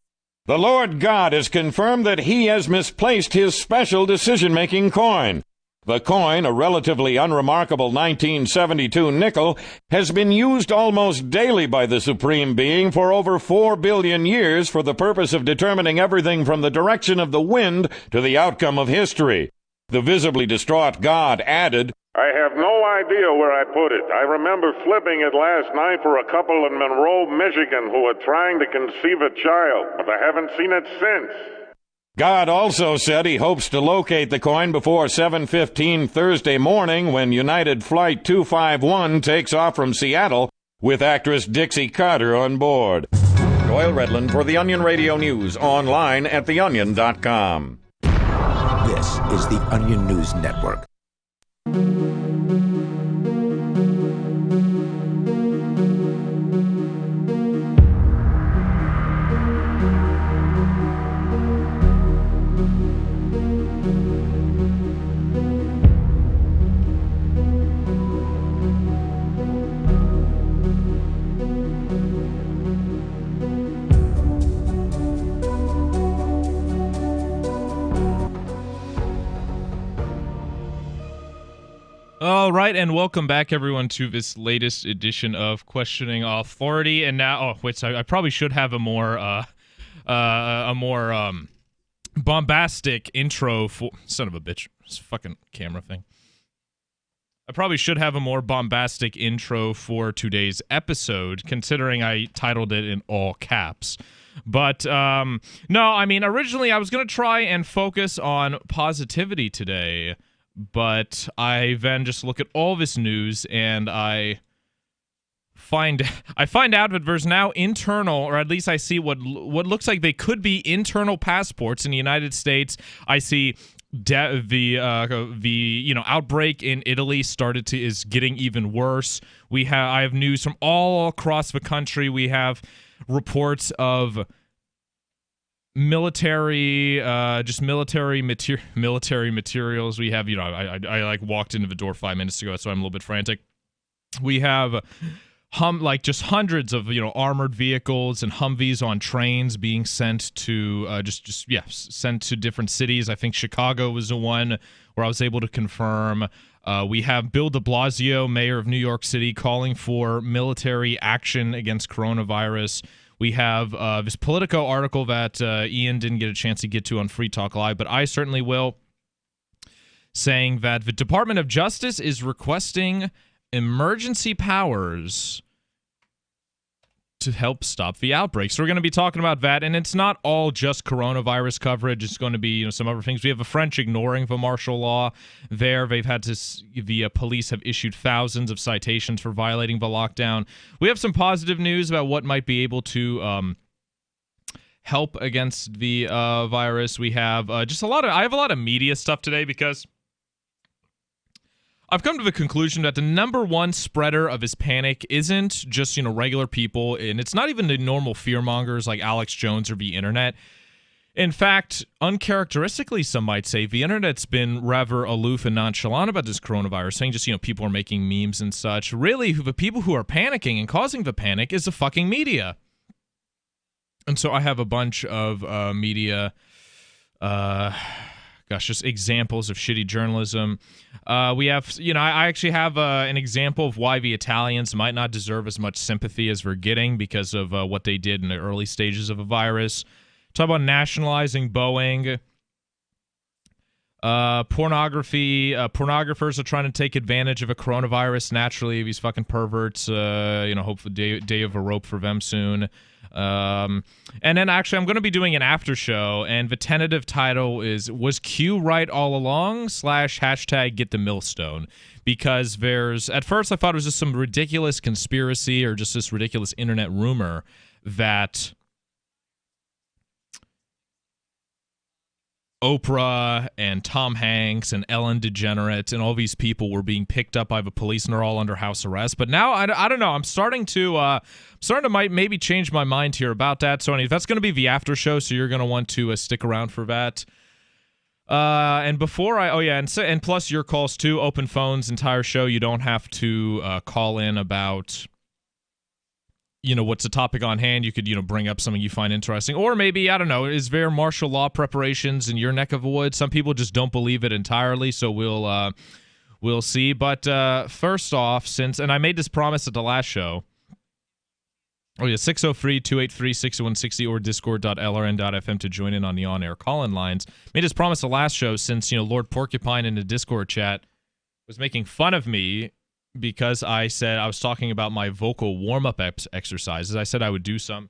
The Lord God has confirmed that he has misplaced his special decision-making coin. The coin, a relatively unremarkable 1972 nickel, has been used almost daily by the Supreme Being for over 4 billion years for the purpose of determining everything from the direction of the wind to the outcome of history. The visibly distraught God added, I have no idea where I put it. I remember flipping it last night for a couple in Monroe, Michigan who were trying to conceive a child, but I haven't seen it since. God also said he hopes to locate the coin before 7:15 Thursday morning when United Flight 251 takes off from Seattle with actress Dixie Carter on board. Doyle Redland for the Onion Radio News, online at theonion.com. This is the Onion News Network. All right, and welcome back, everyone, to this latest edition of Questioning Authority. And now, I probably should have a more bombastic intro for son of a bitch. This fucking camera thing. I probably should have a more bombastic intro for today's episode, considering I titled it in all caps. But no, I mean, originally I was gonna try and focus on positivity today. But I then just look at all this news and I find out that there's now internal, or at least I see what looks like they could be internal passports in the United States. I see the outbreak in Italy is getting even worse. I have news from all across the country. We have reports of military materials. We have, I like walked into the door 5 minutes ago, so I'm a little bit frantic. We have just hundreds of armored vehicles and Humvees on trains being sent to sent to different cities. I think Chicago was the one where I was able to confirm. We have Bill de Blasio, mayor of New York City, calling for military action against coronavirus. We have this Politico article that Ian didn't get a chance to get to on Free Talk Live, but I certainly will, saying that the Department of Justice is requesting emergency powers to help stop the outbreak. So we're going to be talking about that, and it's not all just coronavirus coverage. It's going to be some other things. We have the French ignoring the martial law there. They've had the police have issued thousands of citations for violating the lockdown. We have some positive news about what might be able to help against the virus. We have I have a lot of media stuff today because I've come to the conclusion that the number one spreader of this panic isn't just, regular people, and it's not even the normal fearmongers like Alex Jones or the internet. In fact, uncharacteristically, some might say, the internet's been rather aloof and nonchalant about this coronavirus, saying just, people are making memes and such. Really, the people who are panicking and causing the panic is the fucking media. And so I have a bunch of media just examples of shitty journalism. We have, I actually have an example of why the Italians might not deserve as much sympathy as we're getting because of what they did in the early stages of a virus. Talk about nationalizing Boeing. Pornography. Pornographers are trying to take advantage of a coronavirus. Naturally, these fucking perverts, hopefully day of a rope for them soon. And then actually I'm going to be doing an after show, and the tentative title Was Q Right All Along? / #Get the Millstone, because at first I thought it was just some ridiculous conspiracy or just this ridiculous internet rumor that Oprah and Tom Hanks and Ellen DeGeneres and all these people were being picked up by the police and are all under house arrest. But now I don't know. I'm starting to maybe change my mind here about that. So that's going to be the after show. So you're going to want to stick around for that. And before and plus your calls too. Open phones, entire show. You don't have to call in about what's the topic on hand. You could, bring up something you find interesting. Or maybe, I don't know, is there martial law preparations in your neck of the woods? Some people just don't believe it entirely, so we'll see. But first off, and I made this promise at the last show. Oh, yeah, 603-283-6160 or discord.lrn.fm to join in on the on-air call-in lines. Made this promise the last show since, Lord Porcupine in the Discord chat was making fun of me because I said I was talking about my vocal warm-up exercises. I said I would do some.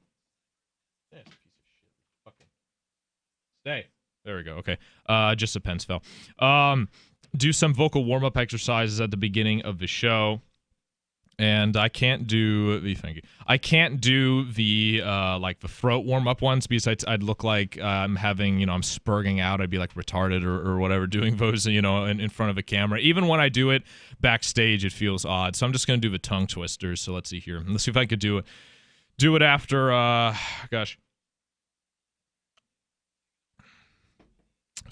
Stay. There we go. Okay. Just a pen fell. Do some vocal warm-up exercises at the beginning of the show. And I can't do the I can't do the the throat warm up ones because I'd look like I'm having I'm spurging out. I'd be like retarded or whatever doing those in front of a camera. Even when I do it backstage, it feels odd. So I'm just gonna do the tongue twisters. So let's see here. Let's see if I could do it after. Gosh.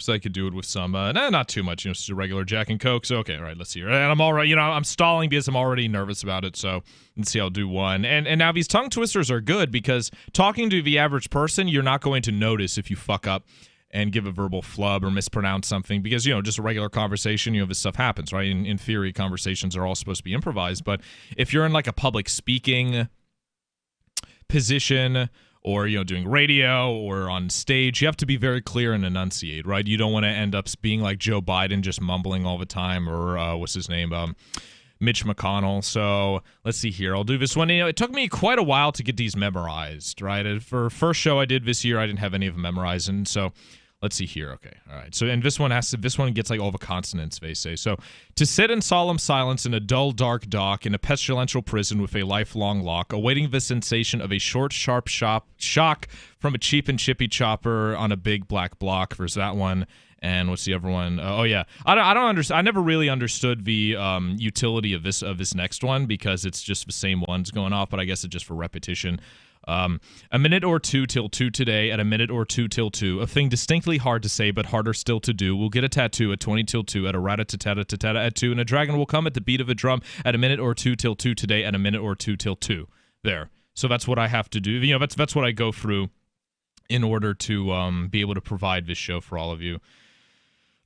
So I could do it with some, not too much, just a regular Jack and Coke. So, okay, all right, let's see. And I'm all right, I'm stalling because I'm already nervous about it. So let's see, I'll do one. And now these tongue twisters are good because talking to the average person, you're not going to notice if you fuck up and give a verbal flub or mispronounce something because, just a regular conversation, this stuff happens, right? In theory, conversations are all supposed to be improvised. But if you're in like a public speaking position or, doing radio or on stage, you have to be very clear and enunciate, right? You don't want to end up being like Joe Biden, just mumbling all the time, or what's his name? Mitch McConnell. So let's see here. I'll do this one. It took me quite a while to get these memorized, right? For first show I did this year, I didn't have any of them memorized. And so let's see here. Okay. All right. So, and this one gets like all the consonants, they say. So, to sit in solemn silence in a dull, dark dock in a pestilential prison with a lifelong lock, awaiting the sensation of a short, sharp shock from a cheap and chippy chopper on a big black block. There's that one. And what's the other one? Oh yeah, I don't understand. I never really understood the utility of this next one because it's just the same ones going off. But I guess it's just for repetition. A minute or two till 2 today, at a minute or 2 till 2. A thing distinctly hard to say, but harder still to do. We'll get a tattoo at 20 till 2, at a rat-a-tat-tat-tat at 2, and a dragon will come at the beat of a drum at a minute or 2 till 2 today, at a minute or 2 till 2. There. So that's what I have to do. That's what I go through in order to be able to provide this show for all of you.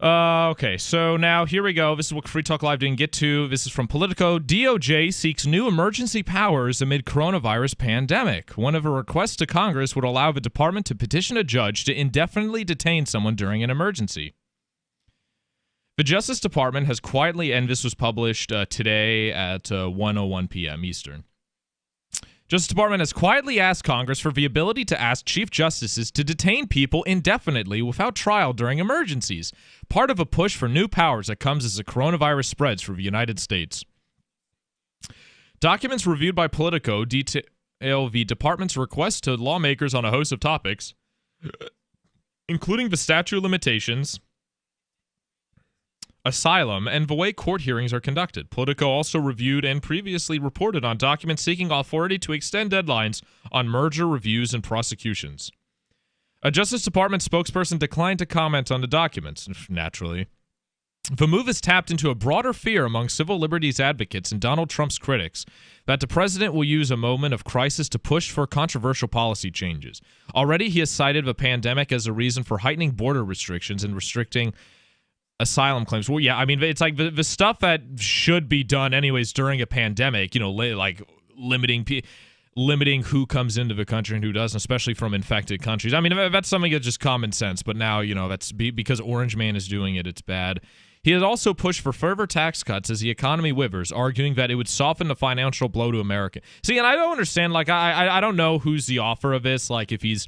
Okay, so now here we go. This is what Free Talk Live didn't get to. This is from Politico. DOJ seeks new emergency powers amid coronavirus pandemic. One of her requests to Congress would allow the department to petition a judge to indefinitely detain someone during an emergency. The Justice Department has quietly, and this was published today at 1:01 p.m. Eastern. Justice Department has quietly asked Congress for the ability to ask Chief Justices to detain people indefinitely without trial during emergencies, part of a push for new powers that comes as the coronavirus spreads through the United States. Documents reviewed by Politico detail the department's request to lawmakers on a host of topics, including the statute of limitations, asylum, and the way court hearings are conducted. Politico also reviewed and previously reported on documents seeking authority to extend deadlines on merger reviews and prosecutions. A Justice Department spokesperson declined to comment on the documents, naturally. The move has tapped into a broader fear among civil liberties advocates and Donald Trump's critics that the president will use a moment of crisis to push for controversial policy changes. Already, he has cited the pandemic as a reason for heightening border restrictions and restricting asylum claims. Well, yeah, I mean, it's like the stuff that should be done anyways during a pandemic, like limiting who comes into the country and who doesn't, especially from infected countries. I mean, that's something that's just common sense, but now, that's because Orange Man is doing it, it's bad. He has also pushed for further tax cuts as the economy withers, arguing that it would soften the financial blow to America. See, and I don't understand, I don't know who's the author of this, if he's...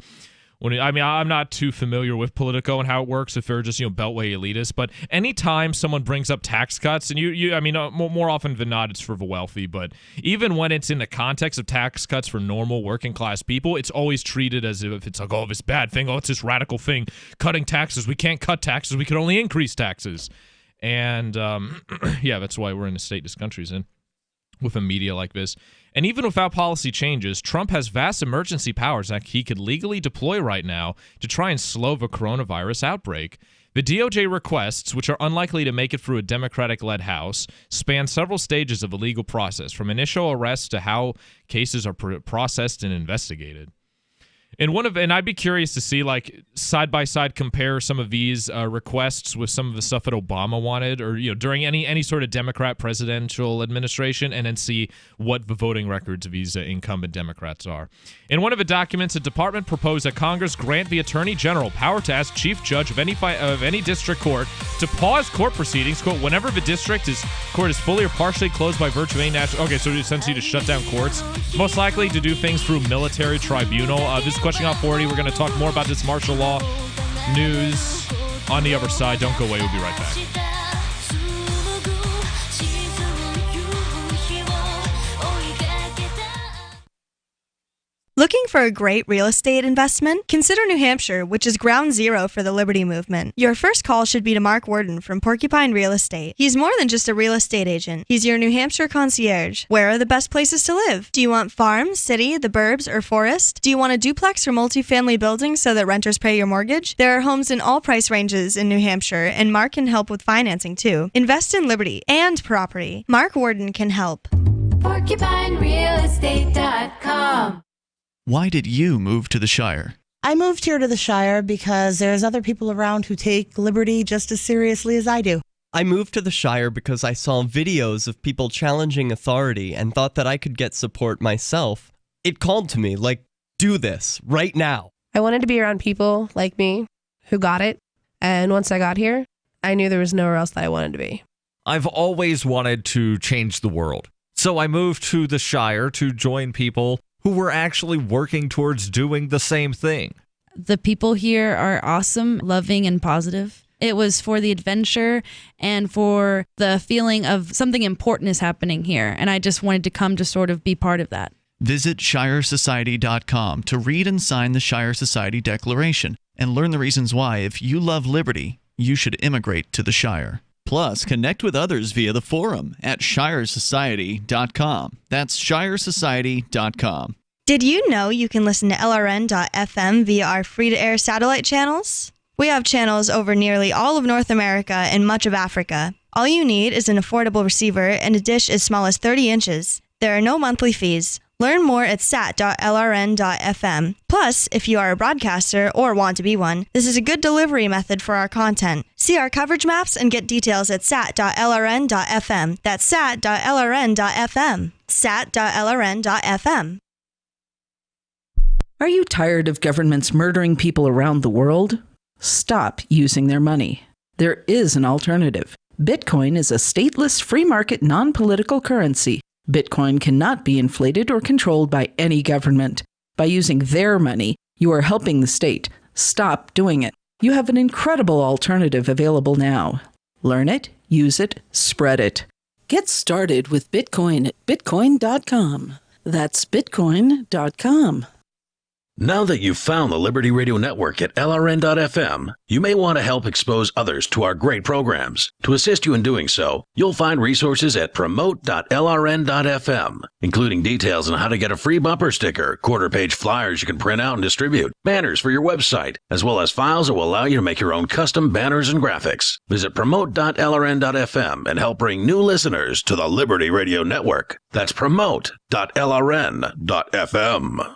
I'm not too familiar with Politico and how it works if they're just, Beltway elitists, but anytime someone brings up tax cuts, and more often than not, it's for the wealthy, but even when it's in the context of tax cuts for normal working class people, it's always treated as if it's like, oh, this bad thing, oh, it's this radical thing, cutting taxes, we can't cut taxes, we can only increase taxes. And, yeah, that's why we're in the state this country's in, with a media like this. And even without policy changes, Trump has vast emergency powers that he could legally deploy right now to try and slow the coronavirus outbreak. The DOJ requests, which are unlikely to make it through a Democratic-led House, span several stages of the legal process, from initial arrest to how cases are processed and investigated. And I'd be curious to see, like, side by side compare some of these requests with some of the stuff that Obama wanted, or during any sort of Democrat presidential administration, and then see what the voting records of these incumbent Democrats are. In one of the documents, the department proposed that Congress grant the Attorney General power to ask Chief Judge of any district court to pause court proceedings, quote, whenever the court is fully or partially closed by virtue of any national. Okay, so essentially to shut down courts, most likely to do things through military tribunal. This Questioning Authority. We're going to talk more about this martial law news on the other side. Don't go away. We'll be right back. Looking for a great real estate investment? Consider New Hampshire, which is ground zero for the Liberty Movement. Your first call should be to Mark Worden from Porcupine Real Estate. He's more than just a real estate agent. He's your New Hampshire concierge. Where are the best places to live? Do you want farm, city, the burbs, or forest? Do you want a duplex or multifamily building so that renters pay your mortgage? There are homes in all price ranges in New Hampshire, and Mark can help with financing too. Invest in Liberty and property. Mark Worden can help. PorcupineRealEstate.com. Why did you move to the Shire? I moved here to the Shire because there's other people around who take liberty just as seriously as I do. I moved to the Shire because I saw videos of people challenging authority and thought that I could get support myself. It called to me, like, do this right now. I wanted to be around people like me who got it. And once I got here, I knew there was nowhere else that I wanted to be. I've always wanted to change the world. So I moved to the Shire to join people who were actually working towards doing the same thing. The people here are awesome, loving, and positive. It was for the adventure and for the feeling of something important is happening here. And I just wanted to come to sort of be part of that. Visit ShireSociety.com to read and sign the Shire Society Declaration and learn the reasons why, if you love liberty, you should immigrate to the Shire. Plus, connect with others via the forum at ShireSociety.com. That's ShireSociety.com. Did you know you can listen to LRN.FM via our free-to-air satellite channels? We have channels over nearly all of North America and much of Africa. All you need is an affordable receiver and a dish as small as 30 inches. There are no monthly fees. Learn more at sat.lrn.fm. Plus, if you are a broadcaster or want to be one, this is a good delivery method for our content. See our coverage maps and get details at sat.lrn.fm. That's sat.lrn.fm. sat.lrn.fm. Are you tired of governments murdering people around the world? Stop using their money. There is an alternative. Bitcoin is a stateless, free market, non-political currency. Bitcoin cannot be inflated or controlled by any government. By using their money, you are helping the state. Stop doing it. You have an incredible alternative available now. Learn it, use it, spread it. Get started with Bitcoin at bitcoin.com. That's bitcoin.com. Now that you've found the Liberty Radio Network at LRN.FM, you may want to help expose others to our great programs. To assist you in doing so, you'll find resources at promote.lrn.fm, including details on how to get a free bumper sticker, quarter-page flyers you can print out and distribute, banners for your website, as well as files that will allow you to make your own custom banners and graphics. Visit promote.lrn.fm and help bring new listeners to the Liberty Radio Network. That's promote.lrn.fm.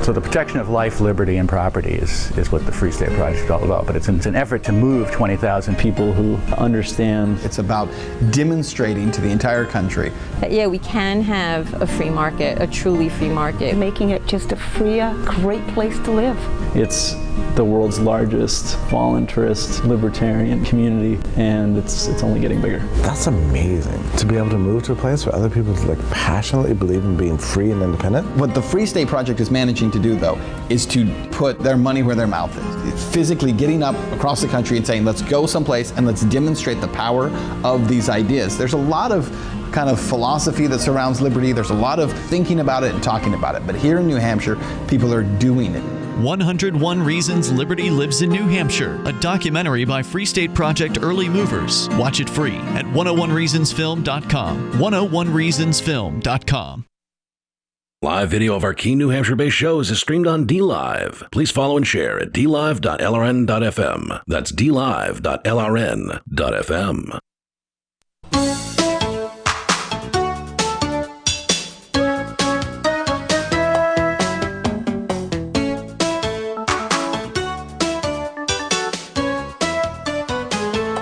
So the protection of life, liberty, and property is what the Free State Project is all about. But it's an effort to move 20,000 people who understand. It's about demonstrating to the entire country that, yeah, we can have a free market, a truly free market. Making it just a freer, great place to live. It's the world's largest voluntarist libertarian community, and it's only getting bigger. That's amazing, to be able to move to a place where other people passionately believe in being free and independent. What the Free State Project is managing to do, though, is to put their money where their mouth is. It's physically getting up across the country and saying, let's go someplace and let's demonstrate the power of these ideas. There's a lot of kind of philosophy that surrounds liberty. There's a lot of thinking about it and talking about it. But here in New Hampshire, people are doing it. 101 Reasons Liberty Lives in New Hampshire, a documentary by Free State Project Early Movers. Watch it free at 101reasonsfilm.com. 101reasonsfilm.com. Live video of our key New Hampshire-based shows is streamed on DLive. Please follow and share at dlive.lrn.fm. That's dlive.lrn.fm.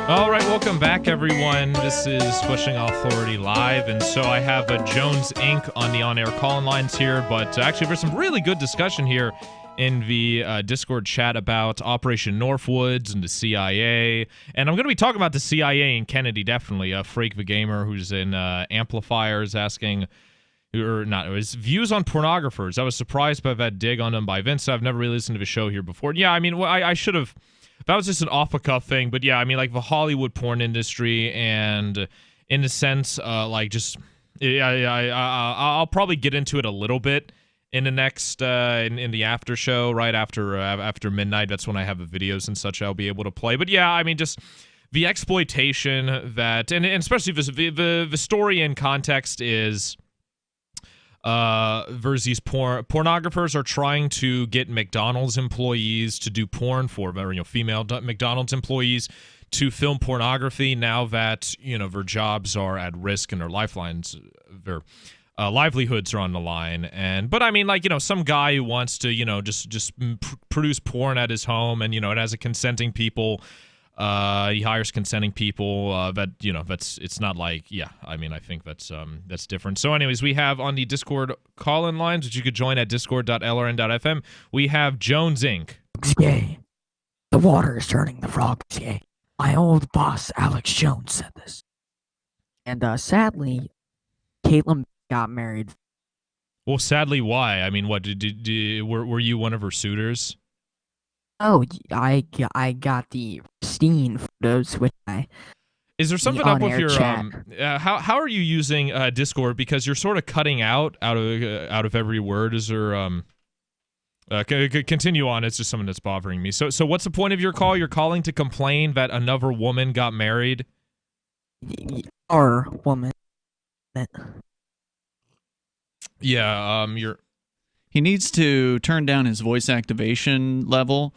All right, welcome back, everyone. This is Pushing Authority Live, and so I have Jones Inc. on the on-air call-in lines here, but actually there's some really good discussion here in the Discord chat about Operation Northwoods and the CIA, and I'm going to be talking about the CIA and Kennedy, definitely. Freak the Gamer, who's in Amplifiers, asking... or not, it was views on pornographers. I was surprised by that dig on them by Vince. I've never really listened to the show here before. Yeah, I mean, well, I should have... That was just an off-the-cuff thing, but yeah, I mean, like the Hollywood porn industry, and in a sense, like just, I'll probably get into it a little bit in the next, in the after show, right after midnight. That's when I have the videos and such I'll be able to play. But yeah, I mean, just the exploitation that, and especially the story and context is. Versus pornographers are trying to get McDonald's employees to do porn for, female McDonald's employees to film pornography now that, their jobs are at risk and their their livelihoods are on the line. But I mean, like, some guy who wants to, just produce porn at his home and, it has a consenting people. He hires consenting people. It's not like, I mean, I think that's different. So anyways, we have on the Discord call-in lines, which you could join at discord.lrn.fm. We have Jones Inc. Gay. The water is turning the frogs gay. My old boss, Alex Jones, said this. And sadly, Caitlin got married. Well, sadly, why? I mean, what were you one of her suitors? Oh, I got the pristine photos, which Is there something up with your how are you using Discord, because you're sort of cutting out of every word? Is there continue on? It's just something that's bothering me. So what's the point of your call? You're calling to complain that another woman got married? Our woman. Yeah, He needs to turn down his voice activation level,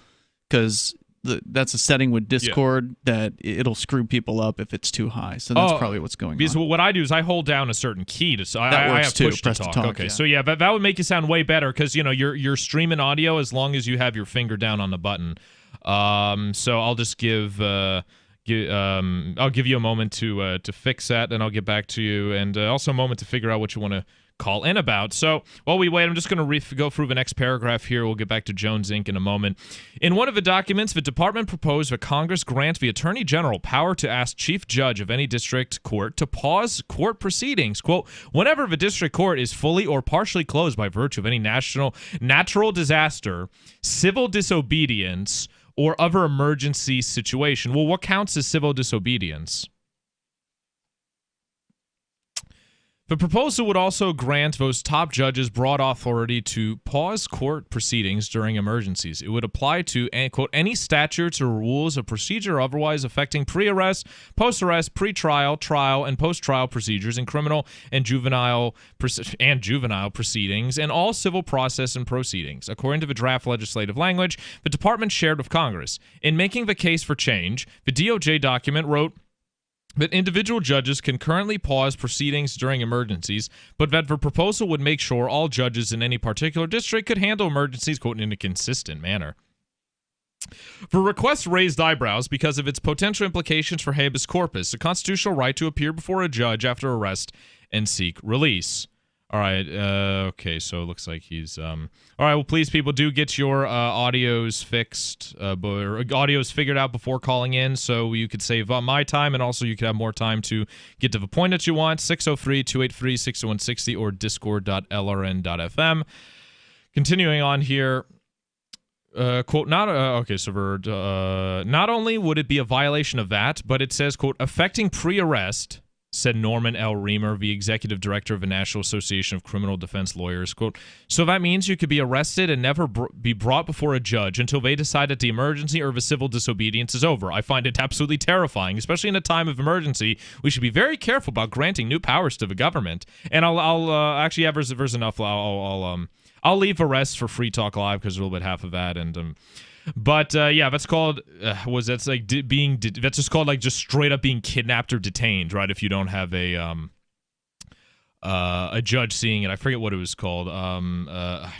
because that's a setting with Discord that it'll screw people up if it's too high. So that's probably what's going on. Because what I do is I hold down a certain key to. That works I have too. push Press to talk. Okay, yeah. so yeah, that would make you sound way better, because you're streaming audio as long as you have your finger down on the button. So I'll just I'll give you a moment to fix that, and I'll get back to you, and also a moment to figure out what you want to call in about. So while we wait, I'm just going to go through the next paragraph here. We'll get back to Jones Inc. in a moment. In one of the documents, the department proposed that Congress grant the Attorney General power to ask Chief Judge of any district court to pause court proceedings, quote, whenever the district court is fully or partially closed by virtue of any natural disaster, civil disobedience, or other emergency situation. Well, what counts as civil disobedience? The proposal would also grant those top judges broad authority to pause court proceedings during emergencies. It would apply to, quote, any statutes or rules of procedure otherwise affecting pre-arrest, post-arrest, pre-trial, trial, and post-trial procedures in criminal and juvenile proceedings, and all civil process and proceedings. According to the draft legislative language the department shared with Congress. In making the case for change, the DOJ document wrote that individual judges can currently pause proceedings during emergencies, but that the proposal would make sure all judges in any particular district could handle emergencies, quote, in a consistent manner. The request raised eyebrows because of its potential implications for habeas corpus, a constitutional right to appear before a judge after arrest and seek release. All right, okay, so it looks like he's... All right, well, please, people, do get your audios fixed, or audios figured out before calling in, so you could save my time, and also you could have more time to get to the point that you want. 603-283-6160 or discord.lrn.fm. Continuing on here... quote, not only would it be a violation of that, but it says, quote, affecting pre-arrest, said Norman L. Reamer, the executive director of the National Association of Criminal Defense Lawyers. Quote, so that means you could be arrested and never be brought before a judge until they decide that the emergency or the civil disobedience is over. I find it absolutely terrifying, especially in a time of emergency. We should be very careful about granting new powers to the government. And I'll actually, yeah, there's enough. I'll leave the rest for Free Talk Live because there's a little bit half of that. And but yeah, that's called that's just called like just straight up being kidnapped or detained, right? If you don't have a judge seeing it. I forget what it was called.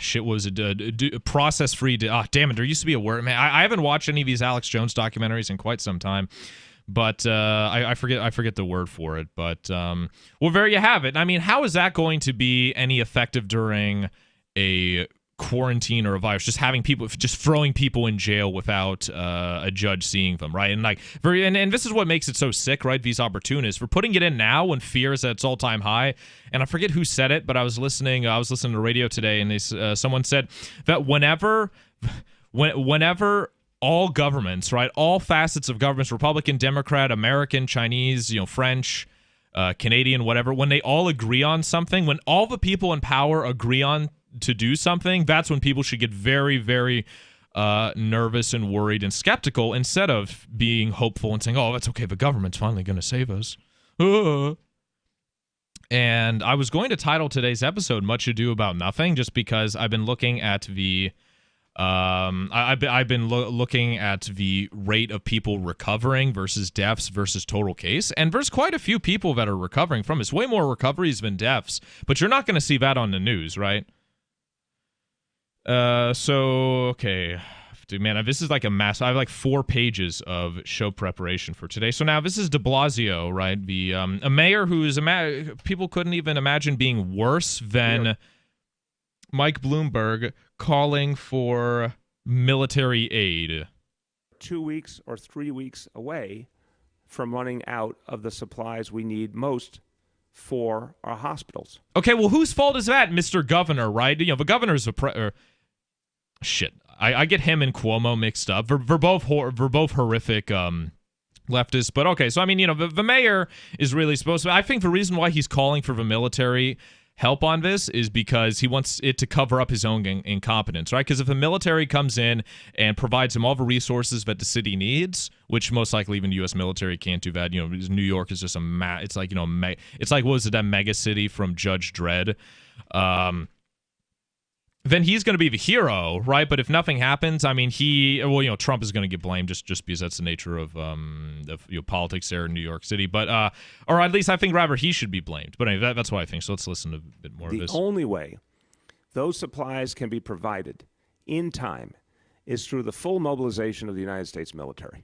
Shit, was it process free? Damn it! There used to be a word. Man, I haven't watched any of these Alex Jones documentaries in quite some time. But I forget the word for it. But well, there you have it. I mean, how is that going to be any effective during a quarantine or a virus? Just having people, just throwing people in jail without a judge seeing them, right? And like, and this is what makes it so sick, right? These opportunists, we're putting it in now when fear is at its all-time high. And I forget who said it, but I was listening to radio today, and someone said that whenever all governments, right, all facets of governments, Republican, Democrat, American, Chinese, French, Canadian, whatever, when they all agree on something, when all the people in power agree on to do something, that's when people should get very, very nervous and worried and skeptical, instead of being hopeful and saying, oh, that's okay, the government's finally going to save us. And I was going to title today's episode Much Ado About Nothing, just because I've been looking at the looking at the rate of people recovering versus deaths versus total case, and there's quite a few people that are recovering from this. Way more recoveries than deaths, but you're not going to see that on the news, right? So, okay. Dude, man, this is like a mess. I have like 4 pages of show preparation for today. So now this is de Blasio, right? A mayor who is people couldn't even imagine being worse than Mike Bloomberg calling for military aid. 2 weeks or 3 weeks away from running out of the supplies we need most for our hospitals. Okay, well, whose fault is that, Mr. Governor, right? The governor's shit. I get him and Cuomo mixed up. They're both horrific leftists. But okay, so I mean, the mayor is really supposed to. I think the reason why he's calling for the military help on this is because he wants it to cover up his own incompetence, right? Because if the military comes in and provides him all the resources that the city needs, which most likely even the U.S. military can't do that. New York is just it's like it's like, what was it, that mega city from Judge Dredd? Then he's going to be the hero, right? But if nothing happens, I mean, Trump is going to get blamed just because that's the nature of politics there in New York City. But or at least I think rather he should be blamed. But anyway, that's what I think. So let's listen to a bit more of this. The only way those supplies can be provided in time is through the full mobilization of the United States military.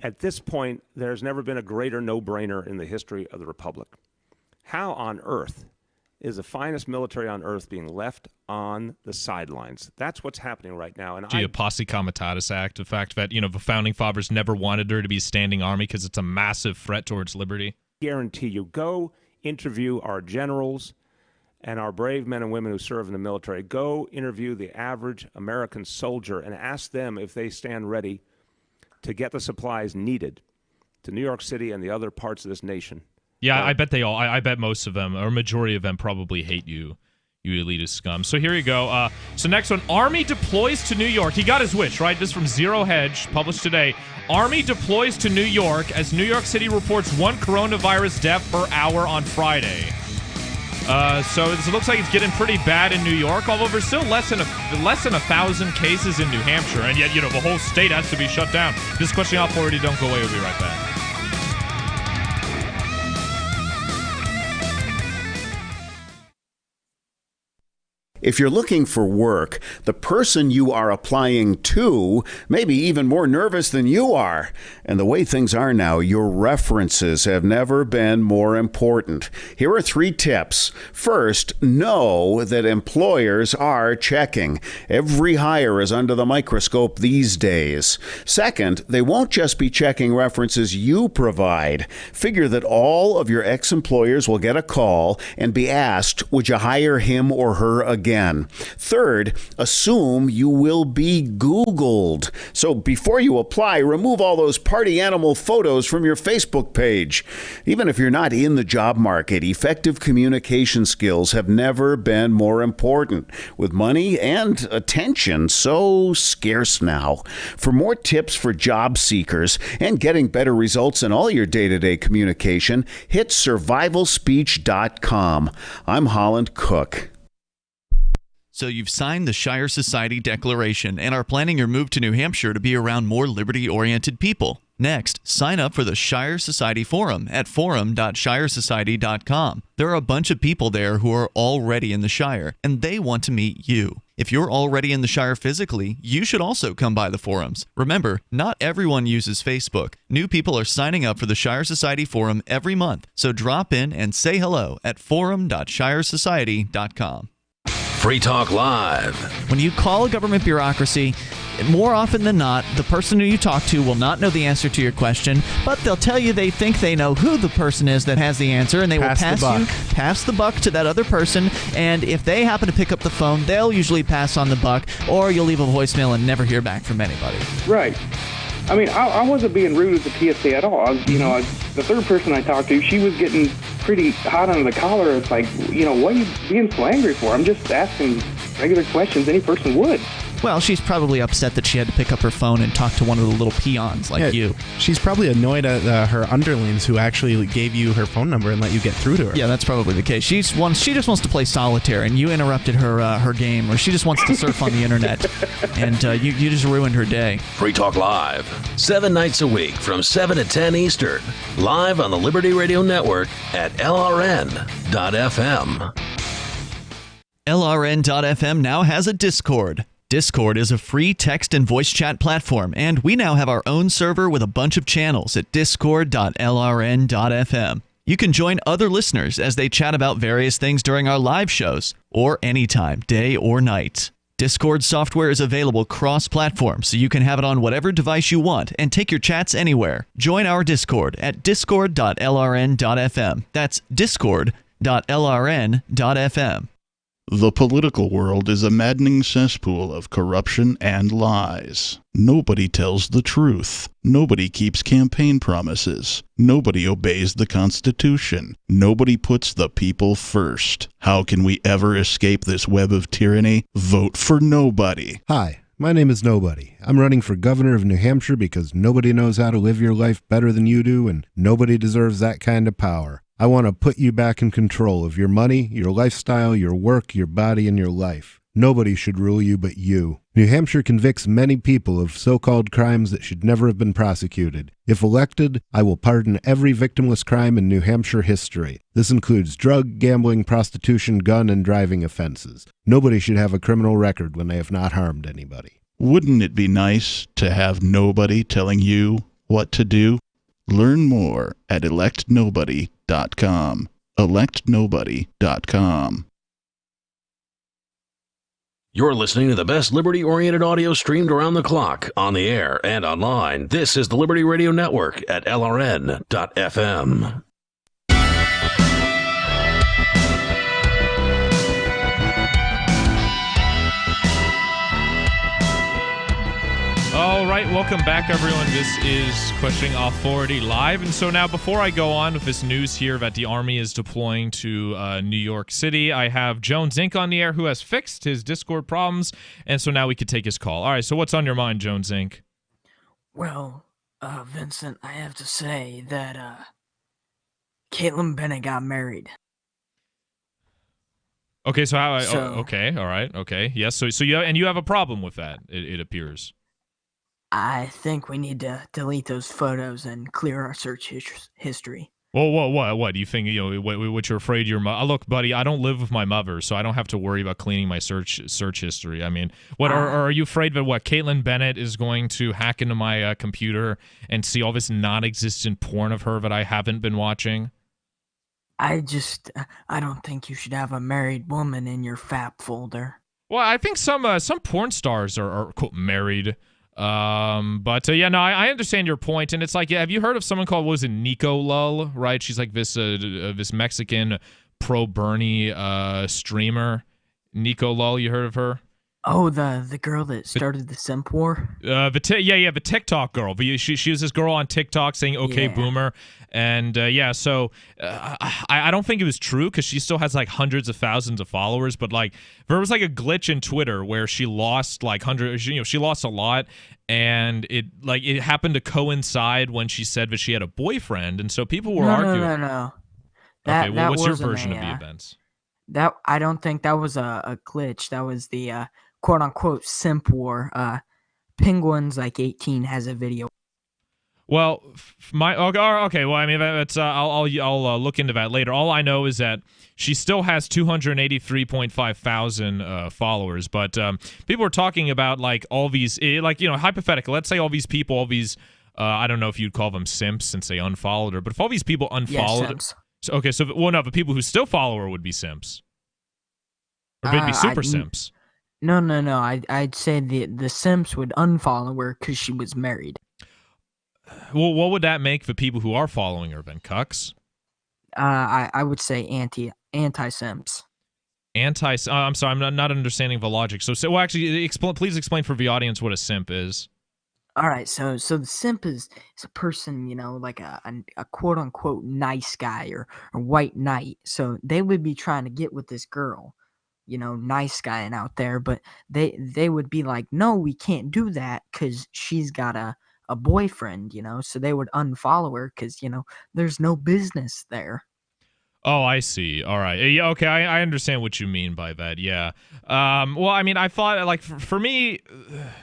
At this point, there's never been a greater no-brainer in the history of the Republic. How on earth is the finest military on earth being left on the sidelines? That's what's happening right now. And a posse comitatus act, the fact that, the founding fathers never wanted there to be a standing army because it's a massive threat towards liberty. Guarantee you, go interview our generals and our brave men and women who serve in the military. Go interview the average American soldier and ask them if they stand ready to get the supplies needed to New York City and the other parts of this nation. Yeah, I bet they all. I bet most of them, or a majority of them, probably hate you elitist scum. So here you go. So next one, Army deploys to New York. He got his wish, right? This is from Zero Hedge, published today. Army deploys to New York as New York City reports 1 coronavirus death per hour on Friday. So it looks like it's getting pretty bad in New York, although there's still less than 1,000 cases in New Hampshire, and yet the whole state has to be shut down. This question off already. Don't go away. We'll be right back. If you're looking for work, the person you are applying to may be even more nervous than you are. And the way things are now, your references have never been more important. Here are 3 tips. First, know that employers are checking. Every hire is under the microscope these days. Second, they won't just be checking references you provide. Figure that all of your ex-employers will get a call and be asked, would you hire him or her again? again. Third, assume you will be Googled. So before you apply, remove all those party animal photos from your Facebook page. Even if you're not in the job market, effective communication skills have never been more important, with money and attention so scarce now. For more tips for job seekers and getting better results in all your day-to-day communication, hit survivalspeech.com. I'm Holland Cook. So you've signed the Shire Society Declaration and are planning your move to New Hampshire to be around more liberty-oriented people. Next, sign up for the Shire Society Forum at forum.shiresociety.com. There are a bunch of people there who are already in the Shire, and they want to meet you. If you're already in the Shire physically, you should also come by the forums. Remember, not everyone uses Facebook. New people are signing up for the Shire Society Forum every month, so drop in and say hello at forum.shiresociety.com. Free Talk Live. When you call a government bureaucracy, more often than not, the person who you talk to will not know the answer to your question, but they'll tell you they think they know who the person is that has the answer, and they will pass the buck to that other person, and if they happen to pick up the phone, they'll usually pass on the buck, or you'll leave a voicemail and never hear back from anybody. Right. I mean, I wasn't being rude at the PSA at all. The third person I talked to, she was getting pretty hot under the collar. It's like, what are you being so angry for? I'm just asking regular questions any person would. Well, she's probably upset that she had to pick up her phone and talk to one of the little peons like you. She's probably annoyed at her underlings who actually gave you her phone number and let you get through to her. Yeah, that's probably the case. She just wants to play solitaire, and you interrupted her game, or she just wants to surf on the internet, and you just ruined her day. Free Talk Live, 7 nights a week from 7 to 10 Eastern, live on the Liberty Radio Network at LRN.FM. LRN.FM now has a Discord. Discord is a free text and voice chat platform, and we now have our own server with a bunch of channels at discord.lrn.fm. You can join other listeners as they chat about various things during our live shows, or anytime, day or night. Discord software is available cross-platform, so you can have it on whatever device you want and take your chats anywhere. Join our Discord at discord.lrn.fm. That's discord.lrn.fm. The political world is a maddening cesspool of corruption and lies. Nobody tells the truth. Nobody keeps campaign promises. Nobody obeys the Constitution. Nobody puts the people first. How can we ever escape this web of tyranny? Vote for nobody. Hi, my name is Nobody. I'm running for governor of New Hampshire because nobody knows how to live your life better than you do, and nobody deserves that kind of power. I want to put you back in control of your money, your lifestyle, your work, your body, and your life. Nobody should rule you but you. New Hampshire convicts many people of so-called crimes that should never have been prosecuted. If elected, I will pardon every victimless crime in New Hampshire history. This includes drug, gambling, prostitution, gun, and driving offenses. Nobody should have a criminal record when they have not harmed anybody. Wouldn't it be nice to have nobody telling you what to do? Learn more at electnobody.com. electnobody.com. You're listening to the best liberty-oriented audio streamed around the clock, on the air and online. This is the Liberty Radio Network at LRN.FM. All right, welcome back, everyone. This is Questioning Authority Live. And so now, before I go on with this news here that the Army is deploying to New York City, I have Jones Inc. on the air, who has fixed his Discord problems, and so now we could take his call. All right, so what's on your mind, Jones Inc.? Well, Vincent, I have to say that Caitlin Bennett got married. Okay, so how? Okay, all right, okay, yes. So you have a problem with that? It appears. I think we need to delete those photos and clear our search history. Well, what do you think? What you're afraid your mother? Look, buddy, I don't live with my mother, so I don't have to worry about cleaning my search history. I mean, what are you afraid that Caitlin Bennett is going to hack into my computer and see all this non-existent porn of her that I haven't been watching? I don't think you should have a married woman in your FAP folder. Well, I think some porn stars are quote married. I understand your point, and it's like, have you heard of someone called, what was it, Nico Lull, right? She's like this Mexican pro-Bernie streamer. Nico Lull, you heard of her? Oh, the girl that started the simp war. The TikTok girl. But she was this girl on TikTok saying "Okay, Yeah. boomer," and so I don't think it was true because she still has like hundreds of thousands of followers. But like there was like a glitch in Twitter where she lost like hundreds. She lost a lot, and it happened to coincide when she said that she had a boyfriend, and so people were arguing. No. Okay, well, what's your wasn't version of the events? That I don't think that was a glitch. That was the quote unquote simp war. Penguins like 18 has a video. Well, okay. Well, I mean, that's I'll look into that later. All I know is that she still has 283.5 thousand followers, but people are talking about like all these, hypothetical. Let's say all these people, all these, I don't know if you'd call them simps since they unfollowed her, but if all these people unfollowed, simps. The people who still follow her would be simps, or they'd be super simps. No. I'd say the simps would unfollow her because she was married. Well, what would that make the people who are following her then? Cucks? I would say anti-simps. I'm sorry, I'm not understanding the logic. So actually, please explain for the audience what a simp is. All right, so the simp is a person, like a quote unquote nice guy or white knight. So they would be trying to get with this girl, nice guy and out there, but they would be like, no, we can't do that because she's got a boyfriend, so they would unfollow her because there's no business there. Oh, I see. All right. Yeah, okay, I understand what you mean by that. Yeah. Well, I mean, I thought, like, for me,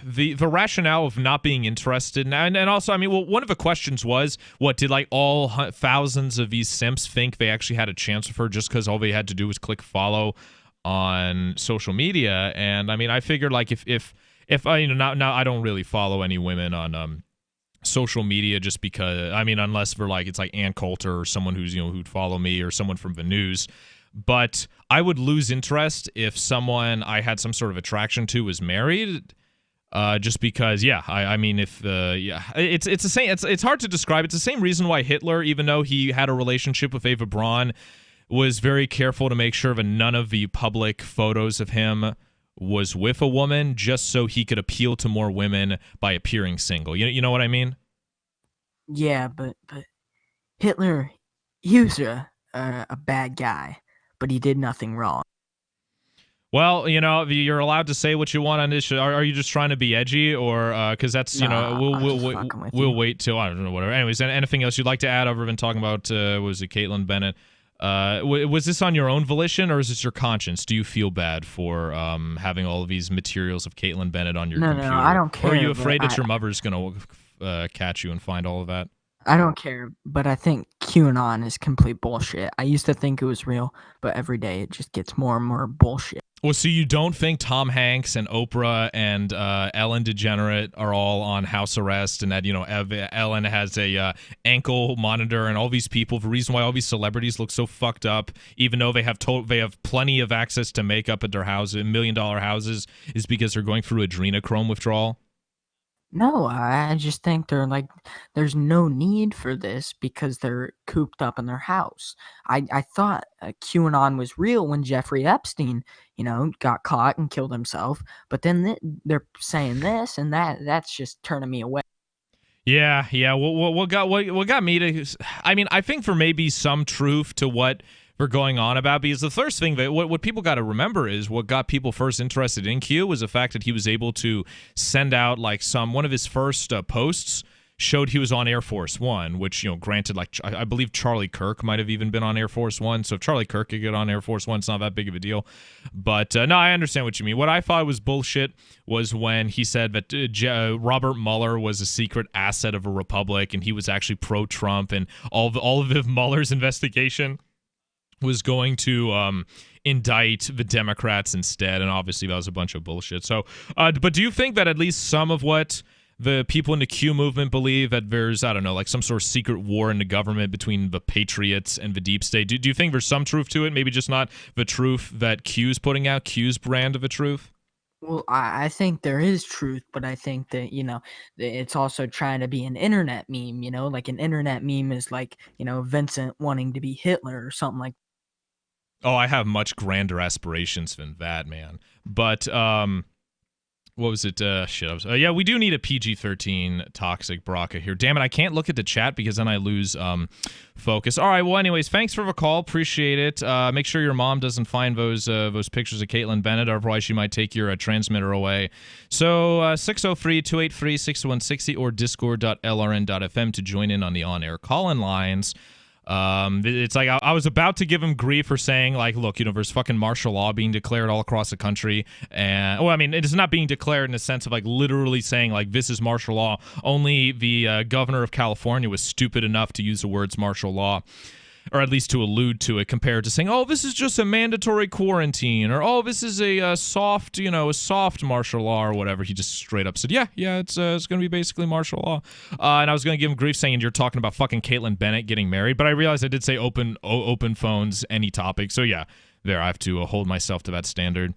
the rationale of not being interested, and also, I mean, well, one of the questions was, what, did, like, all thousands of these simps think they actually had a chance with her just because all they had to do was click follow on social media? And, I mean, I figured, like, if I, now I don't really follow any women on, social media just because, I mean, unless for like it's like Ann Coulter or someone who's who'd follow me or someone from the news, but I would lose interest if someone I had some sort of attraction to was married, just because I mean if it's the same, it's hard to describe. It's the same reason why Hitler, even though he had a relationship with Eva Braun, was very careful to make sure that none of the public photos of him was with a woman, just so he could appeal to more women by appearing single. You know what I mean? Yeah, but Hitler, he was a bad guy, but he did nothing wrong. Well, you're allowed to say what you want on this show. Are you just trying to be edgy, or because that's we'll wait till, I don't know, whatever. Anyways, anything else you'd like to add other than talking about was it Caitlin Bennett? Was this on your own volition, or is this your conscience? Do you feel bad for having all of these materials of Caitlin Bennett on your computer? No, I don't care. Or are you afraid that your mother's going to catch you and find all of that? I don't care, but I think QAnon is complete bullshit. I used to think it was real, but every day it just gets more and more bullshit. Well, so you don't think Tom Hanks and Oprah and Ellen DeGeneres are all on house arrest, and that Ellen has a ankle monitor, and all these people? The reason why all these celebrities look so fucked up, even though they have plenty of access to makeup at their houses, $1 million houses, is because they're going through adrenochrome withdrawal? No, I just think there's no need for this because they're cooped up in their house. I thought QAnon was real when Jeffrey Epstein, got caught and killed himself. But then they're saying this and that's just turning me away. Yeah. What got me to? I mean, I think there may be some truth to what we're going on about, because the first thing that what people got to remember is what got people first interested in Q was the fact that he was able to send out like one of his first posts showed he was on Air Force One, which, granted, like I believe Charlie Kirk might have even been on Air Force One. So if Charlie Kirk could get on Air Force One, it's not that big of a deal. But no, I understand what you mean. What I thought was bullshit was when he said that Robert Mueller was a secret asset of a republic and he was actually pro-Trump, and all of Mueller's investigation was going to indict the Democrats instead, and obviously that was a bunch of bullshit. So, but do you think that at least some of what the people in the Q movement believe, that there's, I don't know, like some sort of secret war in the government between the patriots and the deep state? Do you think there's some truth to it? Maybe just not the truth that Q's putting out, Q's brand of the truth? Well, I think there is truth, but I think that, it's also trying to be an internet meme, like an internet meme is like, Vincent wanting to be Hitler or something like that. Oh, I have much grander aspirations than that, man. But what was it? Yeah, we do need a PG-13 toxic Braca here. Damn it, I can't look at the chat because then I lose focus. All right, well, anyways, thanks for the call. Appreciate it. Make sure your mom doesn't find those pictures of Caitlin Bennett, otherwise she might take your transmitter away. So 603-283-6160 or discord.lrn.fm to join in on the on-air call-in lines. It's like I was about to give him grief for saying, like, look, there's fucking martial law being declared all across the country. And, well, I mean, it is not being declared in the sense of, like, literally saying, like, this is martial law. Only the governor of California was stupid enough to use the words martial law, or at least to allude to it, compared to saying, oh, this is just a mandatory quarantine, or, oh, this is a soft martial law, or whatever. He just straight up said, yeah, it's going to be basically martial law. And I was going to give him grief saying you're talking about fucking Caitlin Bennett getting married, but I realized I did say open phones, any topic. So yeah, there, I have to hold myself to that standard.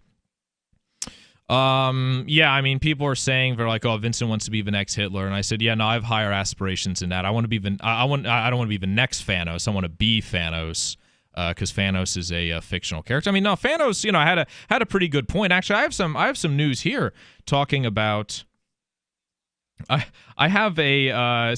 Yeah, I mean, people are saying, they're like, oh, Vincent wants to be the next Hitler, and I said, yeah, no, I have higher aspirations than that. I want to be I don't want to be the next Thanos. I want to be Thanos, because Thanos is a fictional character. I mean, no, Thanos, had a pretty good point. Actually, I have some news here talking about. I have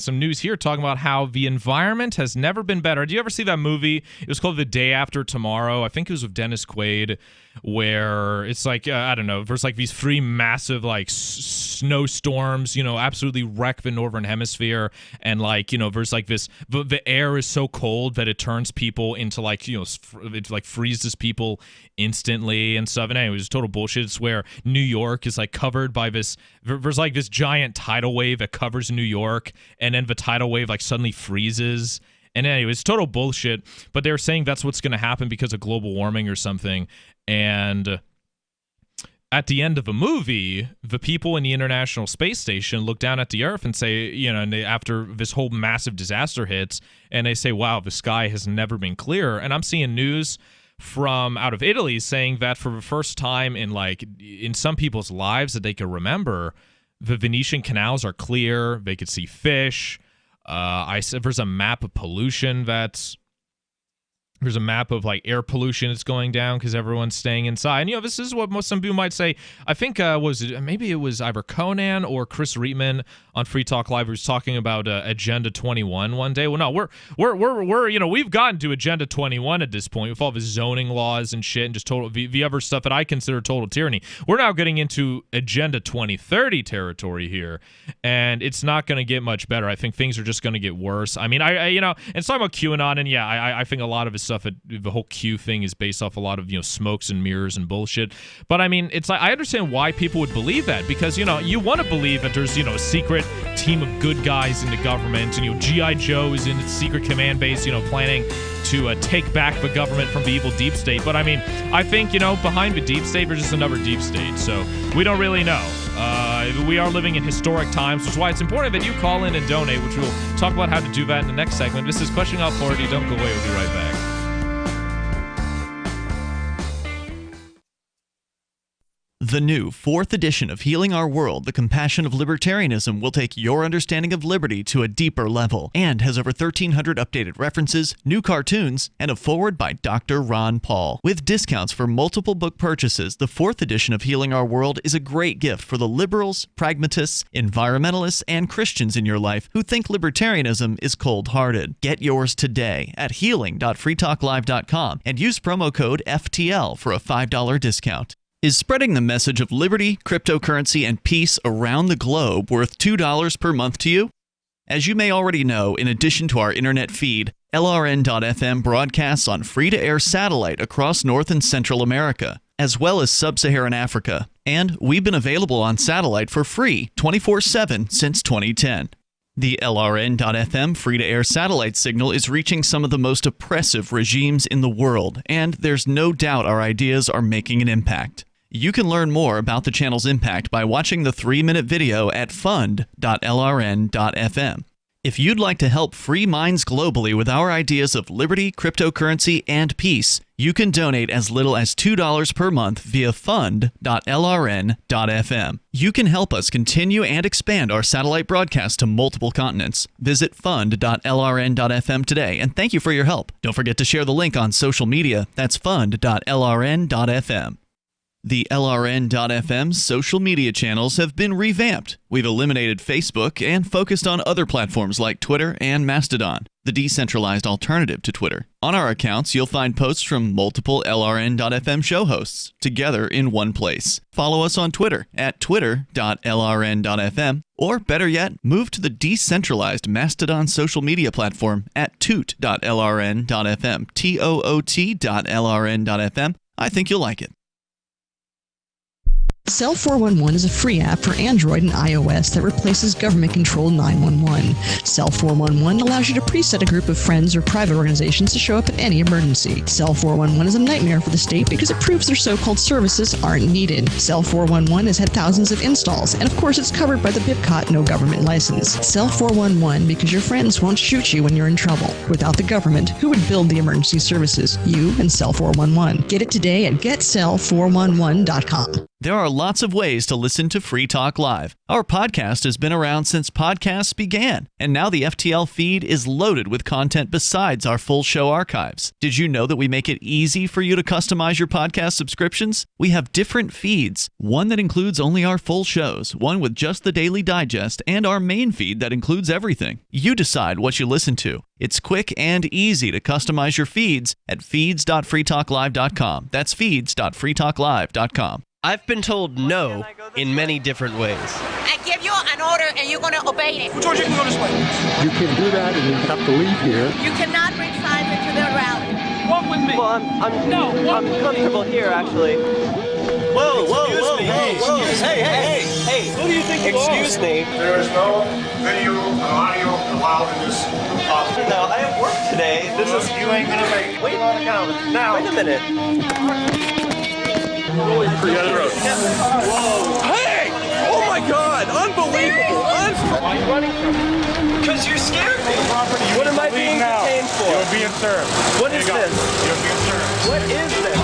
some news here talking about how the environment has never been better. Do you ever see that movie? It was called The Day After Tomorrow. I think it was with Dennis Quaid, where it's like, I don't know, there's like these three massive like snowstorms, absolutely wreck the northern hemisphere. And like, there's like this, the air is so cold that it turns people into like, it like freezes people instantly and stuff. And anyway, it's total bullshit. It's where New York is like covered by this, there's like this giant tidal wave that covers New York, and then the tidal wave like suddenly freezes. And anyway, it's total bullshit, but they're saying that's what's going to happen because of global warming or something. And at the end of a movie, the people in the International Space Station look down at the Earth and say, and after this whole massive disaster hits, and they say, wow, the sky has never been clearer. And I'm seeing news from out of Italy saying that for the first time in some people's lives that they can remember, the Venetian canals are clear. They could see fish. I said there's a map of pollution there's a map of like air pollution that's going down because everyone's staying inside. And this is what some people might say. I think maybe it was either Conan or Chris Reitman on Free Talk Live who was talking about Agenda 21 one day. Well, no, we're we've gotten to Agenda 21 at this point with all the zoning laws and shit and just total the other stuff that I consider total tyranny. We're now getting into Agenda 2030 territory here, and it's not going to get much better. I think things are just going to get worse. I mean, I and it's talking about QAnon, and yeah, I think a lot of his stuff, the whole Q thing is based off a lot of smokes and mirrors and bullshit. But I mean, it's like I understand why people would believe that, because you want to believe that there's a secret team of good guys in the government, and G.I. Joe is in its secret command base, planning to take back the government from the evil deep state. But I mean, I think behind the deep state there's just another deep state, so we don't really know. We are living in historic times, which is why it's important that you call in and donate, which we'll talk about how to do that in the next segment. This is Questioning Authority. Don't go away. We'll be right back. The new 4th edition of Healing Our World, The Compassion of Libertarianism, will take your understanding of liberty to a deeper level and has over 1,300 updated references, new cartoons, and a foreword by Dr. Ron Paul. With discounts for multiple book purchases, the 4th edition of Healing Our World is a great gift for the liberals, pragmatists, environmentalists, and Christians in your life who think libertarianism is cold-hearted. Get yours today at healing.freetalklive.com and use promo code FTL for a $5 discount. Is spreading the message of liberty, cryptocurrency, and peace around the globe worth $2 per month to you? As you may already know, in addition to our internet feed, LRN.FM broadcasts on free-to-air satellite across North and Central America, as well as Sub-Saharan Africa. And we've been available on satellite for free 24/7 since 2010. The LRN.FM free-to-air satellite signal is reaching some of the most oppressive regimes in the world, and there's no doubt our ideas are making an impact. You can learn more about the channel's impact by watching the 3-minute video at fund.lrn.fm. If you'd like to help free minds globally with our ideas of liberty, cryptocurrency, and peace, you can donate as little as $2 per month via fund.lrn.fm. You can help us continue and expand our satellite broadcast to multiple continents. Visit fund.lrn.fm today, and thank you for your help. Don't forget to share the link on social media. That's fund.lrn.fm. The LRN.FM social media channels have been revamped. We've eliminated Facebook and focused on other platforms like Twitter and Mastodon, the decentralized alternative to Twitter. On our accounts, you'll find posts from multiple LRN.FM show hosts together in one place. Follow us on Twitter at twitter.lrn.fm, or better yet, move to the decentralized Mastodon social media platform at toot.lrn.fm, toot.lrn.fm. I think you'll like it. Cell 411 is a free app for Android and iOS that replaces government-controlled 911. Cell 411 allows you to preset a group of friends or private organizations to show up at any emergency. Cell 411 is a nightmare for the state because it proves their so-called services aren't needed. Cell 411 has had thousands of installs, and of course it's covered by the BIPCOT no government license. Cell 411 because your friends won't shoot you when you're in trouble. Without the government, who would build the emergency services? You and Cell 411. Get it today at getcell411.com. There are lots of ways to listen to Free Talk Live. Our podcast has been around since podcasts began, and now the FTL feed is loaded with content besides our full show archives. Did you know that we make it easy for you to customize your podcast subscriptions? We have different feeds, one that includes only our full shows, one with just the Daily Digest, and our main feed that includes everything. You decide what you listen to. It's quick and easy to customize your feeds at feeds.freetalklive.com. That's feeds.freetalklive.com. I've been told no in many different ways. I give you an order and you're going to obey it. George, you can go this way. You can't do that and you have to leave here. You cannot bring signs into the rally. Walk with me. Well, I'm comfortable here, actually. Whoa. Hey. Who do you think you are? Excuse me. There is no video or audio allowed in this office. No, I have work today. You ain't going to make it. Wait a minute. Forget it. Whoa. Hey! Oh my God! Unbelievable! Why are you running from me? Because you scared me. What am I being detained for? You're being served. What is this? You're being served. What is this?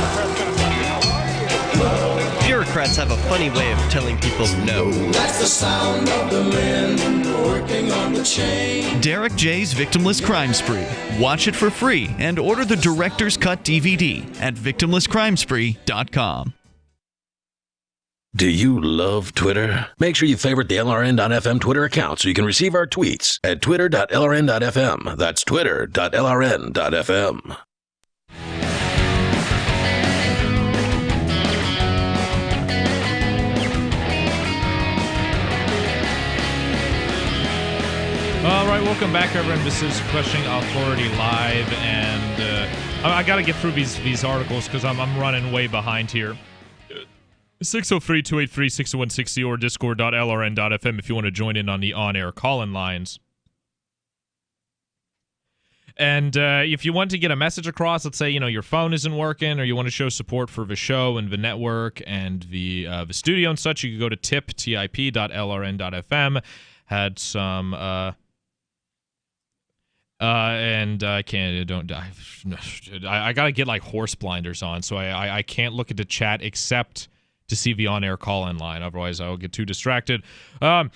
Bureaucrats have a funny way of telling people no. That's the sound of the men working on the chain. Derek J's Victimless Crime Spree. Watch it for free and order the Director's Cut DVD at victimlesscrimespree.com. Do you love Twitter? Make sure you favorite the LRN.FM Twitter account so you can receive our tweets at twitter.lrn.fm. That's twitter.lrn.fm. All right, welcome back, everyone. This is Questioning Authority Live, and I got to get through these articles because I'm running way behind here. 603-283-6160 or discord.lrn.fm if you want to join in on the on-air call-in lines. And if you want to get a message across, let's say your phone isn't working, or you want to show support for the show and the network and the studio and such, you can go to tip.lrn.fm. Had some and I gotta get like horse blinders on, so I can't look at the chat except to see the on-air call-in line. Otherwise, I will get too distracted. I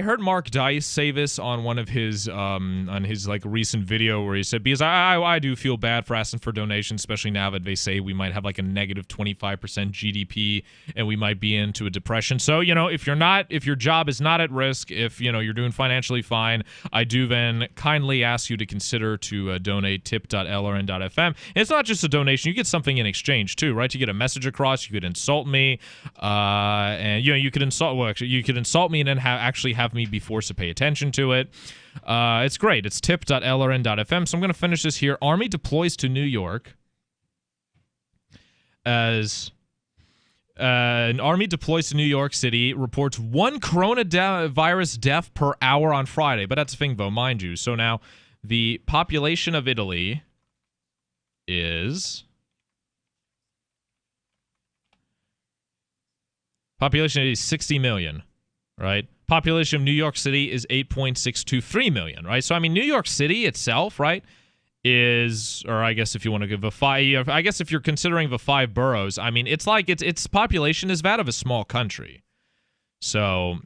heard Mark Dice say this on one of his on his like recent video where he said, because I do feel bad for asking for donations, especially now that they say we might have like a negative 25% GDP and we might be into a depression. So if your job is not at risk, if you're doing financially fine, I do then kindly ask you to consider to donate tip.lrn.fm. And it's not just a donation; you get something in exchange too, right? You get a message across. You could insult me, and you could insult. Well, actually, you could insult me and then actually have me be forced to pay attention to it. It's great. It's tip.lrn.fm. So I'm going to finish this here. Army deploys to New York as an army deploys to New York City, reports one coronavirus death per hour on Friday. But that's the thing, though, mind you. So now the population of Italy is... Population is 60 million, right? Population of New York City is 8.623 million, right? So, I mean, New York City itself, right, is, or I guess if you want to give I guess if you're considering the 5 boroughs, I mean, it's like its population is that of a small country. So,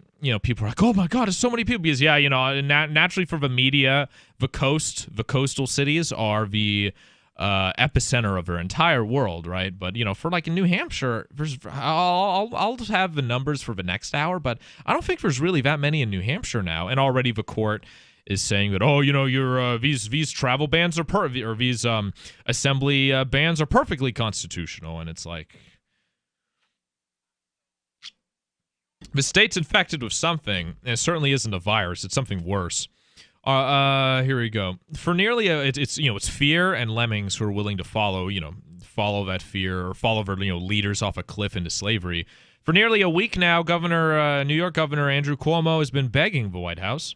people are like, oh my God, there's so many people. Because, naturally for the media, the coastal cities are the epicenter of our entire world, right? But for like in New Hampshire, I'll just have the numbers for the next hour, but I don't think there's really that many in New Hampshire now. And already the court is saying that your these travel bans are these assembly bans are perfectly constitutional, and it's like the state's infected with something, and it certainly isn't a virus; it's something worse. Here we go. For nearly it's fear and lemmings who are willing to follow that fear or follow their leaders off a cliff into slavery. For nearly a week now, New York Governor Andrew Cuomo has been begging the White House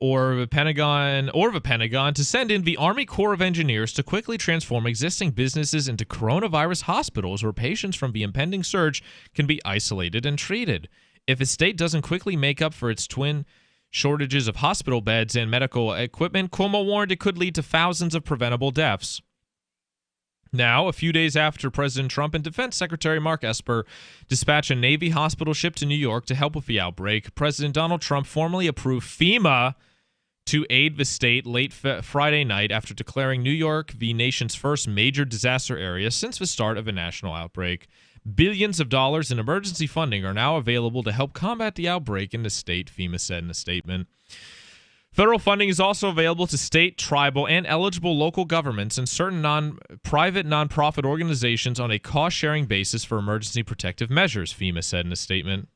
or the Pentagon to send in the Army Corps of Engineers to quickly transform existing businesses into coronavirus hospitals where patients from the impending surge can be isolated and treated. If a state doesn't quickly make up for its twin shortages of hospital beds and medical equipment, Cuomo warned it could lead to thousands of preventable deaths. Now, a few days after President Trump and Defense Secretary Mark Esper dispatched a Navy hospital ship to New York to help with the outbreak, President Donald Trump formally approved FEMA to aid the state late Friday night after declaring New York the nation's first major disaster area since the start of a national outbreak. Billions of dollars in emergency funding are now available to help combat the outbreak in the state, FEMA said in a statement. Federal funding is also available to state, tribal, and eligible local governments and certain private nonprofit organizations on a cost-sharing basis for emergency protective measures, FEMA said in a statement.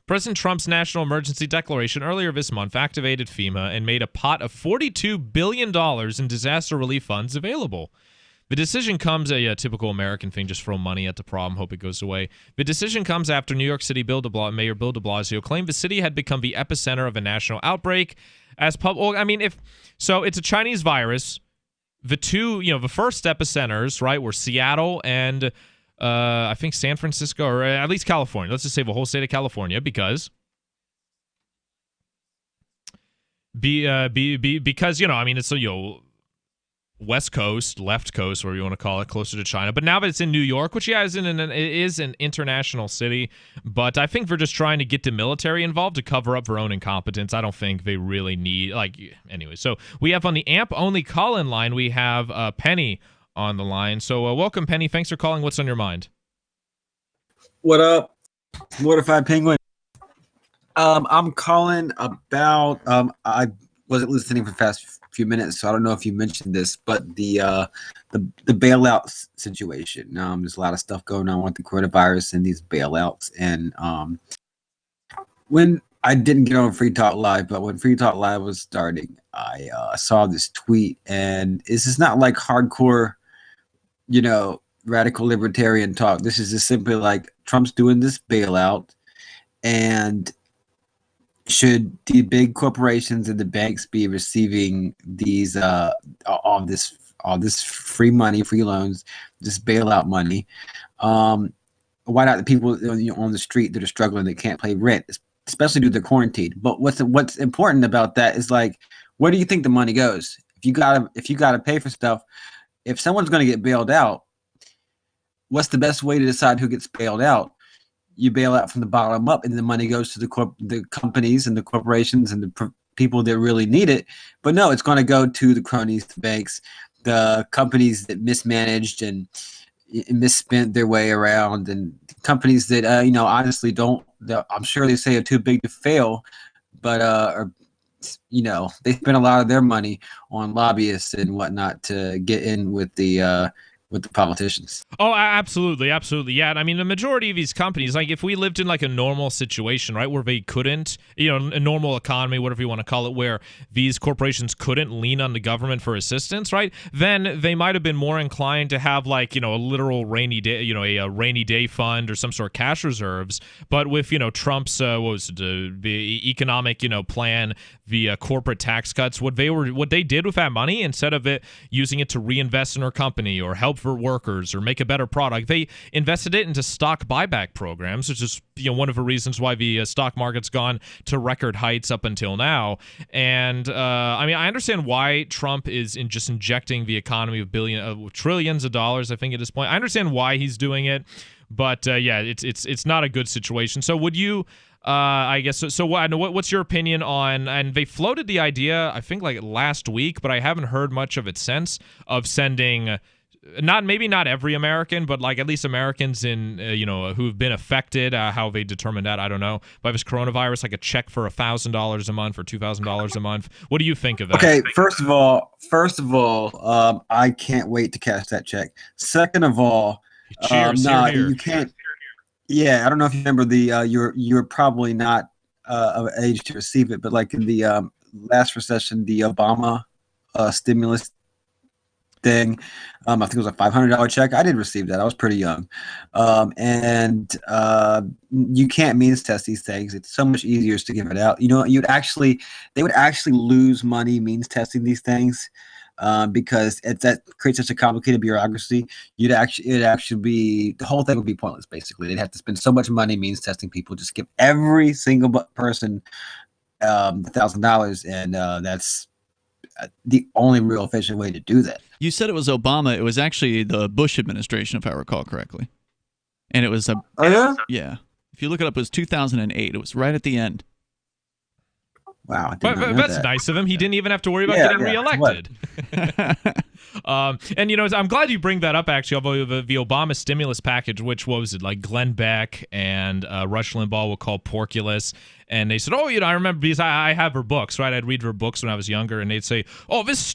President Trump's national emergency declaration earlier this month activated FEMA and made a pot of $42 billion in disaster relief funds available. The decision comes, a typical American thing, just throw money at the problem, hope it goes away. The decision comes after New York City Mayor Bill de Blasio claimed the city had become the epicenter of a national outbreak. It's a Chinese virus. The first epicenters, right, were Seattle and I think San Francisco, or at least California. Let's just say the whole state of California, because it's West Coast, left coast, whatever you want to call it, closer to China. But now that it's in New York, which is an international city, but I think they're just trying to get the military involved to cover up their own incompetence. I don't think they really need anyway. So we have on the AMP only call-in line, we have Penny on the line. So welcome, Penny. Thanks for calling. What's on your mind? What up? Mortified Penguin. I'm calling about I wasn't listening for the past few minutes, so I don't know if you mentioned this, but the bailout situation. There's a lot of stuff going on with the coronavirus and these bailouts. And when I didn't get on Free Talk Live, but when Free Talk Live was starting, I saw this tweet, and this is not like hardcore, radical libertarian talk. This is just simply like Trump's doing this bailout, and should the big corporations and the banks be receiving these all this free money, free loans, this bailout money? Why not the people on the street that are struggling, that can't pay rent, especially due to the quarantine? But what's important about that is, like, where do you think the money goes? If you gotta pay for stuff, if someone's going to get bailed out, what's the best way to decide who gets bailed out? You bail out from the bottom up, and the money goes to the companies and the corporations and the people that really need it. But no, it's going to go to the cronies, the banks, the companies that mismanaged and misspent their way around, and companies that honestly don't. I'm sure they say are too big to fail, but they spend a lot of their money on lobbyists and whatnot to get in with the politicians. Oh, absolutely. Absolutely. Yeah. And I mean, the majority of these companies, like if we lived in like a normal situation, right, where they couldn't, a normal economy, whatever you want to call it, where these corporations couldn't lean on the government for assistance, right, then they might have been more inclined to have like, a literal rainy day, a rainy day fund or some sort of cash reserves. But with, Trump's, the economic, plan via corporate tax cuts. What they did with that money, instead of it using it to reinvest in our company or help for workers or make a better product, they invested it into stock buyback programs, which is one of the reasons why the stock market's gone to record heights up until now. And I understand why Trump is just injecting the economy with trillions of dollars, I think, at this point. I understand why he's doing it, but it's not a good situation. So would you? I guess so. What's your opinion on? And they floated the idea, I think, like last week, but I haven't heard much of it since. Of sending, maybe not every American, but like at least Americans in who've been affected. How they determined that, I don't know, by this coronavirus, like a check for $1,000 a month or $2,000 a month. What do you think of that? Okay, first of all, I can't wait to cash that check. Second of all, cheers, you can't. Yeah, I don't know if you remember you're probably not of age to receive it, but like in the last recession, the Obama stimulus thing, I think it was a $500 check. I did receive that. I was pretty young, and you can't means test these things. It's so much easier to give it out. They would actually lose money means testing these things. Because that creates such a complicated bureaucracy, it'd actually be, the whole thing would be pointless. Basically, they'd have to spend so much money means testing people. Just give every single person $1,000, and that's the only real efficient way to do that. You said it was Obama. It was actually the Bush administration, if I recall correctly, and it was yeah. If you look it up, it was 2008. It was right at the end. Wow, but that's nice of him. He didn't even have to worry about getting reelected. And I'm glad you bring that up. Actually, although the Obama stimulus package, which was it, like Glenn Beck and Rush Limbaugh will call Porculus, and they said, I remember because I have her books, right? I'd read her books when I was younger, and they'd say, this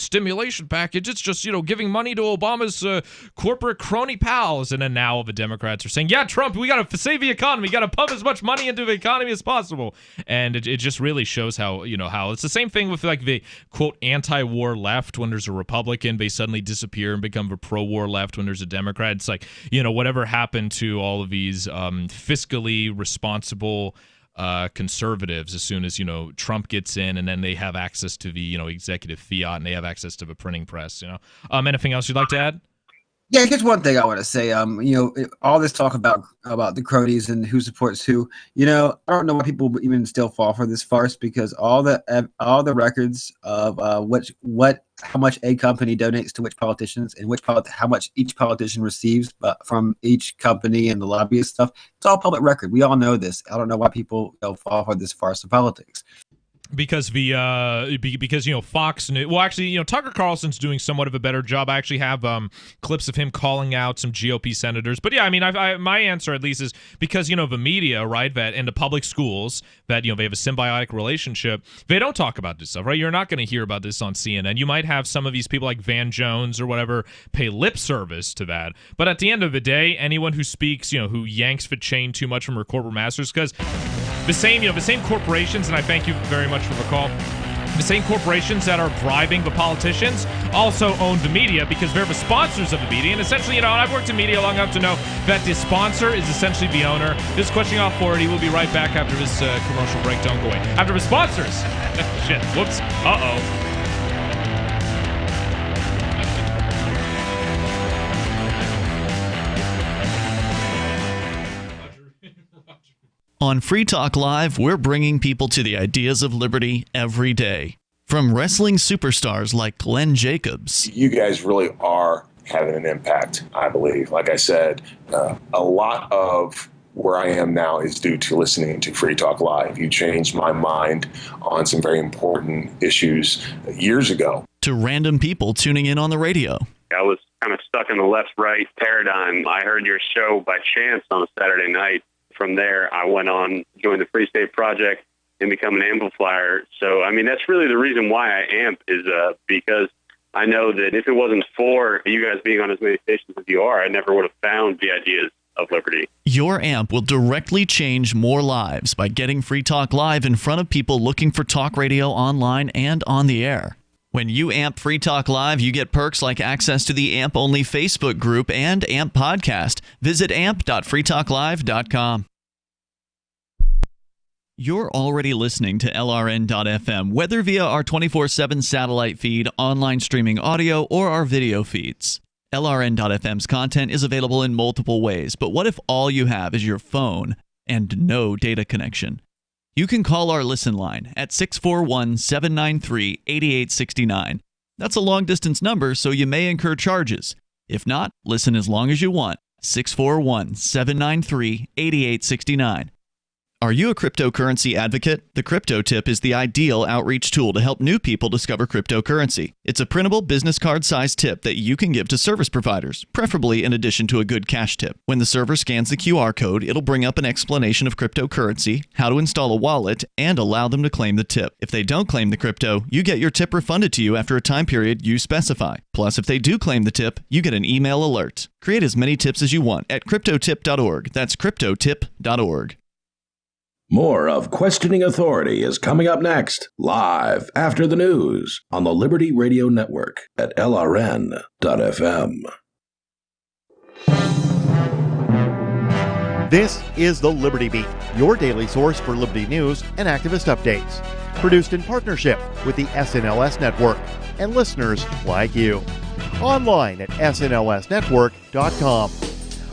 stimulation package, it's just giving money to Obama's corporate crony pals. And then now the Democrats are saying, yeah, Trump, we got to save the economy, we got to pump as much money into the economy as possible. And it just really shows how how it's the same thing with like the quote anti-war left. When there's a Republican, they suddenly disappear and become the pro-war left. When there's a Democrat, it's like whatever happened to all of these fiscally responsible conservatives as soon as Trump gets in, and then they have access to the executive fiat, and they have access to the printing press. Anything else you'd like to add? Yeah, just one thing I want to say. All this talk about the cronies and who supports who. I don't know why people even still fall for this farce, because all the records of how much a company donates to which politicians and how much each politician receives from each company and the lobbyist stuff. It's all public record. We all know this. I don't know why people fall for this farce of politics. Because Fox News, well, actually, Tucker Carlson's doing somewhat of a better job. I actually have clips of him calling out some GOP senators. But yeah, I mean, my answer at least is because the media, right, that and the public schools that they have a symbiotic relationship. They don't talk about this stuff, right? You're not going to hear about this on CNN. You might have some of these people like Van Jones or whatever pay lip service to that. But at the end of the day, anyone who speaks, who yanks the chain too much from her corporate masters, because the same corporations, and I thank you very much for the call, the same corporations that are bribing the politicians also own the media, because they're the sponsors of the media. And essentially, I've worked in media long enough to know that the sponsor is essentially the owner. This Question Authority will be right back after this commercial break. Don't go away. After the sponsors. Shit. Whoops. Uh-oh. On Free Talk Live, we're bringing people to the ideas of liberty every day. From wrestling superstars like Glenn Jacobs. You guys really are having an impact, I believe. Like I said, a lot of where I am now is due to listening to Free Talk Live. You changed my mind on some very important issues years ago. To random people tuning in on the radio. I was kind of stuck in the left-right paradigm. I heard your show by chance on a Saturday night. From there, I went on, joined the Free State Project, and become an amplifier. So, I mean, that's really the reason why I amp is because I know that if it wasn't for you guys being on as many stations as you are, I never would have found the ideas of liberty. Your amp will directly change more lives by getting Free Talk Live in front of people looking for talk radio online and on the air. When you amp Free Talk Live, you get perks like access to the AMP-only Facebook group and AMP podcast. Visit amp.freetalklive.com. You're already listening to LRN.FM, whether via our 24/7 satellite feed, online streaming audio, or our video feeds. LRN.FM's content is available in multiple ways, but what if all you have is your phone and no data connection? You can call our listen line at 641-793-8869. That's a long-distance number, so you may incur charges. If not, listen as long as you want. 641-793-8869. Are you a cryptocurrency advocate? The Crypto Tip is the ideal outreach tool to help new people discover cryptocurrency. It's a printable business card-sized tip that you can give to service providers, preferably in addition to a good cash tip. When the server scans the QR code, it'll bring up an explanation of cryptocurrency, how to install a wallet, and allow them to claim the tip. If they don't claim the crypto, you get your tip refunded to you after a time period you specify. Plus, if they do claim the tip, you get an email alert. Create as many tips as you want at cryptotip.org. That's cryptotip.org. More of Questioning Authority is coming up next, live after the news on the Liberty Radio Network at LRN.FM. This is the Liberty Beat, your daily source for liberty news and activist updates. Produced in partnership with the SNLS Network and listeners like you. Online at snlsnetwork.com.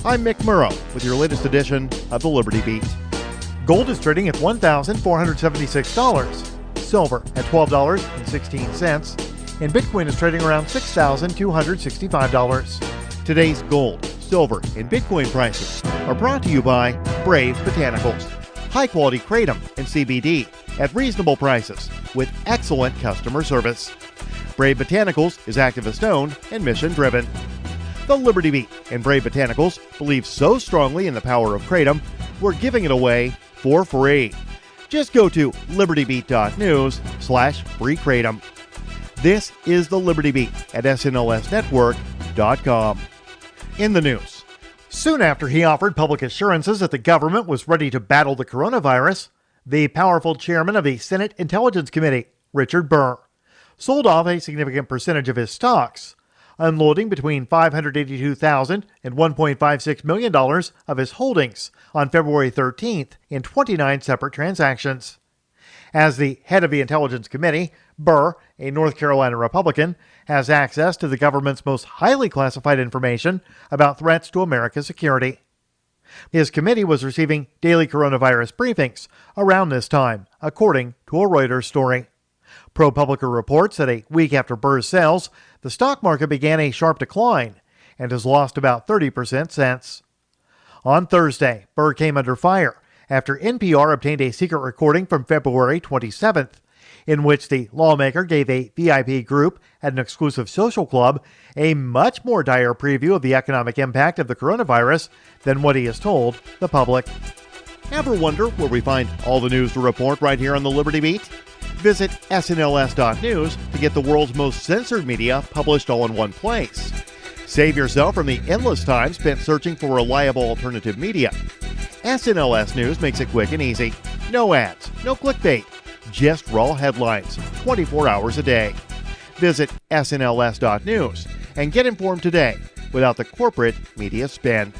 I'm Mick Murrow with your latest edition of the Liberty Beat. Gold is trading at $1,476, silver at $12.16, and Bitcoin is trading around $6,265. Today's gold, silver, and Bitcoin prices are brought to you by Brave Botanicals, high-quality kratom and CBD at reasonable prices with excellent customer service. Brave Botanicals is activist-owned and mission-driven. The Liberty Beat and Brave Botanicals believe so strongly in the power of kratom, we're giving it away for free. Just go to libertybeat.news/free kratom. This is the Liberty Beat at snlsnetwork.com. In the news, soon after he offered public assurances that the government was ready to battle the coronavirus, the powerful chairman of the Senate Intelligence Committee, Richard Burr, sold off a significant percentage of his stocks, unloading between $582,000 and $1.56 million of his holdings on February 13th in 29 separate transactions. As the head of the Intelligence Committee, Burr, a North Carolina Republican, has access to the government's most highly classified information about threats to America's security. His committee was receiving daily coronavirus briefings around this time, according to a Reuters story. ProPublica reports that a week after Burr's sales, the stock market began a sharp decline and has lost about 30% since. On Thursday, Burr came under fire after NPR obtained a secret recording from February 27th, in which the lawmaker gave a VIP group at an exclusive social club a much more dire preview of the economic impact of the coronavirus than what he has told the public. Ever wonder where we find all the news to report right here on the Liberty Beat? Visit snls.news to get the world's most censored media published all in one place. Save yourself from the endless time spent searching for reliable alternative media. SNLS News makes it quick and easy. No ads, no clickbait, just raw headlines, 24 hours a day. Visit snls.news and get informed today without the corporate media spin.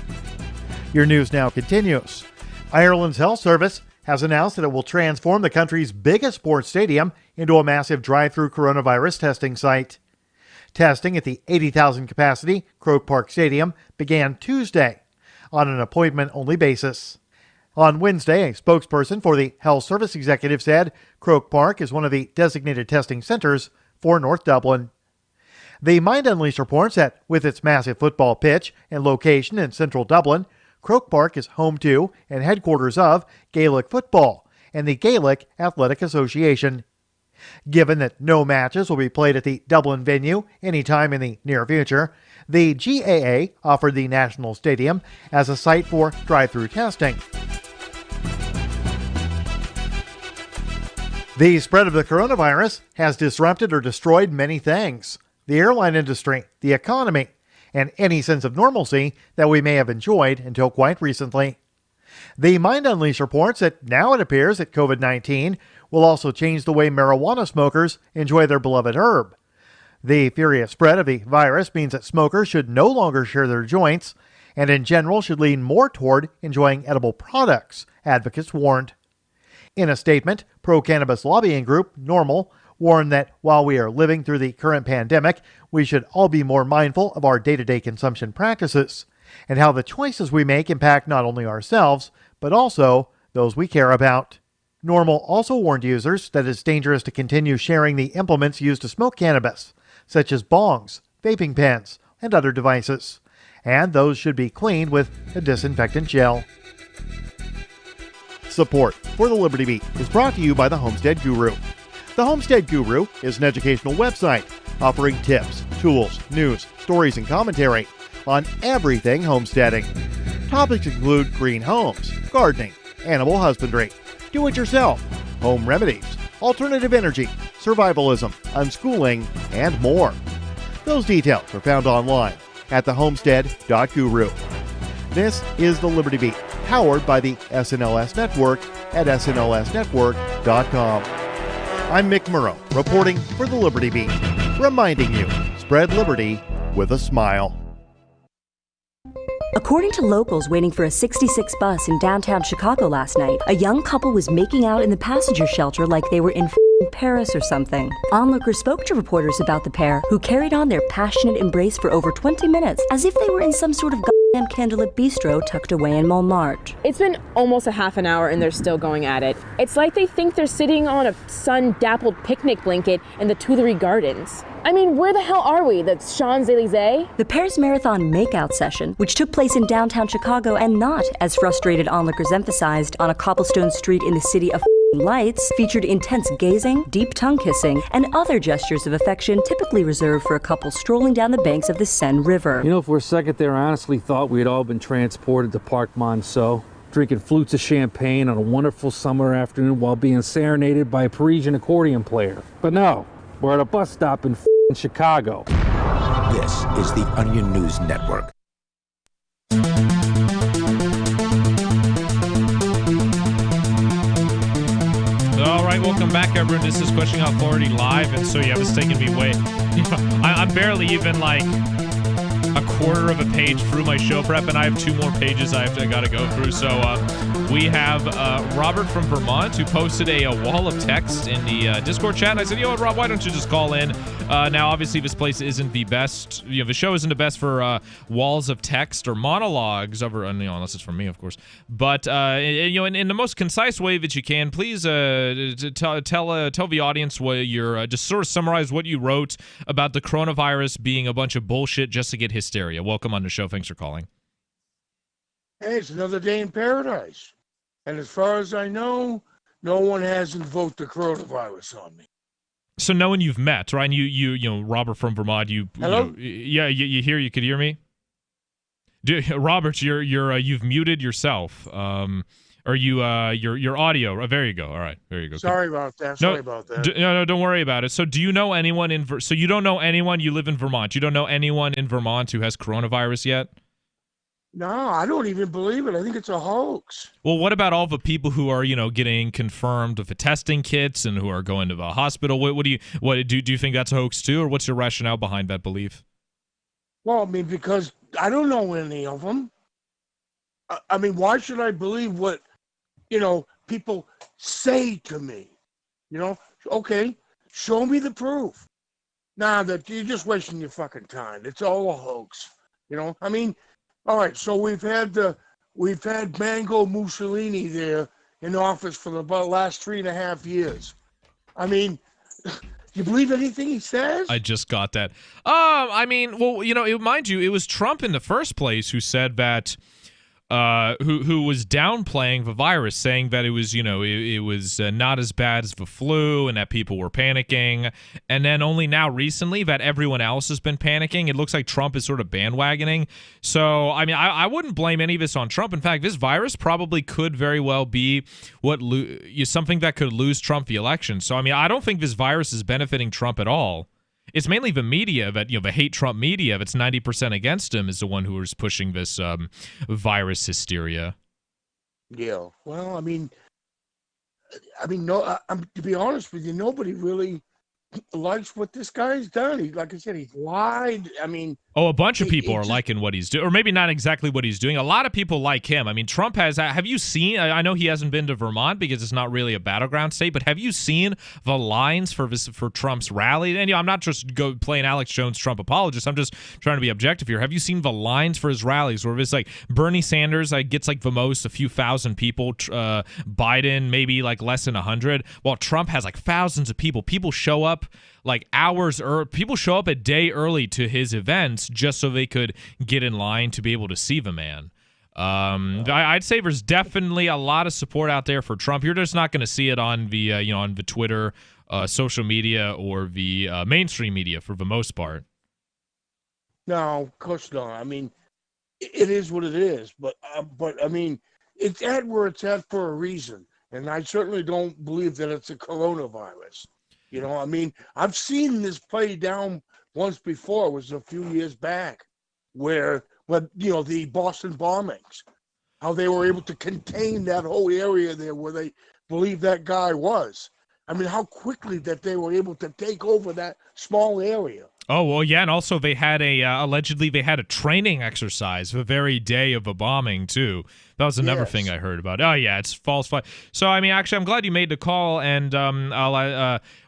Your news now continues. Ireland's health service has announced that it will transform the country's biggest sports stadium into a massive drive-through coronavirus testing site. Testing at the 80,000 capacity Croke Park Stadium began Tuesday on an appointment-only basis. On Wednesday, a spokesperson for the health service executive said Croke Park is one of the designated testing centers for North Dublin. The Mind Unleashed reports that with its massive football pitch and location in central Dublin, Croke Park is home to and headquarters of Gaelic football and the Gaelic Athletic Association. Given that no matches will be played at the Dublin venue anytime in the near future, the GAA offered the National Stadium as a site for drive-through testing. The spread of the coronavirus has disrupted or destroyed many things: the airline industry, the economy, and any sense of normalcy that we may have enjoyed until quite recently. The Mind Unleashed reports that now it appears that COVID-19 will also change the way marijuana smokers enjoy their beloved herb. The furious spread of the virus means that smokers should no longer share their joints, and in general should lean more toward enjoying edible products, advocates warned. In a statement, pro-cannabis lobbying group NORML warned that while we are living through the current pandemic, we should all be more mindful of our day-to-day consumption practices and how the choices we make impact not only ourselves, but also those we care about. NORML also warned users that it's dangerous to continue sharing the implements used to smoke cannabis, such as bongs, vaping pens, and other devices, and those should be cleaned with a disinfectant gel. Support for the Liberty Beat is brought to you by the Homestead Guru. The Homestead Guru is an educational website offering tips, tools, news, stories, and commentary on everything homesteading. Topics include green homes, gardening, animal husbandry, do-it-yourself, home remedies, alternative energy, survivalism, unschooling, and more. Those details are found online at thehomestead.guru. This is the Liberty Beat, powered by the SNLS Network at snlsnetwork.com. I'm Mick Murrow, reporting for the Liberty Beat, reminding you, spread liberty with a smile. According to locals waiting for a 66 bus in downtown Chicago last night, a young couple was making out in the passenger shelter like they were in Paris or something. Onlookers spoke to reporters about the pair, who carried on their passionate embrace for over 20 minutes, as if they were in some sort of goddamn candlelit bistro tucked away in Montmartre. It's been almost a half an hour and they're still going at it. It's like they think they're sitting on a sun-dappled picnic blanket in the Tuileries Gardens. I mean, where the hell are we? The Champs-Elysees? The pair's marathon makeout session, which took place in downtown Chicago and not, as frustrated onlookers emphasized, on a cobblestone street in the city of lights, featured intense gazing, deep tongue kissing, and other gestures of affection typically reserved for a couple strolling down the banks of the Seine River. You know, for a second there, I honestly thought we had all been transported to Parc Monceau, drinking flutes of champagne on a wonderful summer afternoon while being serenaded by a Parisian accordion player. But no, we're at a bus stop in Chicago. This is the Onion News Network. All right, welcome back, everyone. This is Questioning Authority live, and so yeah, it's taking me way. I'm barely even like a quarter of a page through my show prep, and I have 2 more pages I got to go through. So we have Robert from Vermont who posted a wall of text in the Discord chat. And I said, you know what, Rob, why don't you just call in? Now, obviously, this place isn't the best. You know, the show isn't the best for walls of text or monologues, over, unless it's from me, of course. But in the most concise way that you can, please tell the audience what you're just sort of summarize what you wrote about the coronavirus being a bunch of bullshit just to get hysteria. Welcome on the show. Thanks for calling. Hey, it's another day in paradise. And as far as I know, no one has invoked the coronavirus on me. So no one you've met, right? And you know, Robert from Vermont, Hello? You could hear me? Robert, you've muted yourself. Or your audio. There you go. All right, there you go. Sorry about that. No, don't worry about it. So do you know anyone so you don't know anyone, you live in Vermont. You don't know anyone in Vermont who has coronavirus yet? No, I don't even believe it. I think it's a hoax. Well, what about all the people who are, getting confirmed with the testing kits and who are going to the hospital? What do you think that's a hoax too, or what's your rationale behind that belief? Well, I mean, because I don't know any of them. I mean, why should I believe what, people say to me? Okay, show me the proof. Nah, that you're just wasting your fucking time. It's all a hoax. I mean, all right, so we've had Mango Mussolini there in office for the last 3.5 years. I mean, you believe anything he says? I just got that. Mind you, it was Trump in the first place who said that. Who was downplaying the virus, saying that it was, it was not as bad as the flu and that people were panicking. And then only now recently that everyone else has been panicking. It looks like Trump is sort of bandwagoning. So, I mean, I wouldn't blame any of this on Trump. In fact, this virus probably could very well be something that could lose Trump the election. So, I mean, I don't think this virus is benefiting Trump at all. It's mainly the media that, the hate Trump media that's 90% against him is the one who is pushing this virus hysteria. Yeah. Well, I mean, no. To be honest with you, nobody really likes what this guy's done. He, like I said, he's lied. I mean, Oh, a bunch of people are liking what he's doing, or maybe not exactly what he's doing. A lot of people like him. I mean, Trump has. Have you seen? I know he hasn't been to Vermont because it's not really a battleground state. But have you seen the lines for Trump's rally? And I'm not just playing Alex Jones Trump apologist. I'm just trying to be objective here. Have you seen the lines for his rallies where it's like Bernie Sanders gets like the most, a few thousand people. Biden maybe like less than 100. While Trump has like thousands of people. People show up like hours or people show up a day early to his events just so they could get in line to be able to see the man. I'd say there's definitely a lot of support out there for Trump. You're just not going to see it on the on the Twitter, social media, or the mainstream media for the most part. No, of course not. I mean, it is what it is. But I mean, it's at where it's at for a reason, and I certainly don't believe that it's a coronavirus. You know, I mean, I've seen this play down once before. It was a few years back where the Boston bombings, how they were able to contain that whole area there where they believe that guy was. I mean, how quickly that they were able to take over that small area. Oh, well, yeah, and also they had allegedly they had a training exercise the very day of a bombing, too. That was another thing I heard about. Oh, yeah, it's false flag. So, I mean, actually, I'm glad you made the call, and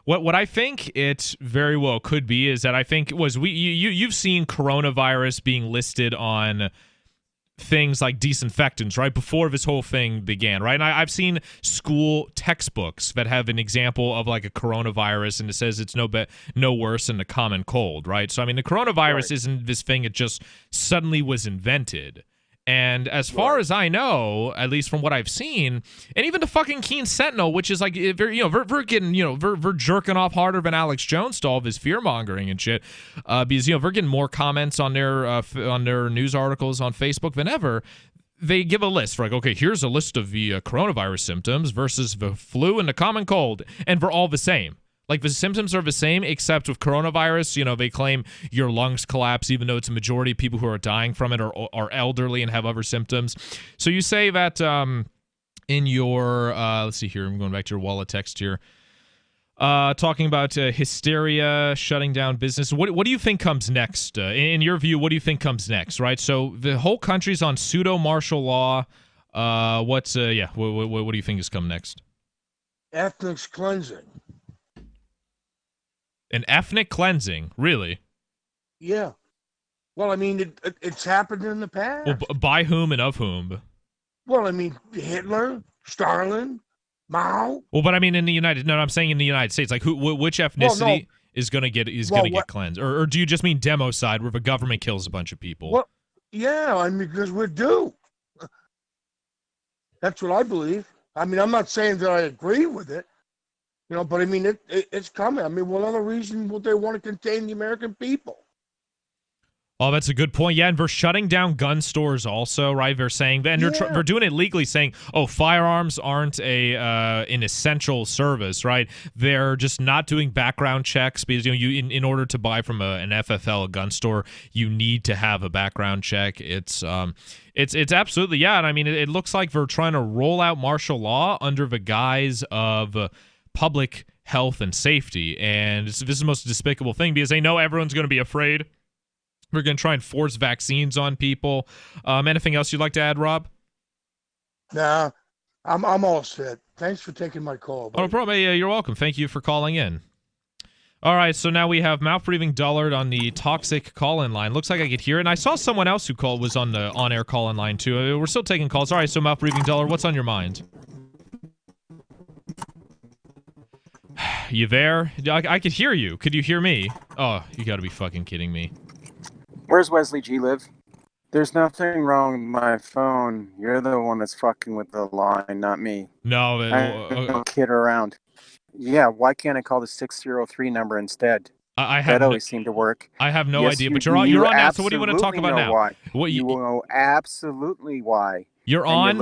what I think it very well could be is that I think you've seen coronavirus being listed on things like disinfectants, right, before this whole thing began, right? And I've seen school textbooks that have an example of like a coronavirus, and it says it's no worse than the common cold, right? So, I mean, the coronavirus isn't this thing, it just suddenly was invented. And as far as I know, at least from what I've seen, and even the fucking Keene Sentinel, which is like, we're jerking off harder than Alex Jones to all of his fear mongering and shit, because we're getting more comments on their news articles on Facebook than ever. They give a list for like, okay, here's a list of the coronavirus symptoms versus the flu and the common cold, and we're all the same. Like, the symptoms are the same, except with coronavirus, they claim your lungs collapse, even though it's a majority of people who are dying from it are elderly and have other symptoms. So you say that in your, let's see here, I'm going back to your wall of text here, talking about hysteria, shutting down business. What do you think comes next? In your view, what do you think comes next, right? So the whole country's on pseudo-martial law. What do you think is come next? Ethnic cleansing. An ethnic cleansing, really? Yeah. Well, I mean, it's happened in the past. Well, by whom and of whom? Well, I mean, Hitler, Stalin, Mao. Well, but I mean, in the I'm saying in the United States, like which ethnicity is going to get cleansed, or do you just mean democide, where the government kills a bunch of people? Well, yeah, I mean, because we're due. That's what I believe. I mean, I'm not saying that I agree with it. But I mean, it's coming. I mean, what other reason would they want to contain the American people? Oh, that's a good point. Yeah, and they're shutting down gun stores also, right? They're saying, and they're doing it legally, saying, oh, firearms aren't an essential service, right? They're just not doing background checks because in order to buy from an FFL, a gun store, you need to have a background check. It's absolutely, yeah. And I mean, it looks like they're trying to roll out martial law under the guise of public health and safety, and this is the most despicable thing because they know everyone's going to be afraid. We're going to try and force vaccines on people. Anything else you'd like to add, Rob? Nah, I'm all set. Thanks for taking my call. Oh, no problem. Hey, you're welcome. Thank you for calling in. All right, so now we have mouth-breathing Dullard on the toxic call-in line. Looks like I could hear it. And I saw someone else who was on the on-air call-in line, too. We're still taking calls. All right, so mouth-breathing Dullard, what's on your mind? You there? I could hear you. Could you hear me? Oh, you got to be fucking kidding me. Where's Wesley G live? There's nothing wrong with my phone. You're the one that's fucking with the line, not me. No, I don't kid around. Yeah, why can't I call the 603 number instead? That always seemed to work. I have no idea, but you're on now. So what do you want to talk about now? Why. You know absolutely why. You're on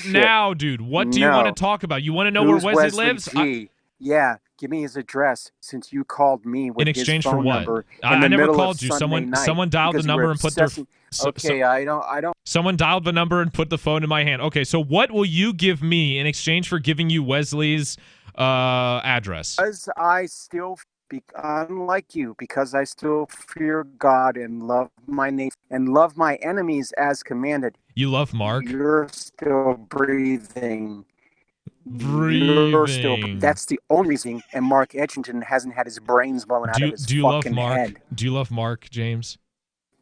now, dude. What do you want to talk about? You want to know where Wesley lives? Yeah, give me his address since you called me with his phone exchange for what? Number. I never called you. Someone dialed the number and put their. Okay, I don't. Someone dialed the number and put the phone in my hand. Okay, so what will you give me in exchange for giving you Wesley's address? Because I still, unlike you, because I still fear God and love my nation and love my enemies as commanded. You love Mark? You're still breathing. You're still, that's the only reason. And Mark Edgington hasn't had his brains blown out of his fucking head. Do you love Mark, James?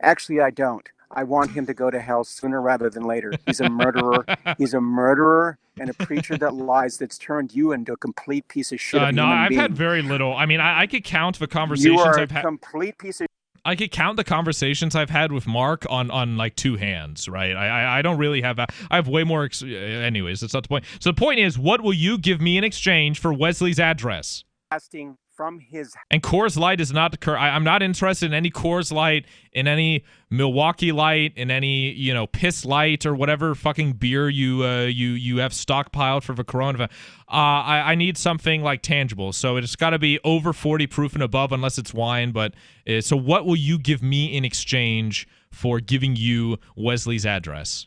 Actually, I don't. I want him to go to hell sooner rather than later. He's a murderer. He's a murderer and a preacher that lies, that's turned you into a complete piece of shit. No, I've had very little. I mean, I could count the conversations I've had. You are a complete piece of. I could count the conversations I've had with Mark on like two hands, right? I don't really have. I have way more. Anyways, that's not the point. So the point is, what will you give me in exchange for Wesley's address? Casting from his. And Coors Light is not. I'm not interested in any Coors Light, in any Milwaukee Light, in any Piss Light or whatever fucking beer you have stockpiled for the coronavirus. I need something like tangible, so it's got to be over 40 proof and above, unless it's wine. But so, what will you give me in exchange for giving you Wesley's address?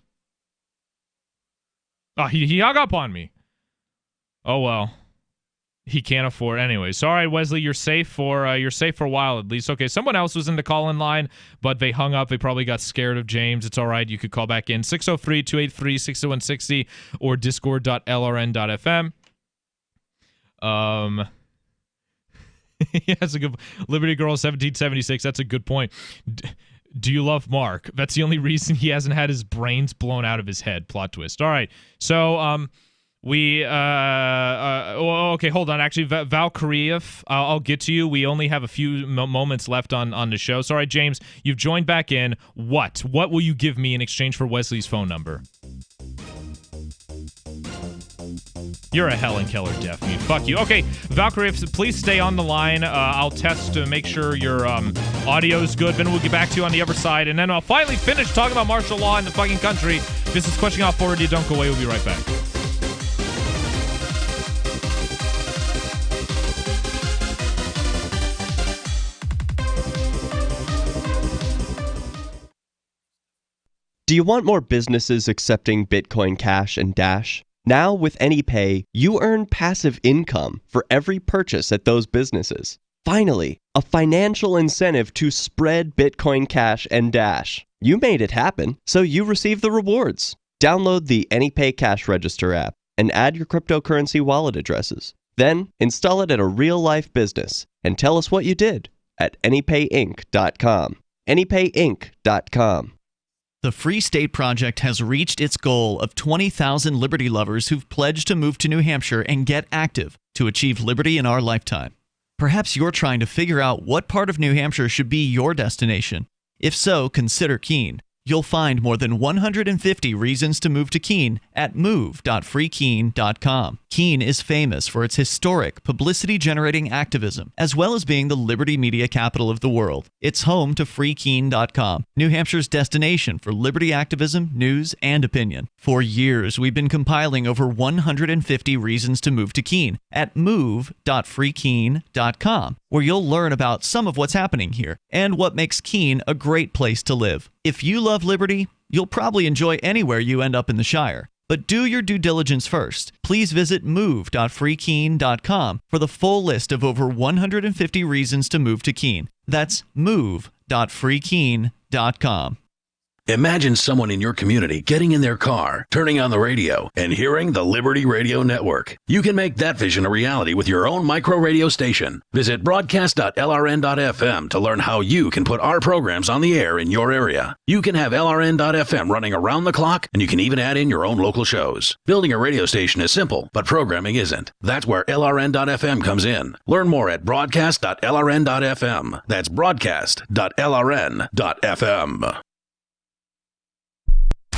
Oh, he hung up on me. Oh well. He can't afford anyway. So, all right, Wesley, you're safe for a while at least. Okay, someone else was in the call-in line, but they hung up. They probably got scared of James. It's all right. You could call back in 603-283-6160 or discord.lrn.fm. Yeah, that's a good. Liberty Girl 1776. That's a good point. Do you love Mark? That's the only reason he hasn't had his brains blown out of his head. Plot twist. All right. So, okay, hold on. Actually, Valkyrie, I'll get to you. We only have a few moments left on the show. Sorry, James, you've joined back in. What will you give me in exchange for Wesley's phone number? You're a Helen Keller deaf mute. Fuck you. Okay, Valkyrie, please stay on the line. I'll test to make sure your audio's good. Then we'll get back to you on the other side. And then I'll finally finish talking about martial law in the fucking country. This is Questioning Off Forward. You don't go away. We'll be right back. Do you want more businesses accepting Bitcoin Cash and Dash? Now with AnyPay, you earn passive income for every purchase at those businesses. Finally, a financial incentive to spread Bitcoin Cash and Dash. You made it happen, so you receive the rewards. Download the AnyPay Cash Register app and add your cryptocurrency wallet addresses. Then install it at a real-life business and tell us what you did at AnyPayInc.com. AnyPayInc.com. The Free State Project has reached its goal of 20,000 liberty lovers who've pledged to move to New Hampshire and get active to achieve liberty in our lifetime. Perhaps you're trying to figure out what part of New Hampshire should be your destination. If so, consider Keene. You'll find more than 150 reasons to move to Keene at move.freekeene.com. Keene is famous for its historic, publicity-generating activism, as well as being the liberty media capital of the world. It's home to freekeene.com, New Hampshire's destination for liberty activism, news, and opinion. For years, we've been compiling over 150 reasons to move to Keene at move.freekeene.com, where you'll learn about some of what's happening here and what makes Keene a great place to live. If you love liberty, you'll probably enjoy anywhere you end up in the Shire. But do your due diligence first. Please visit move.freekeene.com for the full list of over 150 reasons to move to Keene. That's move.freekeene.com. Imagine someone in your community getting in their car, turning on the radio, and hearing the Liberty Radio Network. You can make that vision a reality with your own micro radio station. Visit broadcast.lrn.fm to learn how you can put our programs on the air in your area. You can have LRN.FM running around the clock, and you can even add in your own local shows. Building a radio station is simple, but programming isn't. That's where LRN.FM comes in. Learn more at broadcast.lrn.fm. That's broadcast.lrn.fm.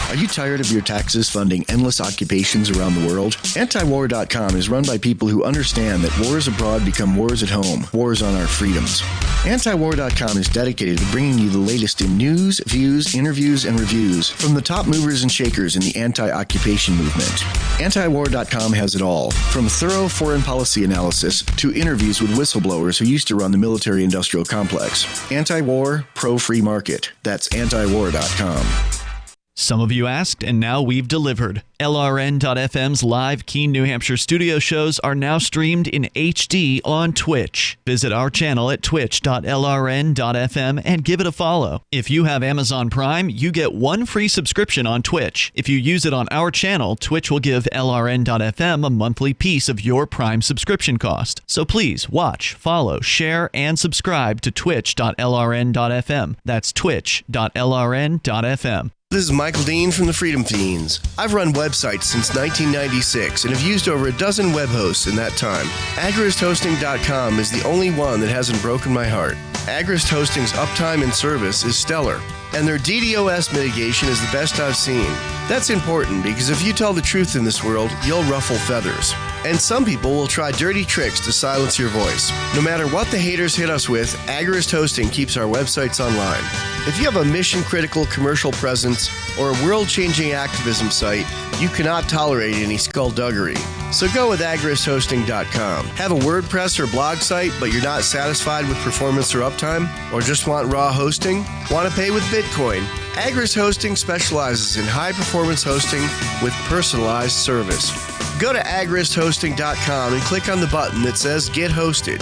Are you tired of your taxes funding endless occupations around the world? Antiwar.com is run by people who understand that wars abroad become wars at home, wars on our freedoms. Antiwar.com is dedicated to bringing you the latest in news, views, interviews, and reviews from the top movers and shakers in the anti-occupation movement. Antiwar.com has it all, from thorough foreign policy analysis to interviews with whistleblowers who used to run the military-industrial complex. Anti-war, pro-free market. That's antiwar.com. Some of you asked, and now we've delivered. LRN.FM's live Keene, New Hampshire studio shows are now streamed in HD on Twitch. Visit our channel at twitch.lrn.fm and give it a follow. If you have Amazon Prime, you get one free subscription on Twitch. If you use it on our channel, Twitch will give LRN.FM a monthly piece of your Prime subscription cost. So please watch, follow, share, and subscribe to twitch.lrn.fm. That's twitch.lrn.fm. This is Michael Dean from the Freedom Fiends. I've run websites since 1996 and have used over a dozen web hosts in that time. AgristHosting.com is the only one that hasn't broken my heart. Agrist Hosting's uptime and service is stellar, and their DDoS mitigation is the best I've seen. That's important because if you tell the truth in this world, you'll ruffle feathers. And some people will try dirty tricks to silence your voice. No matter what the haters hit us with, Agrist Hosting keeps our websites online. If you have a mission-critical commercial presence or a world-changing activism site, you cannot tolerate any skullduggery. So go with agristhosting.com. Have a WordPress or blog site, but you're not satisfied with performance or uptime? Or just want raw hosting? Want to pay with Bitcoin? Agrist Hosting specializes in high-performance hosting with personalized service. Go to agristhosting.com and click on the button that says Get Hosted.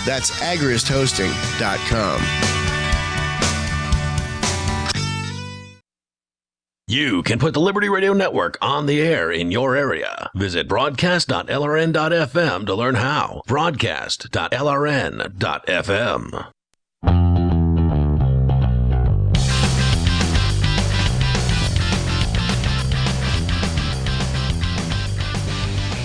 That's agristhosting.com. You can put the Liberty Radio Network on the air in your area. Visit broadcast.lrn.fm to learn how. Broadcast.lrn.fm.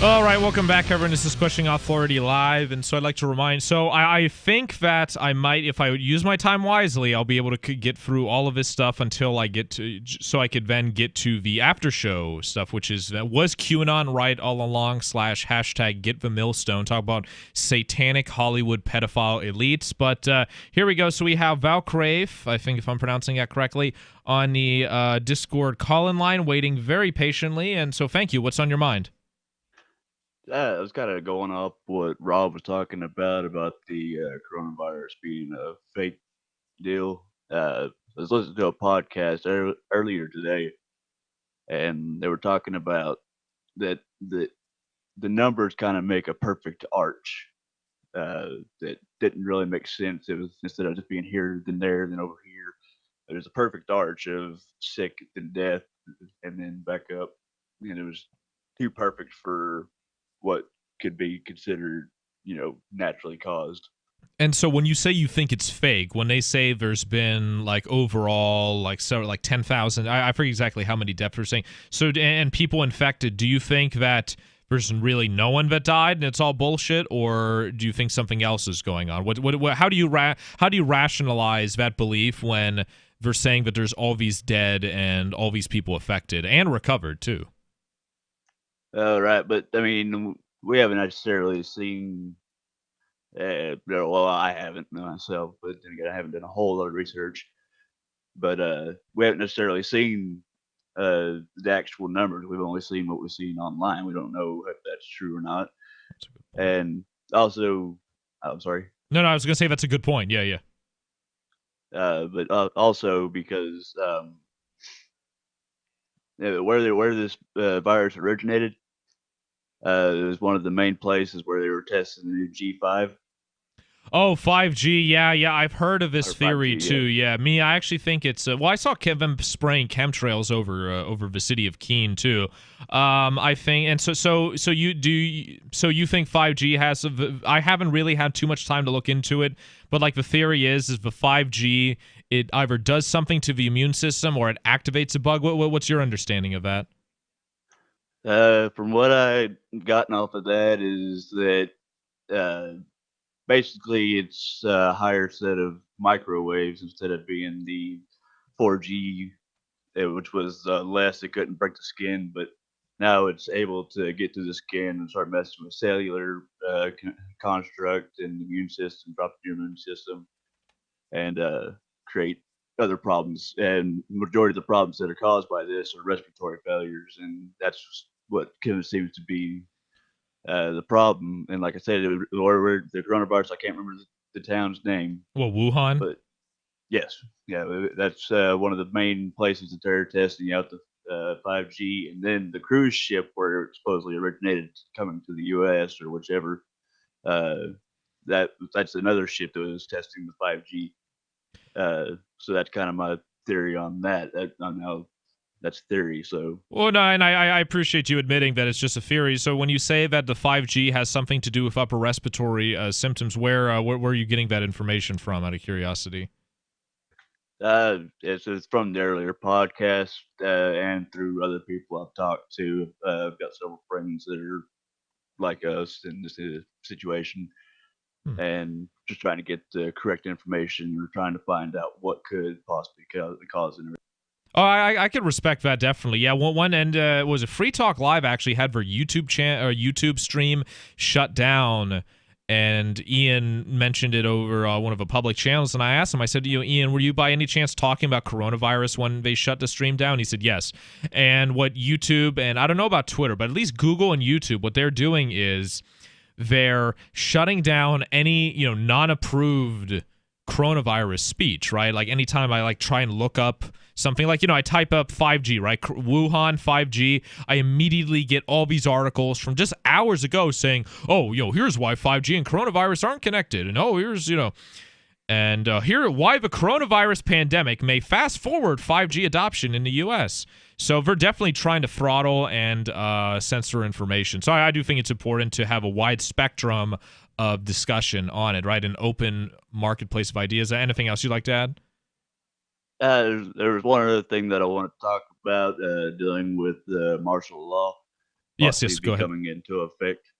All right, welcome back, everyone. This is Questioning Authority Live, and so I'd like to remind. So I think that I might, if I use my time wisely, I'll be able to get through all of this stuff until I get to, so I could then get to the after show stuff, which is that was QAnon right all along / hashtag Get the Millstone. Talk about satanic Hollywood pedophile elites. But here we go. So we have Val Crave, I think if I'm pronouncing that correctly, on the Discord call-in line, waiting very patiently. And so thank you. What's on your mind? I was kind of going up what Rob was talking about the coronavirus being a fake deal. I was listening to a podcast earlier today, and they were talking about that the numbers kind of make a perfect arch. That didn't really make sense. It was instead of just being here, then there, then over here. There's a perfect arch of sick, then death, and then back up. And it was too perfect for what could be considered, naturally caused. And so when you say you think it's fake, when they say there's been like overall like 10,000, I forget exactly how many deaths we're saying. So and people infected, do you think that there's really no one that died and it's all bullshit, or do you think something else is going on? How do you rationalize that belief when they're saying that there's all these dead and all these people affected and recovered too? Right, but I mean, we haven't necessarily seen. Well, I haven't myself, but then again, I haven't done a whole lot of research. But we haven't necessarily seen the actual numbers. We've only seen what we've seen online. We don't know if that's true or not. And also, I'm sorry. No, I was gonna say that's a good point. Yeah. But also because where this virus originated. It was one of the main places where they were testing the new G5. Oh, 5G. Yeah. I've heard of this theory 5G, too. Yeah. I actually think it's. Well, I saw Kevin spraying chemtrails over the city of Keene too. I think, and so you think 5G has? I haven't really had too much time to look into it, but like the theory is the 5G, it either does something to the immune system or it activates a bug. What's your understanding of that? From what I gotten off of that is that basically it's a higher set of microwaves instead of being the 4G, which was less. It couldn't break the skin, but now it's able to get to the skin and start messing with cellular construct and the immune system, drop the immune system, and create other problems. And the majority of the problems that are caused by this are respiratory failures, and that's what kind of seems to be the problem. And like I said, the coronavirus, I can't remember the town's name. Well, Wuhan? But Yes, yeah, that's one of the main places that they're testing out the 5G, and then the cruise ship where it supposedly originated coming to the U.S. or whichever. That's another ship that was testing the 5G. So that's kind of my theory on that. I know that's theory. So Well, no, and I appreciate you admitting that it's just a theory. So when you say that the 5G has something to do with upper respiratory symptoms, where are you getting that information from? Out of curiosity. It's from the earlier podcast and through other people I've talked to. I've got several friends that are like us in this situation, and just trying to get the correct information. We're trying to find out what could possibly cause it. Oh, I could respect that, definitely. Yeah, one and was it Free Talk Live actually had their YouTube stream shut down, and Ian mentioned it over one of the public channels, and I asked him, I said, Ian, were you by any chance talking about coronavirus when they shut the stream down? He said yes. And what YouTube, and I don't know about Twitter, but at least Google and YouTube, what they're doing is they're shutting down any, non-approved coronavirus speech, right? Like anytime I try and look up something, I type up 5G, right? Wuhan 5G, I immediately get all these articles from just hours ago saying, oh, here's why 5G and coronavirus aren't connected, and here's, and here why the coronavirus pandemic may fast forward 5G adoption in the U.S. So they're definitely trying to throttle and censor information. So I do think it's important to have a wide spectrum of discussion on it, right? An open marketplace of ideas. Anything else you'd like to add? There was one other thing that I want to talk about dealing with martial law. Yes, go ahead. Coming into effect.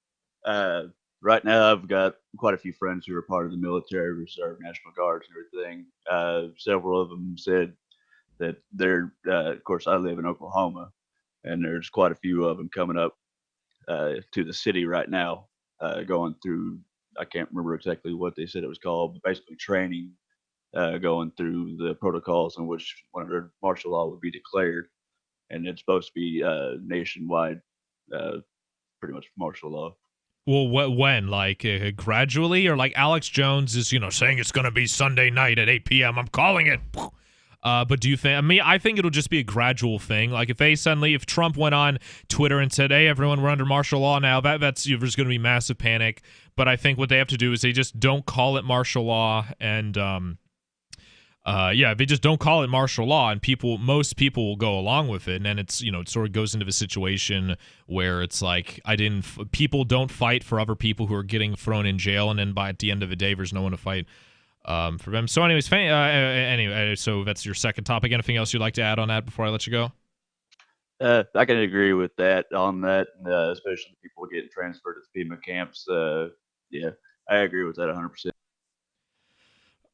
Right now, I've got quite a few friends who are part of the military, reserve, National Guards, and everything. Several of them said that they're, of course, I live in Oklahoma, and there's quite a few of them coming up to the city right now, going through, I can't remember exactly what they said it was called, but basically training, going through the protocols in which when martial law would be declared, and it's supposed to be nationwide, pretty much martial law. Well, when? Gradually? Or like Alex Jones is, saying it's going to be Sunday night at 8 p.m. I'm calling it. But do you think, I think it'll just be a gradual thing. Like if Trump went on Twitter and said, hey, everyone, we're under martial law now, there's going to be massive panic. But I think what they have to do is they just don't call it martial law. And, they just don't call it martial law, and most people will go along with it, and then it's, it sort of goes into the situation where it's like people don't fight for other people who are getting thrown in jail, and then at the end of the day, there's no one to fight for them. So, anyways, so that's your second topic. Anything else you'd like to add on that before I let you go? I can agree with that on that, especially people getting transferred to FEMA camps. Yeah, I agree with that 100%.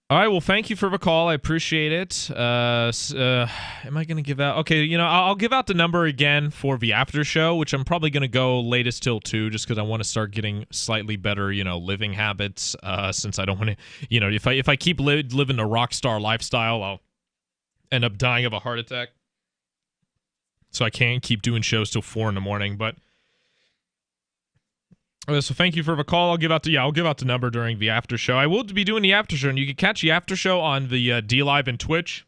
All right, well, thank you for the call. I appreciate it. Am I going to give out? Okay, I'll give out the number again for the after show, which I'm probably going to go latest till 2, just because I want to start getting slightly better, living habits, since I don't want to, if I keep living the rock star lifestyle, I'll end up dying of a heart attack. So I can't keep doing shows till 4 in the morning, but... So thank you for the call. I'll give out the number during the after show. I will be doing the after show, and you can catch the after show on the D Live and Twitch.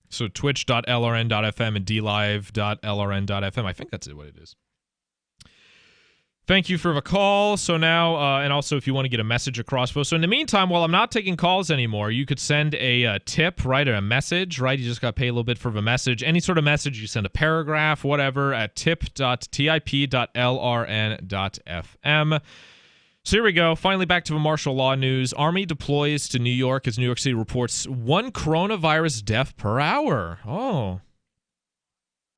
So twitch.lrn.fm and dlive.lrn.fm. I think that's what it is. Thank you for the call. So now, and also if you want to get a message across, so in the meantime, while I'm not taking calls anymore, you could send a tip, right, or a message, right? You just got to pay a little bit for the message. Any sort of message, you send a paragraph, whatever, at tip.lrn.fm. So here we go. Finally back to the martial law news. Army deploys to New York as New York City reports 1 coronavirus death per hour. Oh.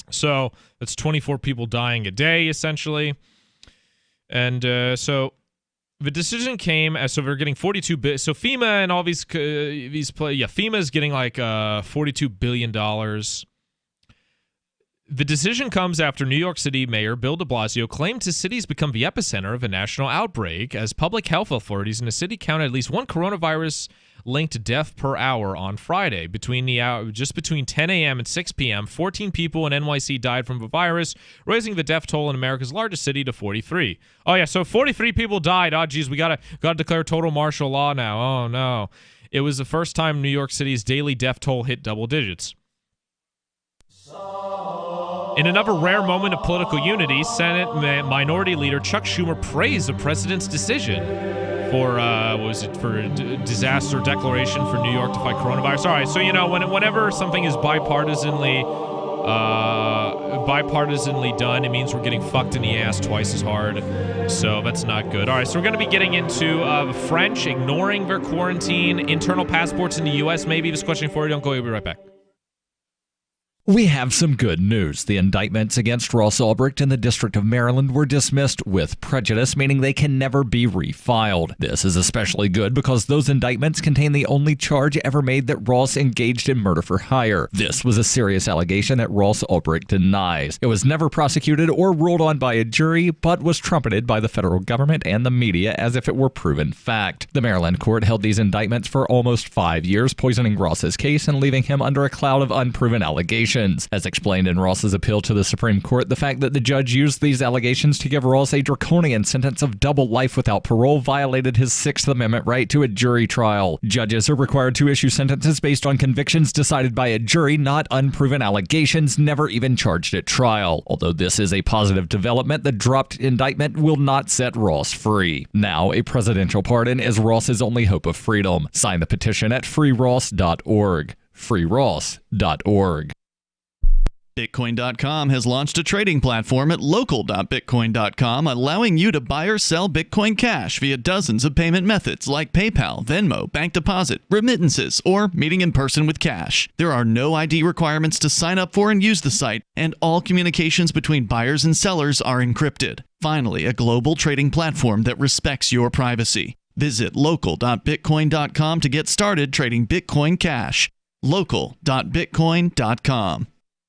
So that's 24 people dying a day, essentially. And so the decision came as so they're getting 42 billion. So FEMA and all FEMA is getting like $42 billion. The decision comes after New York City Mayor Bill de Blasio claimed his city's become the epicenter of a national outbreak as public health authorities in the city counted at least 1 coronavirus-linked death per hour on Friday. Between 10 a.m. and 6 p.m., 14 people in NYC died from the virus, raising the death toll in America's largest city to 43. Oh, yeah, so 43 people died. Oh, geez, we gotta declare total martial law now. Oh, no. It was the first time New York City's daily death toll hit double digits. In another rare moment of political unity, Senate Minority Leader Chuck Schumer praised the president's decision for disaster declaration for New York to fight coronavirus. All right, so whenever something is bipartisanly done, it means we're getting fucked in the ass twice as hard. So that's not good. All right, so we're going to be getting into the French ignoring their quarantine, internal passports in the U.S. Maybe this question for you. Don't go. We'll be right back. We have some good news. The indictments against Ross Ulbricht in the District of Maryland were dismissed with prejudice, meaning they can never be refiled. This is especially good because those indictments contain the only charge ever made that Ross engaged in murder for hire. This was a serious allegation that Ross Ulbricht denies. It was never prosecuted or ruled on by a jury, but was trumpeted by the federal government and the media as if it were proven fact. The Maryland court held these indictments for almost 5 years, poisoning Ross's case and leaving him under a cloud of unproven allegations. As explained in Ross's appeal to the Supreme Court, the fact that the judge used these allegations to give Ross a draconian sentence of double life without parole violated his Sixth Amendment right to a jury trial. Judges are required to issue sentences based on convictions decided by a jury, not unproven allegations never even charged at trial. Although this is a positive development, the dropped indictment will not set Ross free. Now, a presidential pardon is Ross's only hope of freedom. Sign the petition at freeross.org. freeross.org. Bitcoin.com has launched a trading platform at local.bitcoin.com, allowing you to buy or sell Bitcoin Cash via dozens of payment methods like PayPal, Venmo, bank deposit, remittances, or meeting in person with cash. There are no ID requirements to sign up for and use the site, and all communications between buyers and sellers are encrypted. Finally, a global trading platform that respects your privacy. Visit local.bitcoin.com to get started trading Bitcoin Cash. local.bitcoin.com.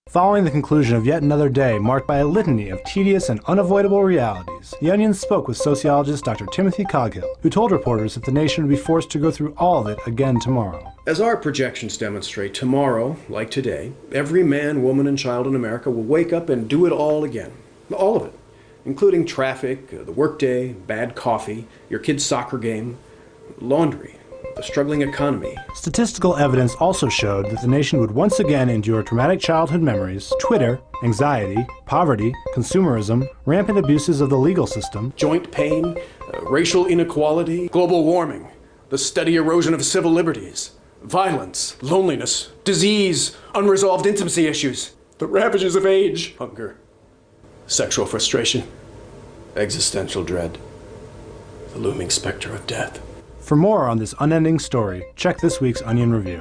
Following the conclusion of yet another day marked by a litany of tedious and unavoidable realities, The Onion spoke with sociologist Dr. Timothy Coghill, who told reporters that the nation would be forced to go through all of it again tomorrow. As our projections demonstrate, tomorrow, like today, every man, woman, and child in America will wake up and do it all again. All of it, including traffic, the workday, bad coffee, your kid's soccer game, laundry, the struggling economy. Statistical evidence also showed that the nation would once again endure traumatic childhood memories, Twitter, anxiety, poverty, consumerism, rampant abuses of the legal system, joint pain, racial inequality, global warming, the steady erosion of civil liberties, violence, loneliness, disease, unresolved intimacy issues, the ravages of age, hunger, sexual frustration, existential dread, the looming specter of death. For more on this unending story, check this week's Onion Review.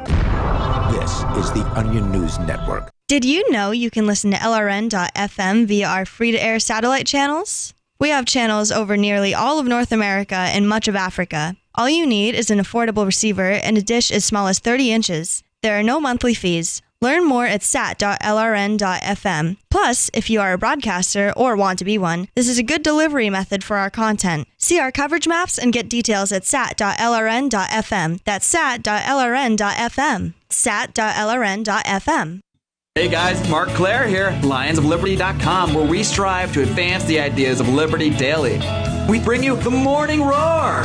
This is the Onion News Network. Did you know you can listen to LRN.FM via our free-to-air satellite channels? We have channels over nearly all of North America and much of Africa. All you need is an affordable receiver and a dish as small as 30 inches. There are no monthly fees. Learn more at sat.lrn.fm. Plus, if you are a broadcaster or want to be one, this is a good delivery method for our content. See our coverage maps and get details at sat.lrn.fm. That's sat.lrn.fm. sat.lrn.fm. Hey guys, Mark Claire here, lionsofliberty.com, where we strive to advance the ideas of liberty daily. We bring you the Morning Roar.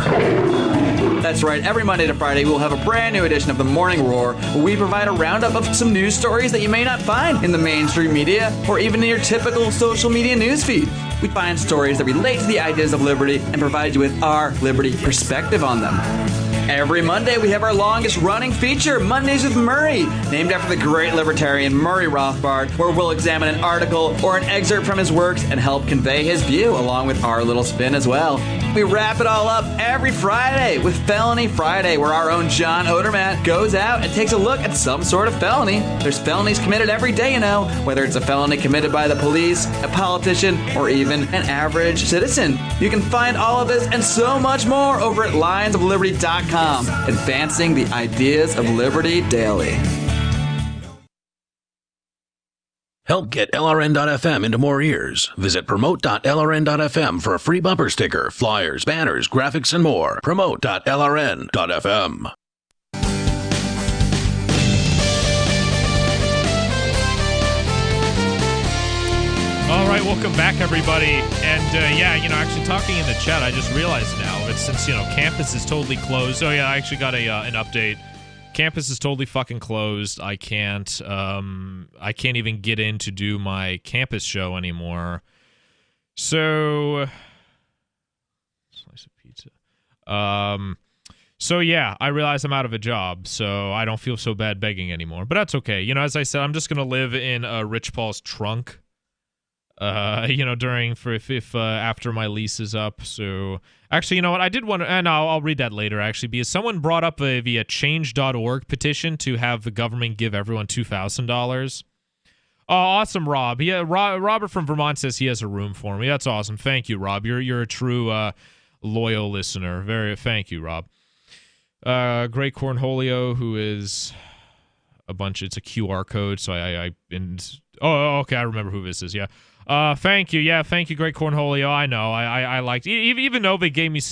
That's right, every Monday to Friday we'll have a brand new edition of the Morning Roar, where we provide a roundup of some news stories that you may not find in the mainstream media or even in your typical social media newsfeed. We find stories that relate to the ideas of liberty and provide you with our liberty perspective on them. Every Monday, we have our longest-running feature, Mondays with Murray, named after the great libertarian Murray Rothbard, where we'll examine an article or an excerpt from his works and help convey his view, along with our little spin as well. We wrap it all up every Friday with Felony Friday, where our own John Odermatt goes out and takes a look at some sort of felony. There's felonies committed every day, you know, whether it's a felony committed by the police, a politician, or even an average citizen. You can find all of this and so much more over at lionsofliberty.com. Advancing the ideas of liberty daily. Help get LRN.FM into more ears. Visit promote.lrn.fm for a free bumper sticker, flyers, banners, graphics, and more. Promote.lrn.fm. All right, welcome back, everybody. And actually talking in the chat, I just realized now that since campus is totally closed. Oh yeah, I actually got an update. Campus is totally fucking closed. I can't even get in to do my campus show anymore. So, slice of pizza. So yeah, I realize I'm out of a job, so I don't feel so bad begging anymore. But that's okay. As I said, I'm just gonna live in Rich Paul's trunk. After my lease is up. So actually, you know what? I did want to, and I'll read that later. Actually, because someone brought up via Change.org petition to have the government give everyone $2,000. Oh, awesome, Rob. Yeah, Robert from Vermont says he has a room for me. That's awesome. Thank you, Rob. You're a true loyal listener. Thank you, Rob. Great Cornholio, who is it's a QR code. So okay, I remember who this is. Yeah. Thank you. Yeah, thank you, Great Cornholio. I know. I liked, even though they gave me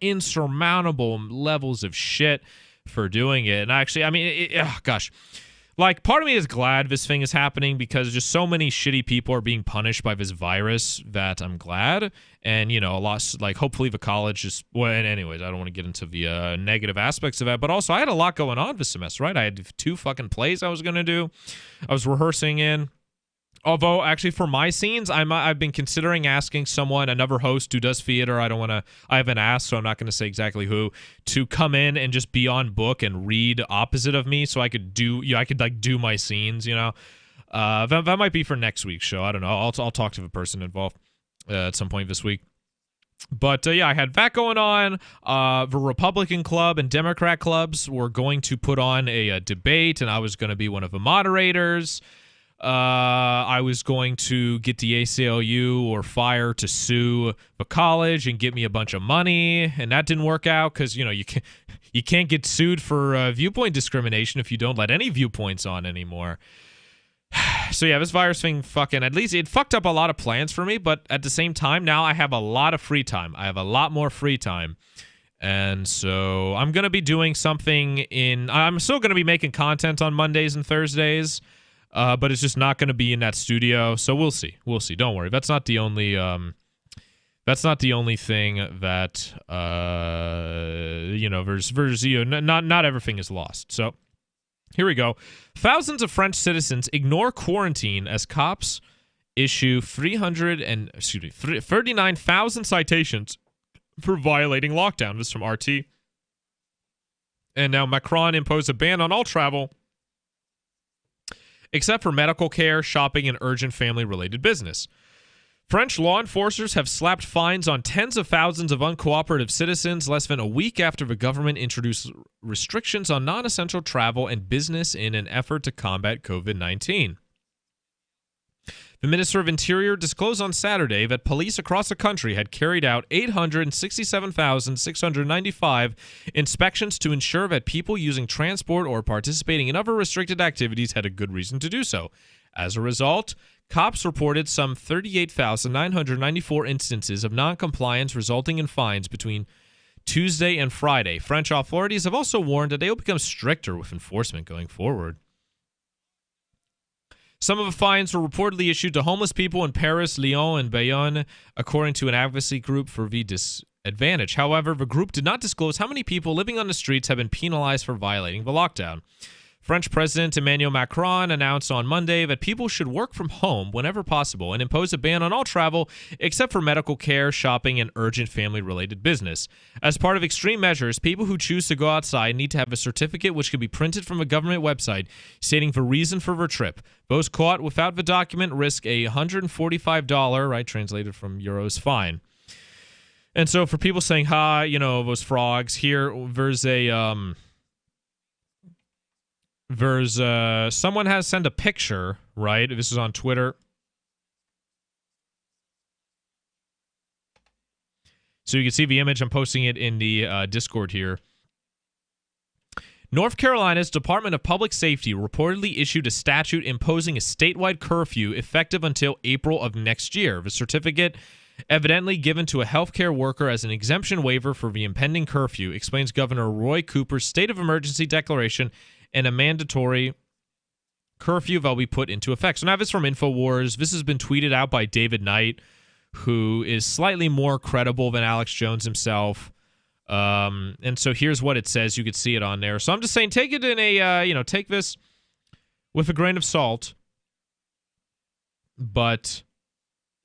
insurmountable levels of shit for doing it. And actually, gosh. Part of me is glad this thing is happening because just so many shitty people are being punished by this virus that I'm glad. And, a lot, hopefully the college just, and anyways, I don't want to get into the negative aspects of that. But also, I had a lot going on this semester, right? I had 2 fucking plays I was going to do. I was rehearsing in. Although, actually, for my scenes, I've been considering asking another host who does theater. I haven't asked, so I'm not going to say exactly who, to come in and just be on book and read opposite of me, so I could do my scenes. That might be for next week's show. I don't know. I'll talk to the person involved at some point this week. But I had that going on. The Republican club and Democrat clubs were going to put on a debate, and I was going to be one of the moderators. I was going to get the ACLU or FIRE to sue the college and get me a bunch of money, and that didn't work out because you can't get sued for viewpoint discrimination if you don't let any viewpoints on anymore. So yeah, this virus thing at least it fucked up a lot of plans for me, but at the same time now I have a lot of free time. I have a lot more free time. And so I'm going to be doing something I'm still going to be making content on Mondays and Thursdays. But it's just not going to be in that studio, so we'll see. We'll see. Don't worry. That's not the only. That's not the only thing that not everything is lost. So here we go. Thousands of French citizens ignore quarantine as cops issue 39,000 citations for violating lockdown. This is from RT. And now Macron imposed a ban on all travel, except for medical care, shopping, and urgent family-related business. French law enforcers have slapped fines on tens of thousands of uncooperative citizens less than a week after the government introduced restrictions on non-essential travel and business in an effort to combat COVID-19. The Minister of Interior disclosed on Saturday that police across the country had carried out 867,695 inspections to ensure that people using transport or participating in other restricted activities had a good reason to do so. As a result, cops reported some 38,994 instances of noncompliance resulting in fines between Tuesday and Friday. French authorities have also warned that they will become stricter with enforcement going forward. Some of the fines were reportedly issued to homeless people in Paris, Lyon, and Bayonne, according to an advocacy group for the disadvantaged. However, the group did not disclose how many people living on the streets have been penalized for violating the lockdown. French President Emmanuel Macron announced on Monday that people should work from home whenever possible and impose a ban on all travel except for medical care, shopping, and urgent family-related business. As part of extreme measures, people who choose to go outside need to have a certificate which can be printed from a government website stating the reason for their trip. Those caught without the document risk a $145, right, translated from euros, fine. And so for people saying, those frogs, here, someone has sent a picture, right? This is on Twitter. So you can see the image. I'm posting it in the Discord here. North Carolina's Department of Public Safety reportedly issued a statute imposing a statewide curfew effective until April of next year. The certificate, evidently given to a healthcare worker as an exemption waiver for the impending curfew, explains Governor Roy Cooper's state of emergency declaration and a mandatory curfew will be put into effect. So now this is from InfoWars. This has been tweeted out by David Knight, who is slightly more credible than Alex Jones himself. And so here's what it says. You could see it on there. So I'm just saying, take it in a, take this with a grain of salt. But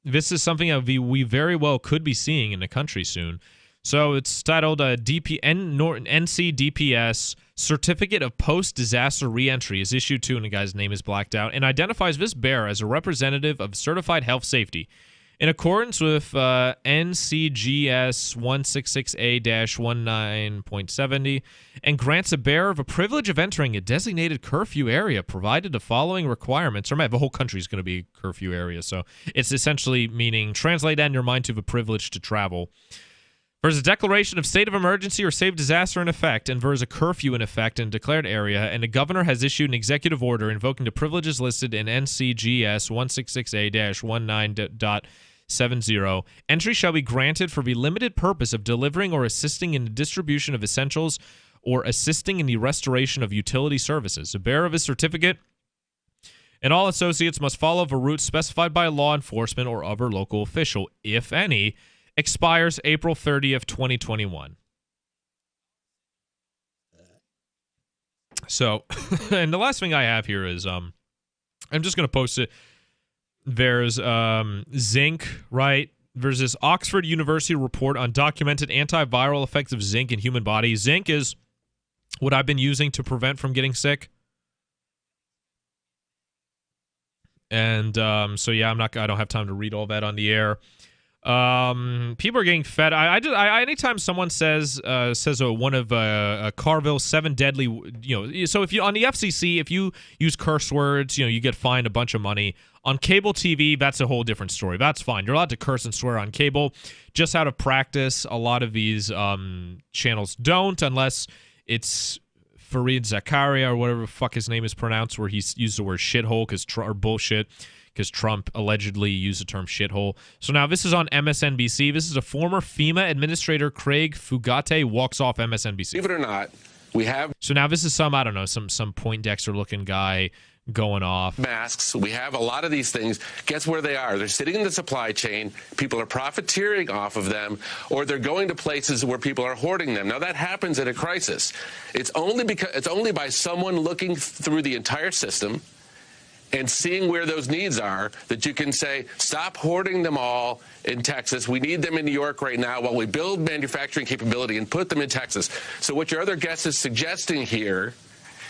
this is something that we very well could be seeing in the country soon. So it's titled NC DPS Certificate of Post-Disaster Reentry is issued to, and the guy's name is blacked out, and identifies this bear as a representative of certified health safety. In accordance with NCGS 166A-19.70, and grants a bearer a privilege of entering a designated curfew area provided the following requirements. Remember, the whole country is going to be a curfew area, so it's essentially meaning, translate that in your mind to the privilege to travel. There's a declaration of state of emergency or state of disaster in effect, and there's a curfew in effect in a declared area, and the governor has issued an executive order invoking the privileges listed in NCGS 166A-19.70. Entry shall be granted for the limited purpose of delivering or assisting in the distribution of essentials or assisting in the restoration of utility services. The bearer of a certificate and all associates must follow the route specified by law enforcement or other local official, if any, expires April 30th, 2021. So, and the last thing I have here is, I'm just going to post it. There's zinc, right? There's this Oxford University report on documented antiviral effects of zinc in human body. Zinc is what I've been using to prevent from getting sick. And so yeah, I don't have time to read all that on the air. People are getting fed. I anytime someone says one of Carville's 7 deadly, so if you on the FCC, if you use curse words, you get fined a bunch of money. On cable TV, that's a whole different story. That's fine. You're allowed to curse and swear on cable. Just out of practice, a lot of these channels don't, unless it's Fareed Zakaria or whatever the fuck his name is pronounced, where he's used the word shithole or bullshit, because Trump allegedly used the term shithole. So now this is on MSNBC. This is a former FEMA administrator, Craig Fugate, walks off MSNBC. Believe it or not, we have... So now this is some Poindexter-looking guy going off. Masks. We have a lot of these things. Guess where they are? They're sitting in the supply chain. People are profiteering off of them, or they're going to places where people are hoarding them. Now that happens in a crisis. It's only by someone looking through the entire system and seeing where those needs are that you can say, stop hoarding them all in Texas. We need them in New York right now while we build manufacturing capability and put them in Texas. So what your other guest is suggesting here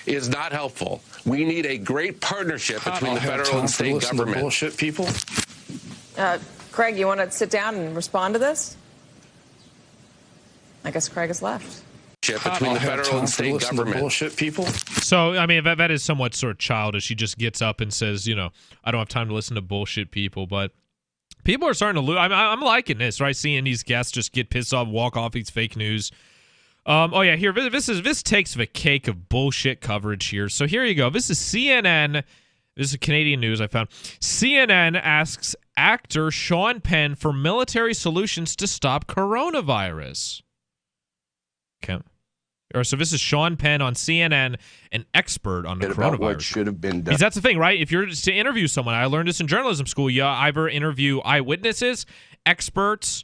is not helpful. We need a great partnership between the federal and state government. Bullshit people. Craig, you want to sit down and respond to this? I guess Craig has left. Between the federal and state government. Bullshit people. So, I mean, that is somewhat sort of childish. He just gets up and says, I don't have time to listen to bullshit people. But people are starting to lose. I'm liking this, right? Seeing these guests just get pissed off, walk off these fake news. Here, this takes the cake of bullshit coverage here. So here you go. This is CNN. This is Canadian news I found. CNN asks actor Sean Penn for military solutions to stop coronavirus. Okay. So this is Sean Penn on CNN, an expert on the coronavirus. What should have been done. Because that's the thing, right? If you're to interview someone, I learned this in journalism school, you either interview eyewitnesses, experts,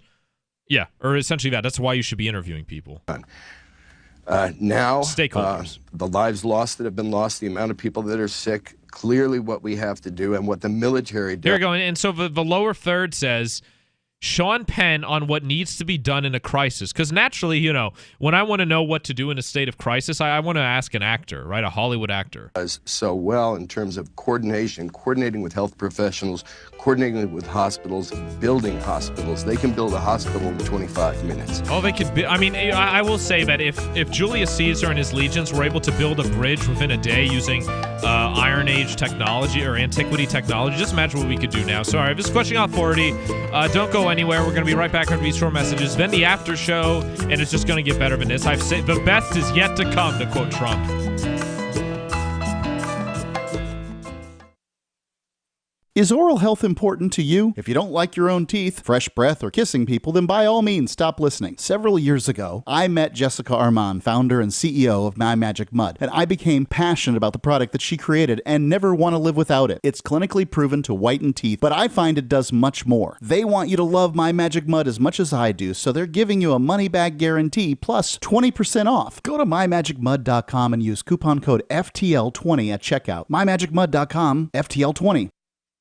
or essentially that's why you should be interviewing people. Now, stakeholders. The lives lost that have been lost, the amount of people that are sick, clearly what we have to do and what the military does. There we go. And so the lower third says, Sean Penn on what needs to be done in a crisis. Because naturally, when I want to know what to do in a state of crisis, I want to ask an actor, right? A Hollywood actor. Does so well in terms of coordinating with health professionals, coordinating with hospitals, building hospitals. They can build a hospital in 25 minutes. Oh, they could be. I mean, I will say that if Julius Caesar and his legions were able to build a bridge within a day using Iron Age technology or antiquity technology, just imagine what we could do now. So, all right, this is Question Authority. Don't go anywhere. We're going to be right back after these short messages. Then the after show, and it's just going to get better than this. I've said the best is yet to come, to quote Trump. Is oral health important to you? If you don't like your own teeth, fresh breath, or kissing people, then by all means stop listening. Several years ago, I met Jessica Armand, founder and CEO of My Magic Mud, and I became passionate about the product that she created and never want to live without it. It's clinically proven to whiten teeth, but I find it does much more. They want you to love My Magic Mud as much as I do, so they're giving you a money-back guarantee plus 20% off. Go to mymagicmud.com and use coupon code FTL20 at checkout. mymagicmud.com, FTL20.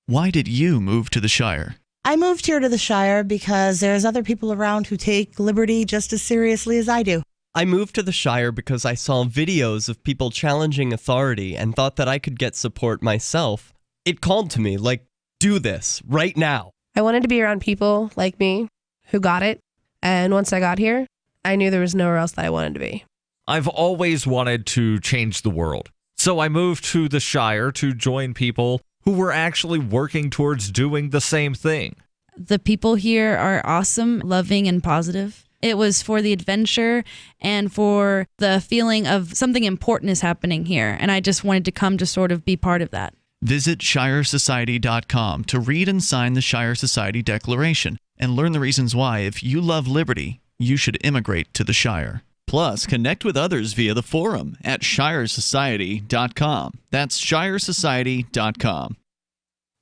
Why did you move to the Shire? I moved here to the Shire because there's other people around who take liberty just as seriously as I do. I moved to the Shire because I saw videos of people challenging authority and thought that I could get support myself. It called to me, like, do this, right now. I wanted to be around people like me who got it, and once I got here, I knew there was nowhere else that I wanted to be. I've always wanted to change the world, so I moved to the Shire to join people who were actually working towards doing the same thing. The people here are awesome, loving, and positive. It was for the adventure and for the feeling of something important is happening here, and I just wanted to come to sort of be part of that. Visit ShireSociety.com to read and sign the Shire Society Declaration and learn the reasons why, if you love liberty, you should immigrate to the Shire. Plus, connect with others via the forum at ShireSociety.com. That's ShireSociety.com.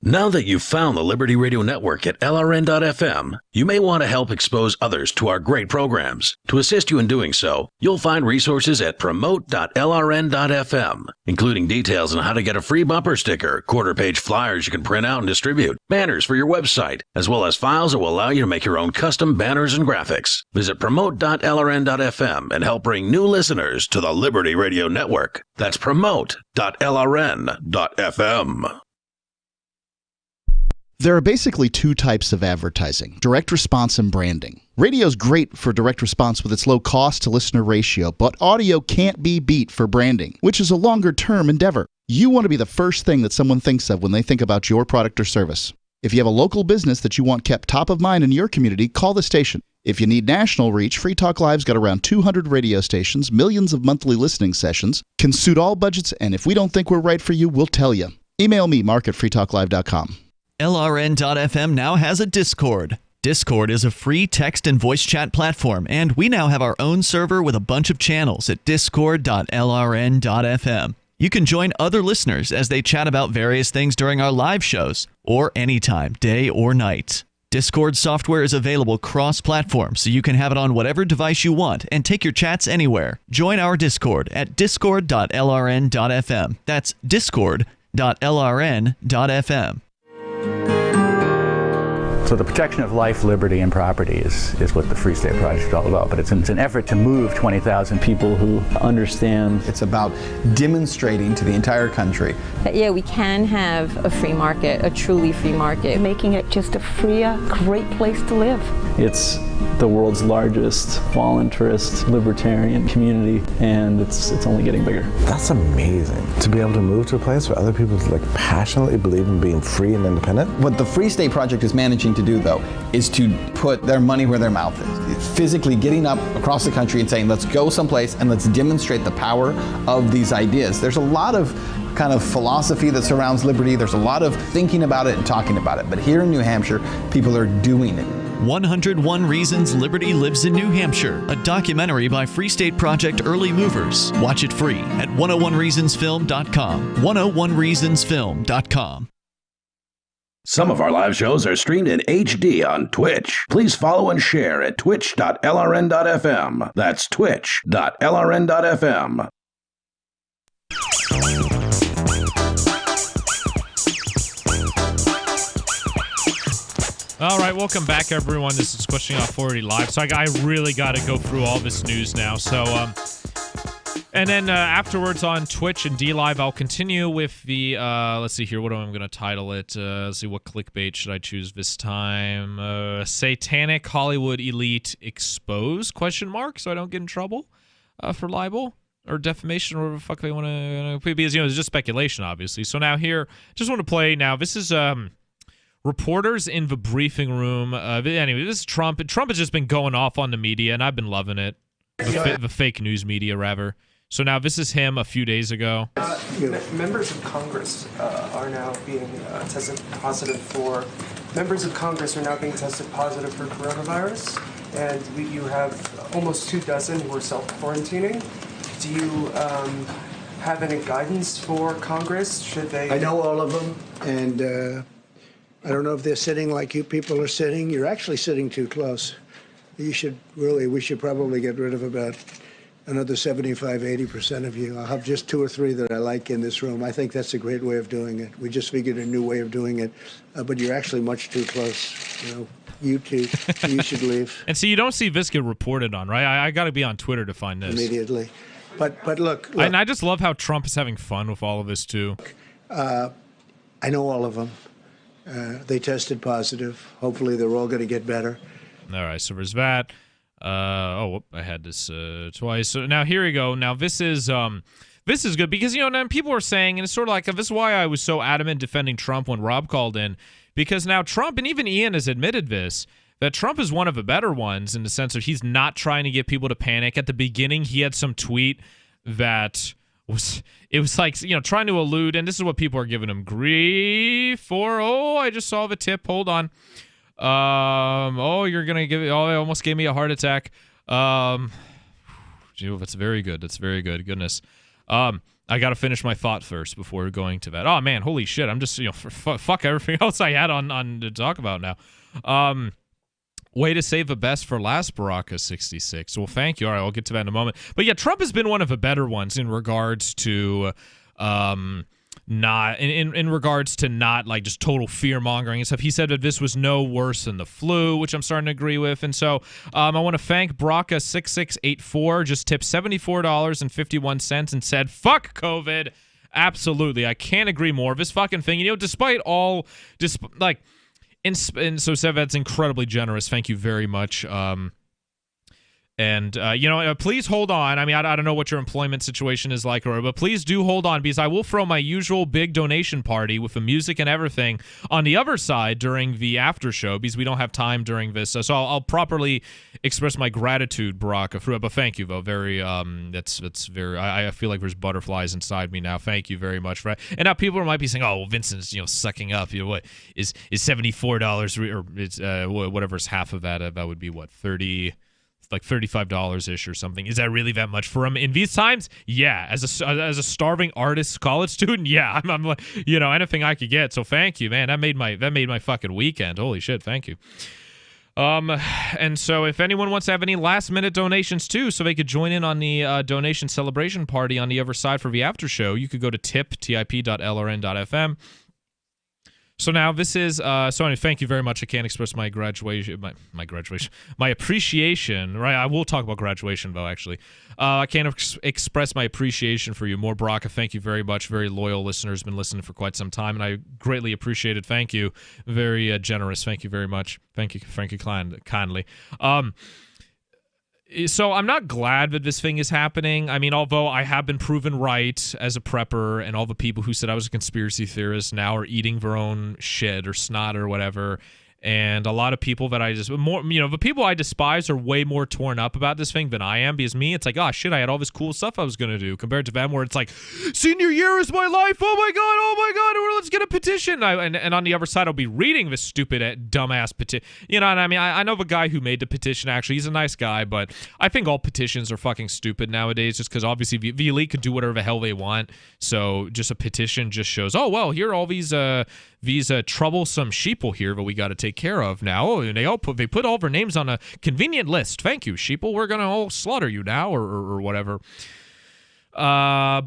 Now that you've found the Liberty Radio Network at LRN.FM, you may want to help expose others to our great programs. To assist you in doing so, you'll find resources at promote.lrn.fm, including details on how to get a free bumper sticker, quarter-page flyers you can print out and distribute, banners for your website, as well as files that will allow you to make your own custom banners and graphics. Visit promote.lrn.fm and help bring new listeners to the Liberty Radio Network. That's promote.lrn.fm. There are basically two types of advertising, direct response and branding. Radio's great for direct response with its low cost to listener ratio, but audio can't be beat for branding, which is a longer-term endeavor. You want to be the first thing that someone thinks of when they think about your product or service. If you have a local business that you want kept top of mind in your community, call the station. If you need national reach, Free Talk Live's got around 200 radio stations, millions of monthly listening sessions, can suit all budgets, and if we don't think we're right for you, we'll tell you. Email me, mark@freetalklive.com. LRN.FM now has a Discord. Discord is a free text and voice chat platform, and we now have our own server with a bunch of channels at discord.lrn.fm. You can join other listeners as they chat about various things during our live shows, or anytime, day or night. Discord software is available cross-platform, so you can have it on whatever device you want and take your chats anywhere. Join our Discord at discord.lrn.fm. That's discord.lrn.fm. So the protection of life, liberty, and property is what the Free State Project is all about. But it's an effort to move 20,000 people who understand. It's about demonstrating to the entire country that, yeah, we can have a free market, a truly free market. Making it just a freer, great place to live. It's the world's largest voluntarist libertarian community, and it's only getting bigger. That's amazing, to be able to move to a place where other people passionately believe in being free and independent. What the Free State Project is managing to do, though, is to put their money where their mouth is. It's physically getting up across the country and saying, let's go someplace and let's demonstrate the power of these ideas. There's a lot of kind of philosophy that surrounds liberty. There's a lot of thinking about it and talking about it. But here in New Hampshire, people are doing it. 101 Reasons Liberty Lives in New Hampshire, a documentary by Free State Project Early Movers. Watch it free at 101reasonsfilm.com. 101reasonsfilm.com. Some of our live shows are streamed in HD on Twitch. Please follow and share at twitch.lrn.fm. That's twitch.lrn.fm. All right, welcome back, everyone. This is Questioning Off 40 Live. So I really got to go through all this news now. So, and then afterwards on Twitch and D-Live, I'll continue with the, let's see here, what am I going to title it? Let's see, what clickbait should I choose this time? Satanic Hollywood Elite Exposed, ? So I don't get in trouble for libel or defamation or whatever the fuck they want to, because, it's just speculation, obviously. So now here, just want to play now. This is, reporters in the briefing room. Anyway, this is Trump. Trump has just been going off on the media, and I've been loving it. The fake news media, rather. So now this is him a few days ago. Members of Congress are now being tested positive for. Members of Congress are now being tested positive for coronavirus, and you have almost 24 who are self-quarantining. Do you have any guidance for Congress? Should they? I know all of them, and I don't know if they're sitting like you people are sitting. You're actually sitting too close. We should probably get rid of about another 75, 80% of you. I'll have just 2 or 3 that I like in this room. I think that's a great way of doing it. We just figured a new way of doing it, but you're actually much too close. You two, you should leave. And so you don't see this get reported on, right? I got to be on Twitter to find this. Immediately. But look. And I just love how Trump is having fun with all of this, too. I know all of them. They tested positive. Hopefully they're all going to get better. All right, so there's that. I had this twice. So now here we go. Now this is good because, now people are saying, and it's sort of like, this is why I was so adamant defending Trump when Rob called in, because now Trump, and even Ian has admitted this, that Trump is one of the better ones in the sense of he's not trying to get people to panic. At the beginning, he had some tweet that was like, trying to allude, and this is what people are giving him grief for. Oh, I just saw the tip. Hold on. You're gonna give it. Oh, it almost gave me a heart attack. That's very good. That's very good. Goodness. I gotta finish my thought first before going to that. Oh man, holy shit! I'm just fuck everything else I had on to talk about now. Way to save the best for last, Baraka66. Well, thank you. All right, I'll get to that in a moment. But yeah, Trump has been one of the better ones in regards to not in regards to not like just total fear mongering and stuff. He said that this was no worse than the flu, which I'm starting to agree with. And so I want to thank Braka6684, just tipped $74.51 and said, "Fuck COVID." Absolutely, I can't agree more. This fucking thing, despite all, and so Sev, that's incredibly generous. Thank you very much. Please hold on. I mean, I don't know what your employment situation is like, but please do hold on, because I will throw my usual big donation party with the music and everything on the other side during the after show, because we don't have time during this. So I'll properly express my gratitude, Baraka, for it. But thank you, though. Very, that's very. I feel like there's butterflies inside me now. Thank you very much for that. And now people might be saying, "Oh, well, Vincent's sucking up. What is $74 or it's whatever's half of that? That would be what, 30." Like $35-ish or something. Is that really that much for him in these times? Yeah. As a starving artist college student, yeah. I'm like, anything I could get. So thank you, man. That made my fucking weekend. Holy shit, thank you. And so if anyone wants to have any last minute donations too, so they could join in on the donation celebration party on the other side for the after show, you could go to tip.lrn.fm. So now this is thank you very much. I can't express my my appreciation, right? I will talk about graduation though, actually. I can't express my appreciation for you more, Baraka. Thank you very much. Very loyal listeners, been listening for quite some time, and I greatly appreciate it. Thank you. Very generous. Thank you very much. Thank you, Frankie kindly. So I'm not glad that this thing is happening. I mean, although I have been proven right as a prepper, and all the people who said I was a conspiracy theorist now are eating their own shit or snot or whatever. And a lot of people that the people I despise are way more torn up about this thing than I am, because me, it's like, oh shit, I had all this cool stuff I was going to do, compared to them where it's like, senior year is my life, oh my god, let's get a petition. And on the other side, I'll be reading this stupid, dumbass petition. And I mean, I know the guy who made the petition, actually, he's a nice guy, but I think all petitions are fucking stupid nowadays, just because obviously the elite could do whatever the hell they want. So just a petition just shows, oh, well, here are all these troublesome sheeple here that we got to take care of now. Oh, and they put all their names on a convenient list. Thank you, sheeple. We're gonna all slaughter you now, or whatever. Yeah,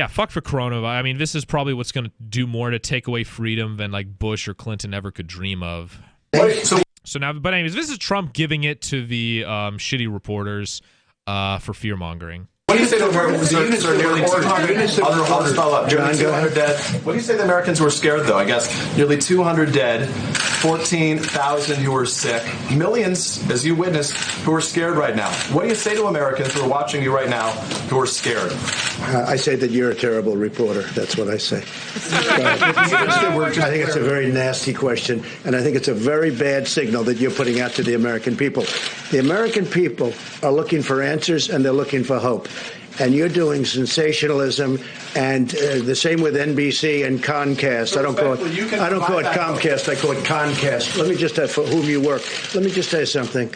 fuck for coronavirus. I mean, this is probably what's gonna do more to take away freedom than like Bush or Clinton ever could dream of. So now, but anyways, this is Trump giving it to the shitty reporters for fear mongering. What do you say to Americans? The units are nearly 200. I'll just follow up. Nearly 200 dead. What do you say the Americans who are scared, though? I guess nearly 200 dead, 14,000 who are sick, millions, as you witnessed, who are scared right now. What do you say to Americans who are watching you right now who are scared? I say that you're a terrible reporter. That's what I say. I think it's a very nasty question, and I think it's a very bad signal that you're putting out to the American people. The American people are looking for answers, and they're looking for hope. and you're doing sensationalism, and the same with NBC and Comcast. I don't call it Comcast. I call it Comcast. Let me just for whom you work. Let me just say something.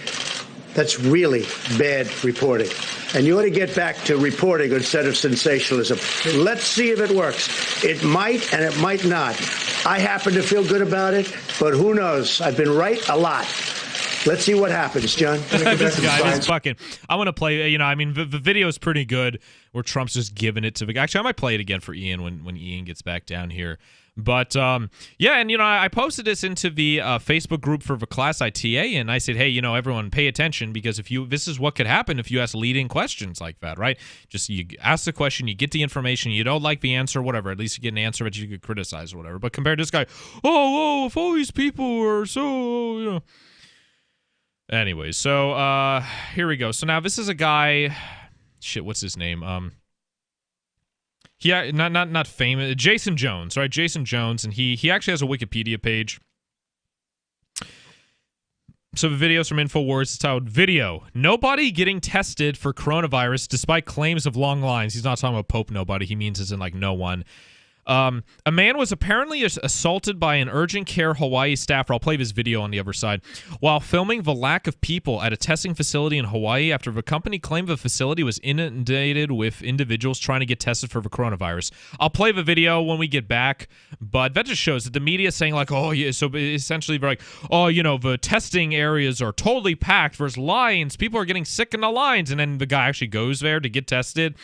That's really bad reporting. And you ought to get back to reporting instead of sensationalism. Let's see if it works. It might and it might not. I happen to feel good about it, but who knows? I've been right a lot. Let's see what happens, John. This guy is fucking. I want to play. The video is pretty good where Trump's just giving it to. Actually, I might play it again for Ian when Ian gets back down here. But yeah, and I posted this into the Facebook group for the class ITA, and I said, hey, everyone, pay attention, because this is what could happen if you ask leading questions like that, right? Just you ask the question, you get the information, you don't like the answer, whatever. At least you get an answer that you could criticize or whatever. But compared to this guy, if all these people are so, Anyway, so here we go. So now this is a guy. Shit, what's his name? Yeah, not famous. Jason Jones, right? Jason Jones, and he actually has a Wikipedia page. So the video's from InfoWars. It's titled "Video: Nobody Getting Tested for Coronavirus Despite Claims of Long Lines." He's not talking about Pope Nobody. He means as in like no one. A man was apparently assaulted by an urgent care Hawaii staffer. I'll play this video on the other side. While filming the lack of people at a testing facility in Hawaii after the company claimed the facility was inundated with individuals trying to get tested for the coronavirus. I'll play the video when we get back, but that just shows that the media is saying like, oh yeah, so essentially they're like, oh, the testing areas are totally packed. There's lines. People are getting sick in the lines. And then the guy actually goes there to get tested,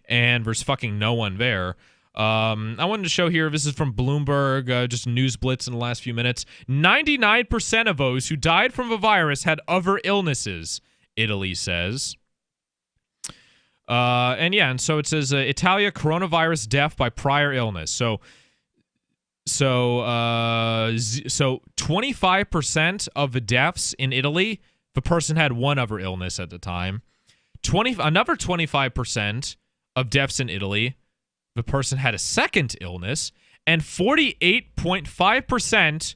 and there's fucking no one there. I wanted to show here, this is from Bloomberg, just news blitz in the last few minutes. 99% of those who died from the virus had other illnesses, Italy says. And so it says Italia coronavirus death by prior illness. So 25% of the deaths in Italy, the person had one other illness at the time. Another 25% of deaths in Italy, the person had a second illness, and 48.5%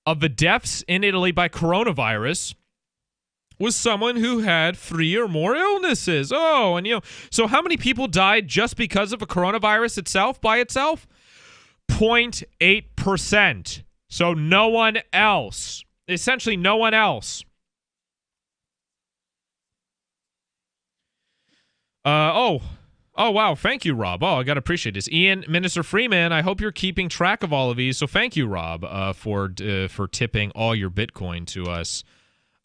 of the deaths in Italy by coronavirus was someone who had 3 or more illnesses. Oh, and so how many people died just because of the coronavirus itself by itself? 0.8%. So no one else. Essentially no one else. Oh, wow. Thank you, Rob. Oh, I got to appreciate this. Ian, Minister Freeman, I hope you're keeping track of all of these. So thank you, Rob, for tipping all your Bitcoin to us.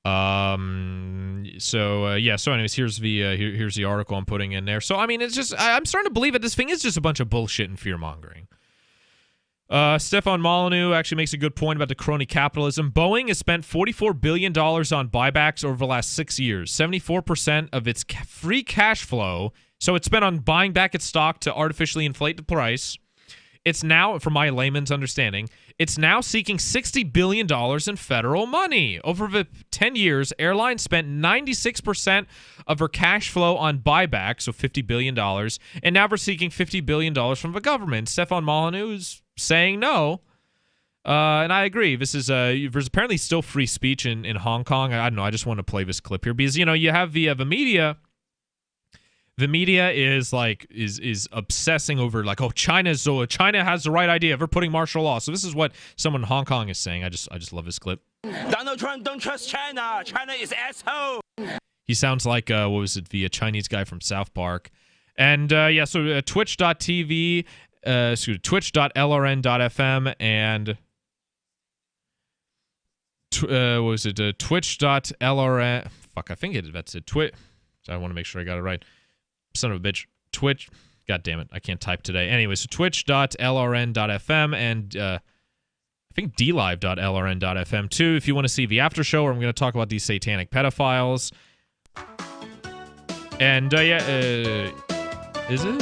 So anyways, here's the article I'm putting in there. So, it's just, I'm starting to believe that this thing is just a bunch of bullshit and fear-mongering. Stefan Molyneux actually makes a good point about the crony capitalism. Boeing has spent $44 billion on buybacks over the last 6 years. 74% of its free cash flow. So it's spent on buying back its stock to artificially inflate the price. It's now, from my layman's understanding, it's now seeking $60 billion in federal money. Over the 10 years, airlines spent 96% of their cash flow on buybacks, so $50 billion, and now they're seeking $50 billion from the government. Stefan Molyneux is saying no, and I agree. This is there's apparently still free speech in Hong Kong. I don't know, I just want to play this clip here because, you have the media. The media is obsessing over like, oh, China has the right idea. They're putting martial law. So this is what someone in Hong Kong is saying. I just love this clip. Donald Trump don't trust China. China is asshole. He sounds like the Chinese guy from South Park. And so twitch.tv, twitch.lrn.fm and twitch.lrn. Fuck, I think that's it. Twitch. So I want to make sure I got it right. Son of a bitch. Twitch. God damn it. I can't type today. Anyway, so twitch.lrn.fm and I think dlive.lrn.fm too if you want to see the after show where I'm going to talk about these satanic pedophiles. And is it?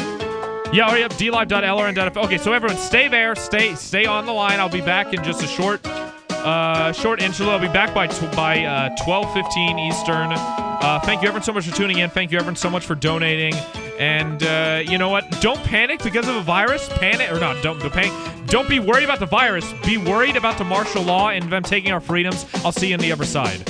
Yeah, yep, dlive.lrn.fm. Okay, so everyone stay there. Stay on the line. I'll be back in just a short intro. I'll be back by 12:15 Eastern. Thank you everyone so much for tuning in. Thank you everyone so much for donating. And you know what? Don't panic because of a virus. Don't panic. Don't be worried about the virus. Be worried about the martial law and them taking our freedoms. I'll see you on the other side.